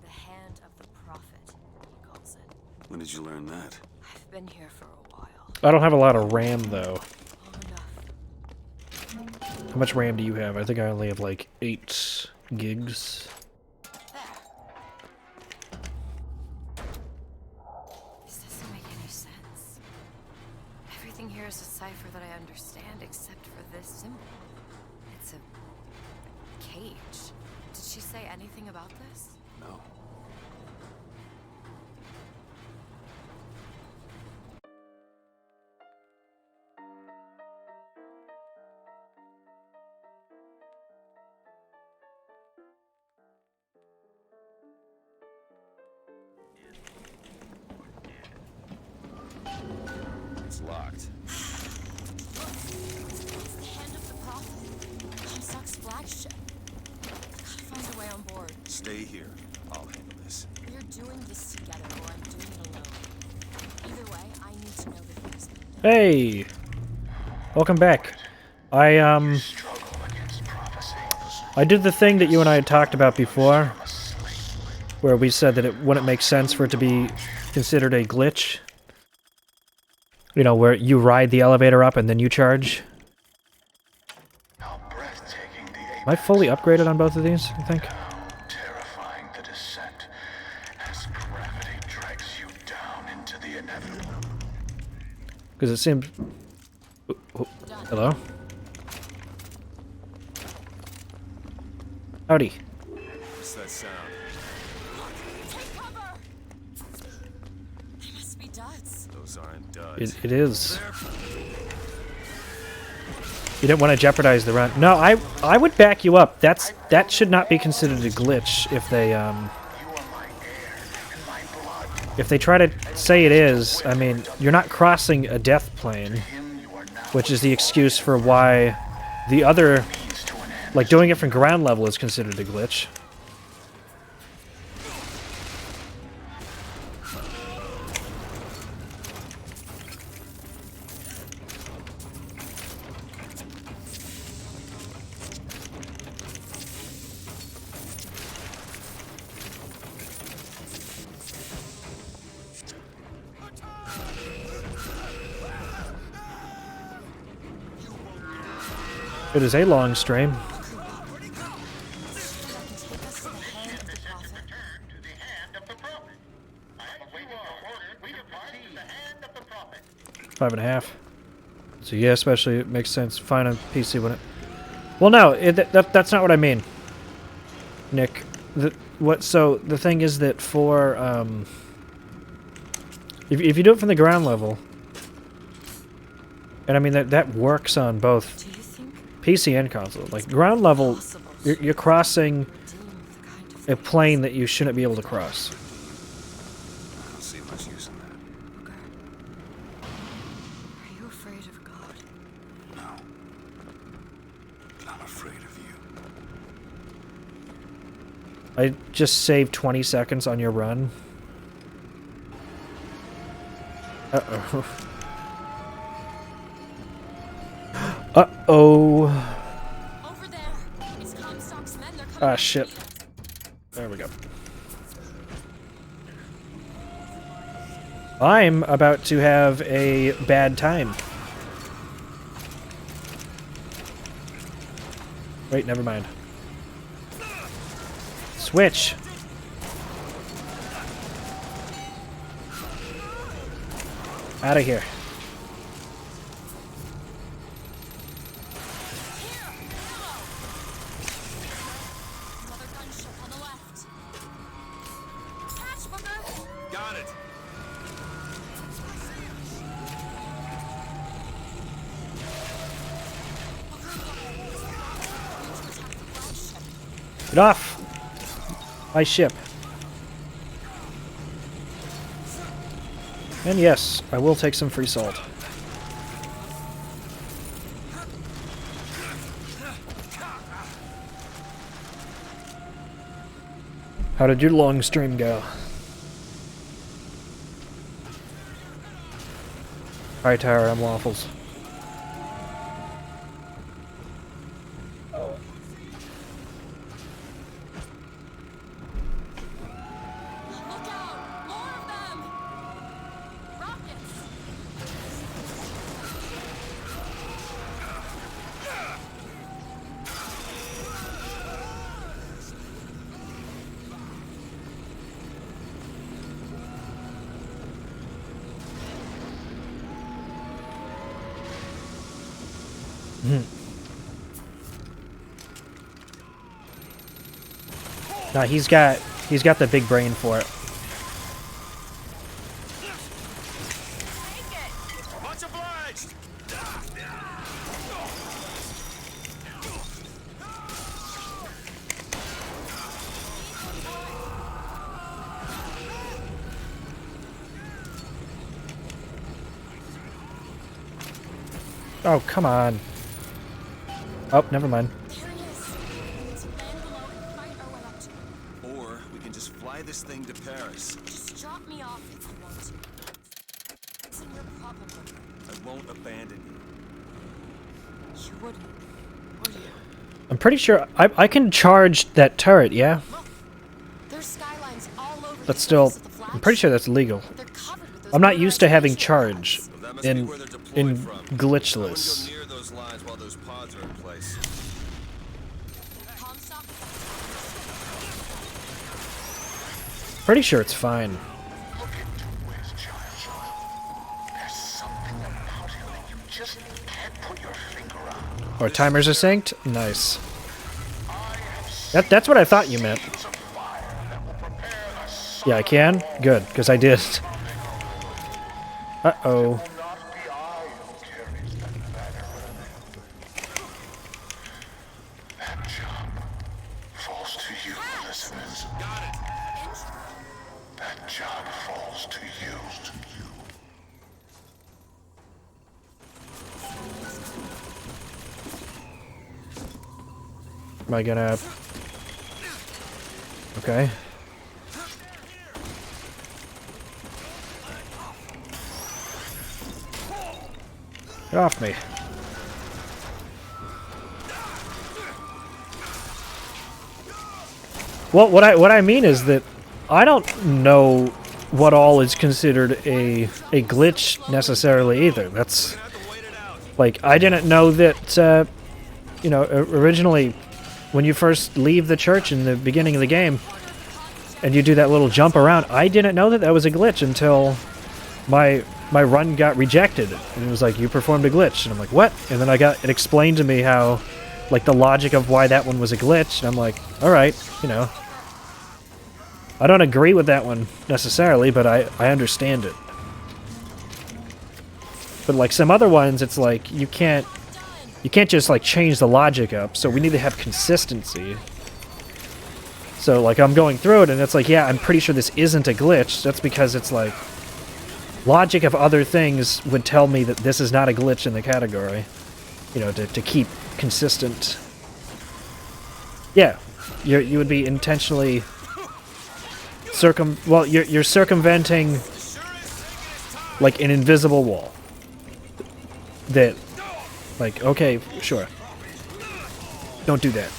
The hand of the prophet, he calls it. When did you learn that? I've been here for a while. I don't have a lot of RAM, though. How much RAM do you have? I think I only have like 8 gigs. This doesn't make any sense. Everything here is a cipher that I understand except for this symbol. It's a anything about this? No. It's locked. It's the hand of the prophet. Comstock's flagship. Gotta find a way on board. Stay here. I'll handle this. We're doing this together, or I'm doing it alone. Either way, I need to know that he's been dead. Hey! Welcome back. I did the thing that you and I had talked about before, where we said that it wouldn't make sense for it to be considered a glitch. You know, where you ride the elevator up and then you charge. Am I fully upgraded on both of these, I think? Terrifying the descent as gravity drags you down into the inevitable. Because it seems... Oh, hello? Howdy. What's that sound? Take cover! They must be duds. Those aren't duds. It is. You didn't want to jeopardize the run. No, I would back you up. That should not be considered a glitch if they try to say it is. I mean, you're not crossing a death plane, which is the excuse for why the other, like doing it from ground level, is considered a glitch. It is a long stream. Five and a half. So yeah, especially it makes sense. Fine on PC when it. Well, no, that's not what I mean, Nick. So the thing is that for if you do it from the ground level, and I mean that works on both PC and console. Like ground level, you're crossing a plane that you shouldn't be able to cross. I don't see much use in that. Are you afraid of God? No. I'm afraid of you. I just saved 20 seconds on your run. Uh-oh. Uh-oh. Over there. It's Comstock's men. They're coming. Ah, shit. There we go. I'm about to have a bad time. Wait, never mind. Switch. Out of here. Got it. Get off my ship. And yes, I will take some free salt. How did your long stream go? Hi, Tower, I'm Waffles. No, he's got the big brain for it. Much obliged. Oh, come on. Oh, never mind. Or we can just fly this thing to Paris. Just drop me off if you want to. It's in your problem. I won't abandon you. You wouldn't, would you? I'm pretty sure I can charge that turret, yeah? There's skylines all over. But still, I'm pretty sure that's illegal. I'm not used to having charge in Glitchless. Near those lines while those pods are in place. Pretty sure it's fine. There's something about him that you just can't put your finger on. Our timers are synced? Nice. That's what I thought you meant. Yeah, I can? Good, because I did. Uh-oh. That job falls to you, Elizabeth. Got it. That job falls to you. Am I gonna... Okay. Get off me. Well, what I mean is that I don't know what all is considered a glitch necessarily either. That's like I didn't know that you know, originally when you first leave the church in the beginning of the game and you do that little jump around, I didn't know that that was a glitch until my run got rejected, and it was like, you performed a glitch, and I'm like, what? And then it explained to me how, like, the logic of why that one was a glitch, and I'm like, alright, you know. I don't agree with that one necessarily, but I understand it. But like some other ones, it's like, you can't just like change the logic up, so we need to have consistency. So like I'm going through it, and it's like, yeah, I'm pretty sure this isn't a glitch. That's because it's like, logic of other things would tell me that this is not a glitch in the category. You know, to keep consistent. Yeah, you would be intentionally you're circumventing like an invisible wall. That, like, okay, sure. Don't do that.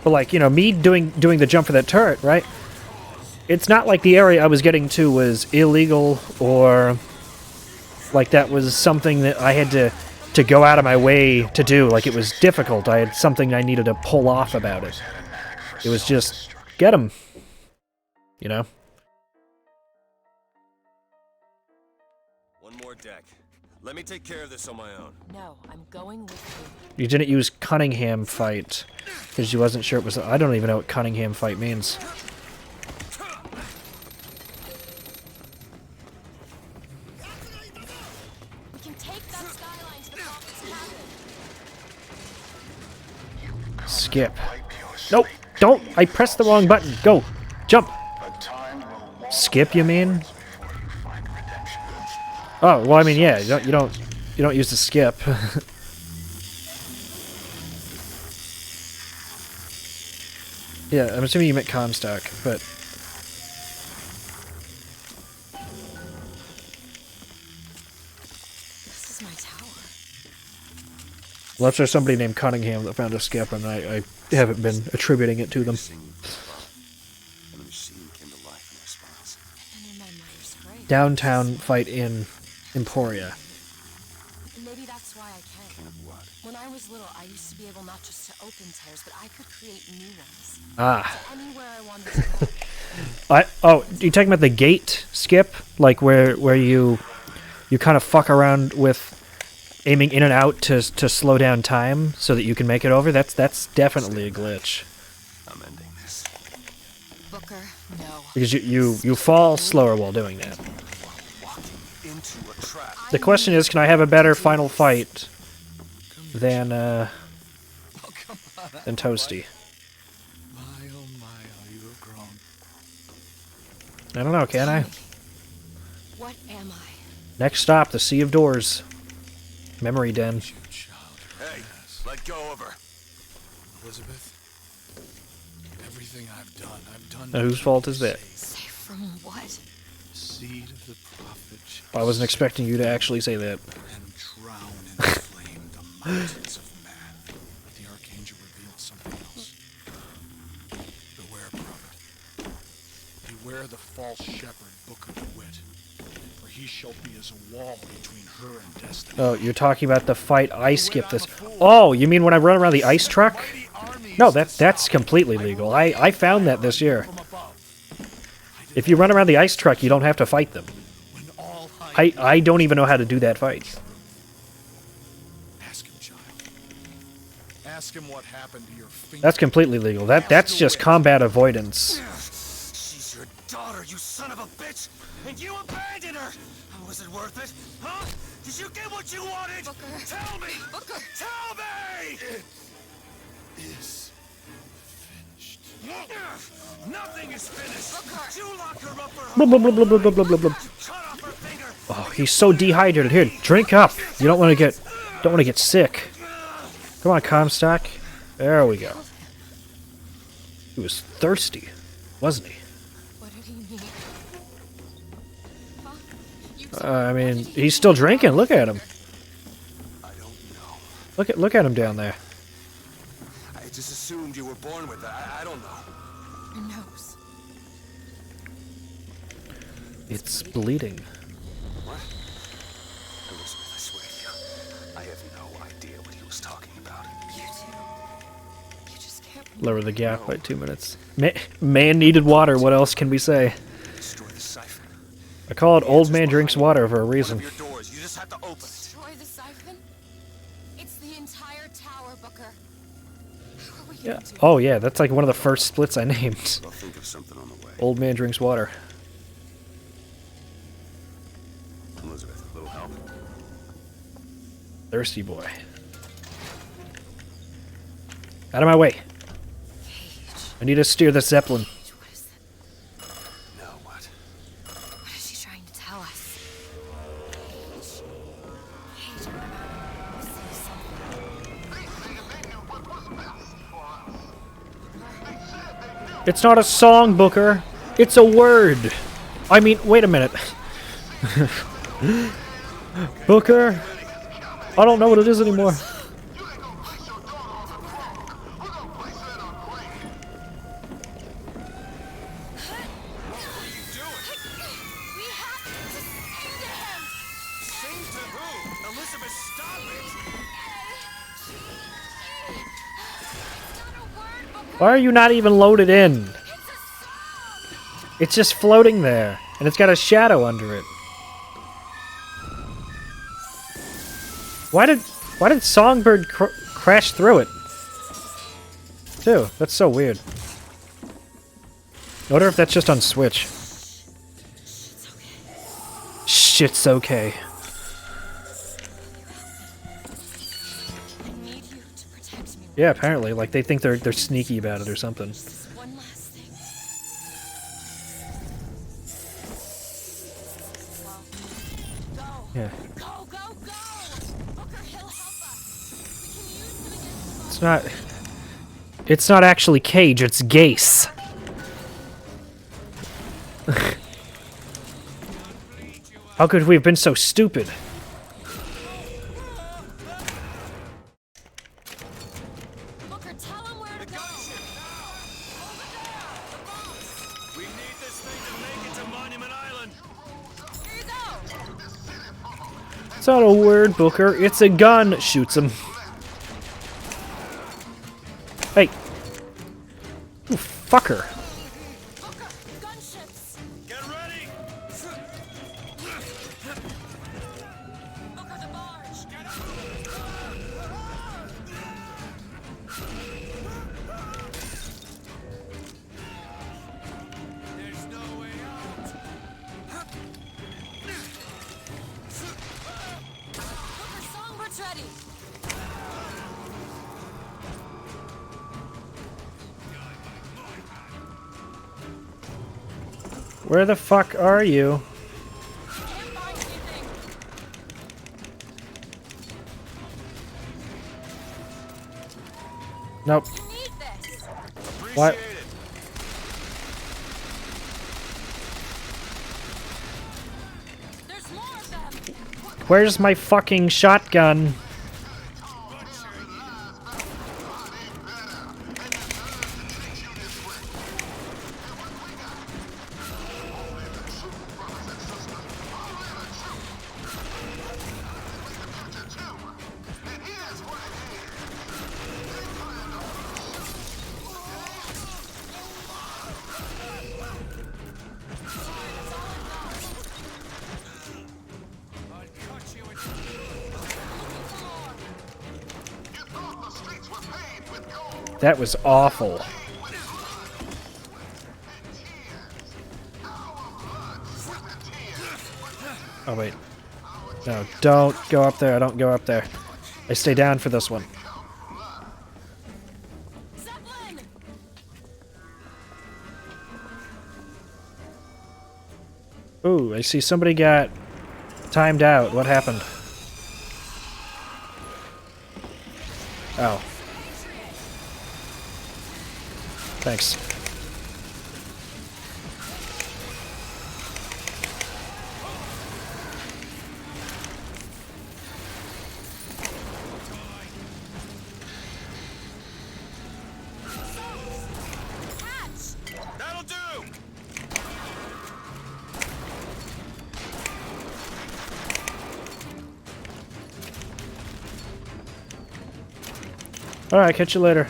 But like, you know, me doing the jump for that turret, right? It's not like the area I was getting to was illegal or like that was something that I had to go out of my way to do. Like it was difficult. I had something I needed to pull off about it. It was just get him. You know? One more deck. Let me take care of this on my own. No, I'm going with you. You didn't use Cunningham fight because you wasn't sure it was. I don't even know what Cunningham fight means. We can take that skyline to the prophet's cabin. Skip. Nope. Don't. I pressed the wrong button. Go. Jump. Skip, you mean? Oh, well, I mean, yeah. You don't use the skip. Yeah, I'm assuming you meant Comstock, but This is my tower. unless there's somebody named Cunningham that found a skip, and I haven't been attributing it to them. And the machine came to life in response. And in my mother's grave. Downtown fight in Emporia. Maybe that's why I can. When I was little, I used to be able not just to open tears, but I could create new ones. Ah. To anywhere I wanted to go. Oh, you talking about the gate skip? Like where you you kind of fuck around with aiming in and out to slow down time so that you can make it over. That's definitely a glitch. I'm ending this. Booker, no. Because you fall slower while doing that. Into a trap. The question is, can I have a better final fight than Toasty? My, oh my, how you have grown. I don't know, can I? What am I? Next stop, the Sea of Doors. Memory Den. Hey, let go of her. Elizabeth, everything I've done Now, whose fault is that? Safe from what? Seed of the prophet. I wasn't expecting you to actually say that. And drown in flame the mountains of man. But the archangel revealed something else. Beware, prophet. Beware the false shepherd, Booker DeWitt. For he shall be as a wall between her and destiny. Oh, you're talking about the fight I skipped this. Oh, you mean when I run around the ice truck? No, that's completely legal. I found that this year. If you run around the ice truck, you don't have to fight them. I don't even know how to do that fight. Ask him, child. Ask him what happened to your finger. That's completely legal. That's just combat avoidance. She's your daughter, you son of a bitch! And you abandoned her! Was it worth it? Huh? Did you get what you wanted? Booker. Tell me! Booker. Tell me! It is finished. Nothing is finished! Booker. You lock her up for her. Blah, blah, blah, blah, blah, blah, blah, blah. Cut off her finger! Oh, he's so dehydrated. Here, drink up. You don't want to get sick. Come on, Comstock. There we go. He was thirsty, wasn't he? What did he need? I mean, he's still drinking. Look at him. I don't know. Look at him down there. I just assumed you were born with that. I don't know. Your nose. It's bleeding. What? Elizabeth, I swear to you, I have no idea what he was talking about. You do. You just can't. Lower the gap by 2 minutes. Man needed water. What else can we say? Destroy the siphon. I call it old man drinks water for a reason. One of your doors. You just have to open it. Destroy the siphon? It's the entire tower, Booker. How are we Yeah. gonna do Oh yeah, that's like one of the first splits I named. I'll think of something on the way. Old man drinks water. Elizabeth, a little help? Thirsty boy. Out of my way. I need to steer the Zeppelin. Now what? What is she trying to tell us? Paige. Paige, I see something. It's not a song, Booker. It's a word. I mean, wait a minute. Booker, I don't know what it is anymore. Why are you not even loaded in? It's just floating there, and it's got a shadow under it. Why did Songbird crash through it? Too. That's so weird. I wonder if that's just on Switch. Shit's okay. Yeah, apparently, like they think they're sneaky about it or something. One last thing. Yeah. Go, go, go! Booker, he'll help us. We can use him against It's not. It's not actually Cage. It's Gase. How could we have been so stupid? Booker, tell him where to go. We need this thing to make it to Monument Island. Here you go. It's not a word, Booker. It's a gun. Shoots him. Hey. Ooh, fucker. Booker, gunships. Get ready. Songbird's ready. Where the fuck are you? Nope. What? Where's my fucking shotgun? That was awful. Oh wait. No, don't go up there. I don't go up there. I stay down for this one. Ooh, I see somebody got timed out. What happened? Oh. Thanks. That'll do! Alright, catch you later.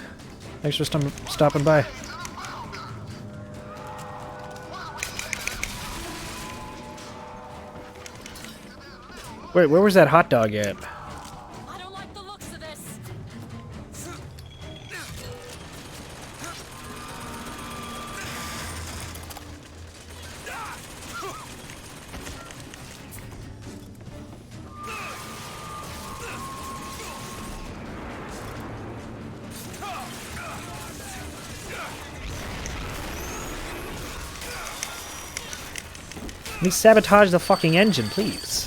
Thanks for stopping by. Wait, where was that hot dog at? I don't like the looks of this. Let me sabotage the fucking engine, please.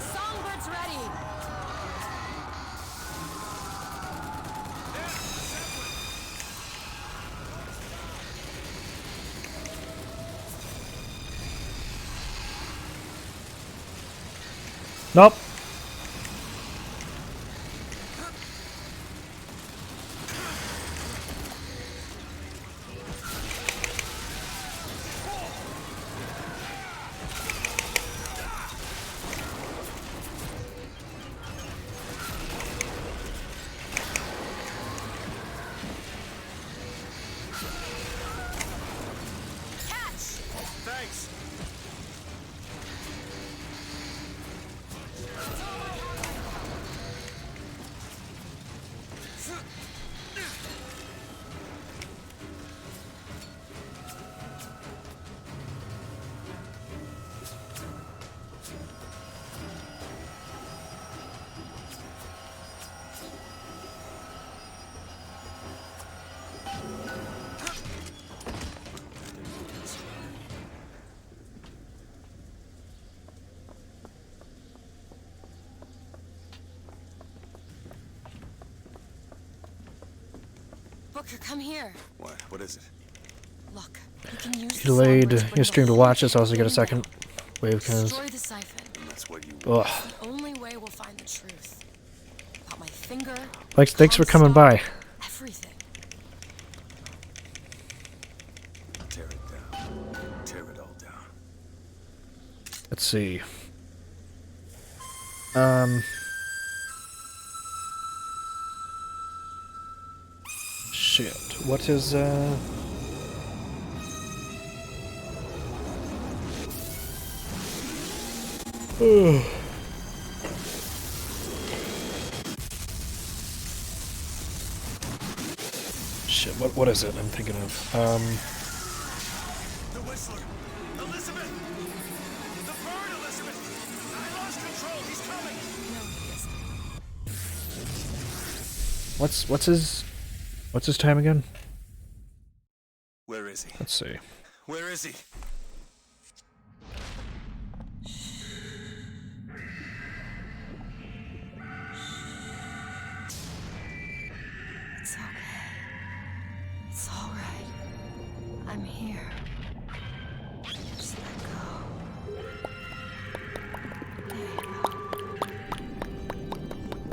Songbird's ready. Nope. Thanks. Booker, come here. What? What is it? Look, you can use You delayed your stream to watch this. Also get a second wave because. destroy the siphon. That's what you Ugh. The only way we'll find the truth. About my finger. Thanks for coming by. Everything. tear it down. Tear it all down. Let's see. Shit. What is Shit, what is it I'm thinking of? The Whistler! Elizabeth! The bird, Elizabeth! I lost control! He's coming! No, he isn't. What's his time again? Where is he? Let's see. Where is he? It's okay. It's all right. I'm here. Just let go. There you go.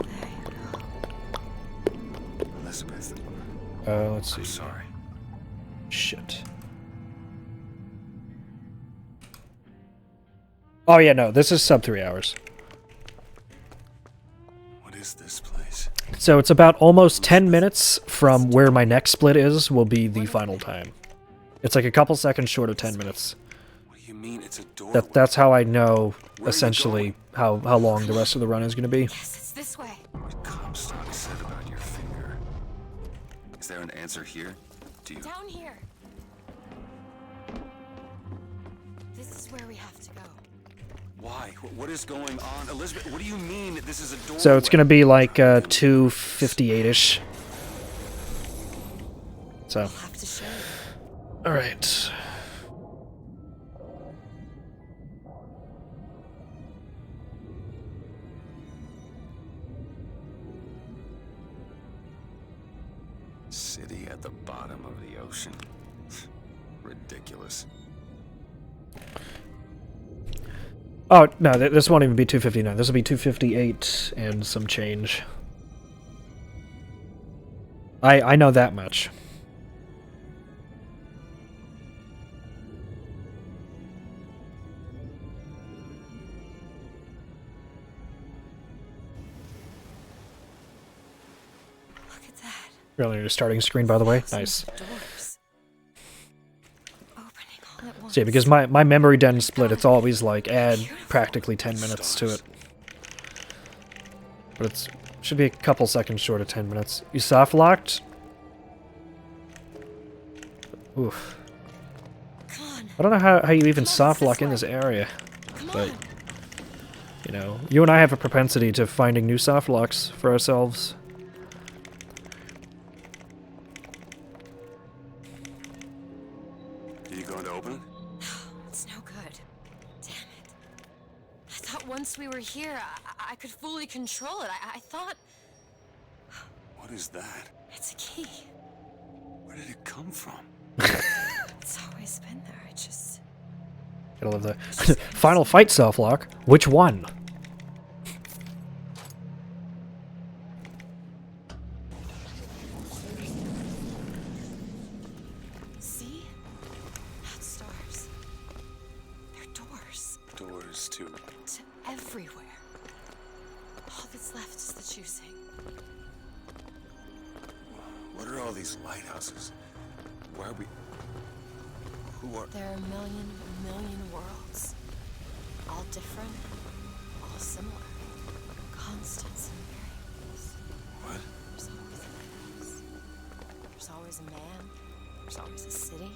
There you go. Elizabeth. Let's see. I'm sorry. Shit. Oh yeah, no, this is sub 3 hours. What is this place? So it's about almost 10 minutes from where my next split is will be the final time. It's like a couple seconds short of 10 minutes. What do you mean it's a doorway? That's how I know, essentially, how long the rest of the run is going to be. Yes, it's this way. What Comstock said about your finger. Is there an answer here? Do you? Down here. This is where we have to go. Why? What is going on? Elizabeth, what do you mean this is a doorway? So it's going to be like 2:58-ish. So. All right. City at the bottom of the ocean. Ridiculous. Oh, no, this won't even be 2:59. This will be 2:58 and some change. I know that much. Look at that. Really, your starting screen, by the way. Nice. Doors. Opening all at once. See, because my memory den split, it's always like add practically 10 minutes to it. But it's should be a couple seconds short of 10 minutes. You soft locked? Oof. I don't know how you even soft lock in this area. But you know, you and I have a propensity to finding new soft locks for ourselves. Are you going to open it? It's no good. Damn it. I thought once we were here, I could fully control it. I thought... What is that? It's a key. Where did it come from? It's always been there. I just... Gotta love that. Final fight soft lock. Which one? See? Not stars. They're doors. Doors to... To everywhere. All that's left is the choosing. What are all these lighthouses? Why are we... Who are... There are a million worlds. All different, all similar. Constants and variables. What? There's always a place. There's always a man. There's always a city.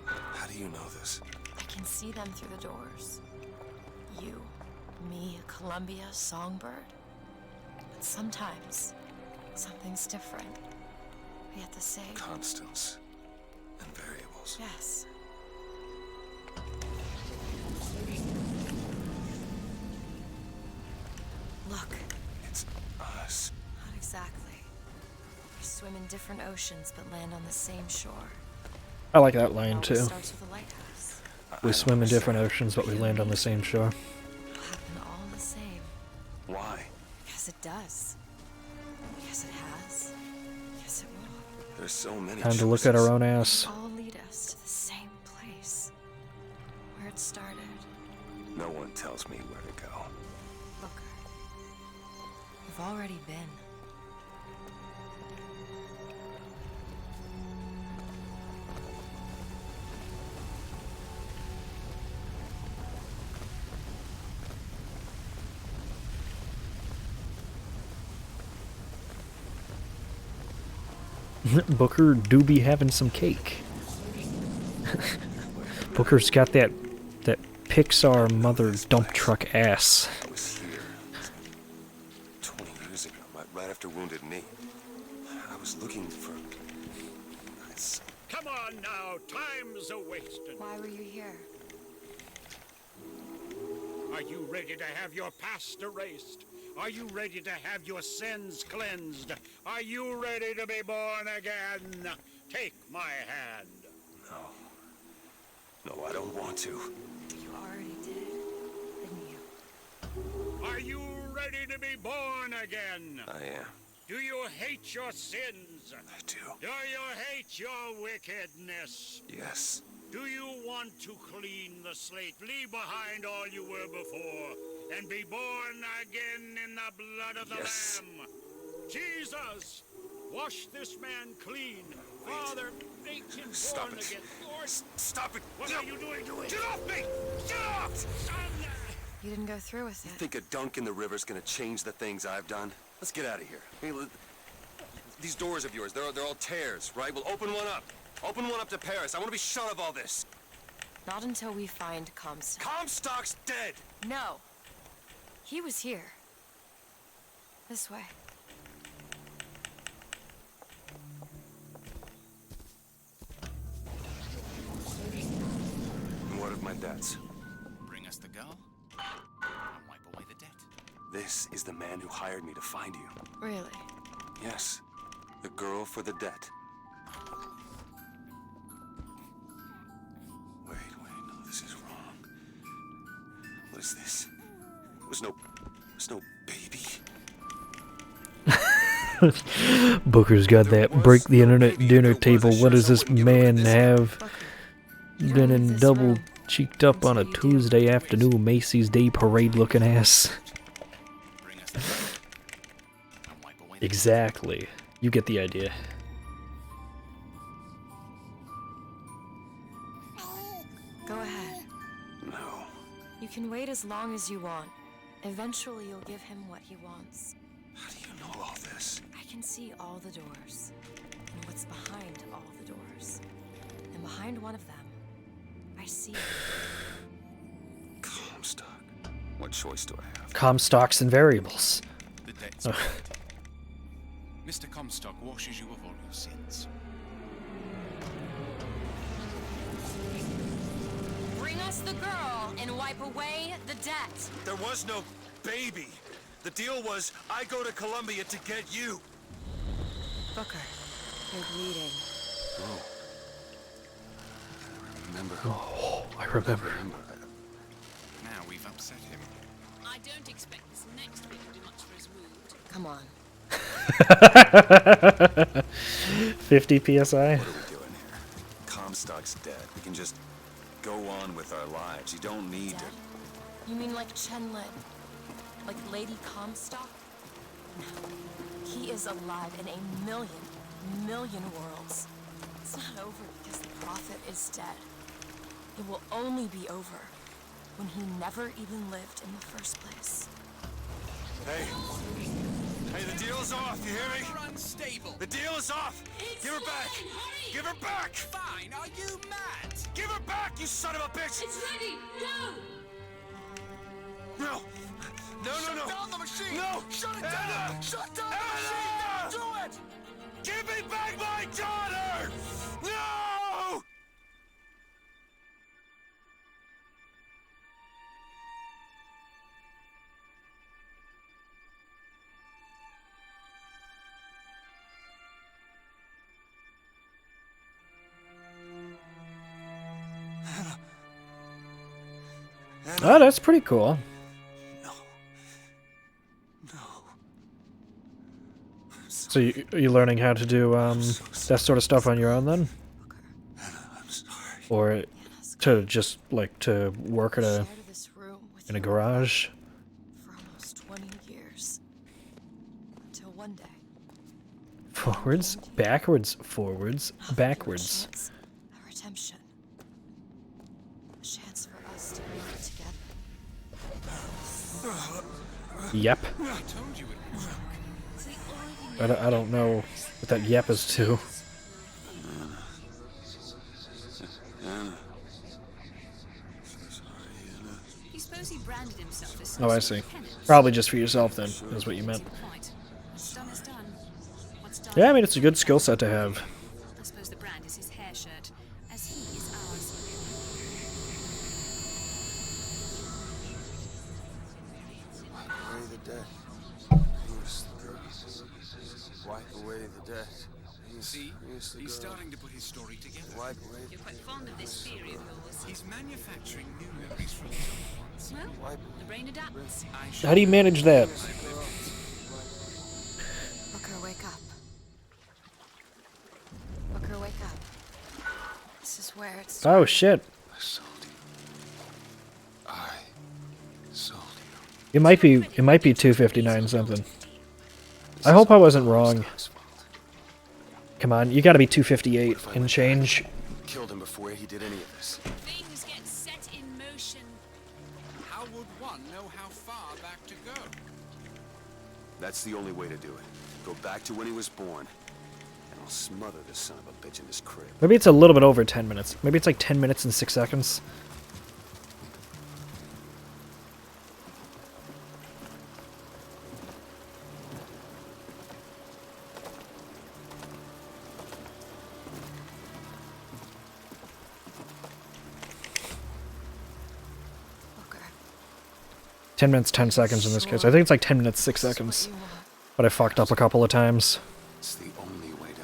How do you know this? I can see them through the doors. You, me, Columbia, Songbird. But sometimes, something's different. Yet the same. Constants and variables. Yes. Look. It's us. Not exactly. We swim in different oceans but land on the same shore. I like that line It always too. starts with a lighthouse. We swim in different oceans, but we land on the same shore. It'll happen all the same. Why? Because it does. Yes, it has. Yes, it will. There's so many Time to look at our own ass. All lead us to the same place. Where it started. No one tells me where to go. Booker. We've already been. Booker do be having some cake. Booker's got that Pixar mother dump truck ass. I was here 20 years ago, right after Wounded Knee. I was looking for... Come on now, time's a-wasting. Why were you here? Are you ready to have your past erased? Are you ready to have your sins cleansed? Are you ready to be born again? Take my hand. No, I don't want to. You already did, didn't you? Are you ready to be born again? I am. Do you hate your sins? I do. Do you hate your wickedness? Yes. Do you want to clean the slate, leave behind all you were before, and be born again in the blood of the Lamb? Jesus, wash this man clean. Father, make him born again. Lord, stop it. What are you doing to him? Get off me! Get off! You didn't go through with it. You think a dunk in the river's gonna change the things I've done? Let's get out of here. Hey, these doors of yours, they're all tears, right? We'll open one up. Open one up to Paris. I want to be shut of all this. Not until we find Comstock. Comstock's dead! No. He was here. This way. And what of my debts? Bring us the girl, and wipe away the debt. This is the man who hired me to find you. Really? Yes. The girl for the debt. Wait, no, this is wrong. What is this? There's no baby. Booker's got that break the internet dinner table. What does this man have? Been in double cheeked up on a Tuesday afternoon Macy's Day Parade looking ass. Exactly. You get the idea. Go ahead. No. You can wait as long as you want. Eventually you'll give him what he wants. How do you know all this? I can see all the doors. And what's behind all the doors. And behind one of them, I see Comstock. What choice do I have? Comstocks and variables. The debt's paid. Mr. Comstock washes you of all your sins. Bring us the girl and wipe away the debt. There was no baby. The deal was I go to Columbia to get you. Booker, you're bleeding. Oh. Remember. Oh, I remember. Now we've upset him. I don't expect this next bit to do much for his mood. Come on. 50 PSI. What are we doing here? Comstock's dead. We can just go on with our lives. You don't need to. You mean like Chen Lin? Like Lady Comstock? No. He is alive in a million worlds. It's not over because the Prophet is dead. It will only be over when he never even lived in the first place. Hey, the deal's off, you hear me? You're unstable. The deal is off! Give her back! Give her back! Fine, are you mad? Give her back, you son of a bitch! It's ready! Go! No! Shut down the machine! No! Shut it Anna! down! Shut down the Anna! machine! Do it! Give me back my daughter! No! Oh, that's pretty cool. So you learning how to do that sort of stuff on your own then? Or to just like to work at in a garage? For almost 20 years. Until one day. Forwards, backwards, forwards, backwards. A redemption. A chance for us to work together. Yep. I told you it would work. I don't know what that yep is to. Anna. You suppose he branded himself as Oh, I see. Probably just for yourself then, is what you meant. What's done is done. What's done? Yeah, I mean, it's a good skill set to have. I suppose the brand is his hair shirt, as he is ours. Wipe away the debt. Here's the girl. Wipe away the debt. See? He's starting to put his story together. Wipe away. You're quite fond of this theory of yours. He's manufacturing new memories from his own ones. Well, the brain adapts. How do you manage that? Booker, wake up. Booker, wake up. This is where it's... Oh, shit. I sold you. I sold you. It might be 259 something. I hope I wasn't wrong. Come on, you gotta be 258 and change. Killed him before he did any of this. Things get set in motion. How would one know how far back to go? That's the only way to do it. Go back to when he was born, and I'll smother this son of a bitch in his crib. Maybe it's a little bit over 10 minutes. Maybe it's like 10 minutes and 6 seconds. Booker. 10 minutes, 10 seconds in this case. I think it's like 10 minutes, 6 seconds. But I fucked up a couple of times.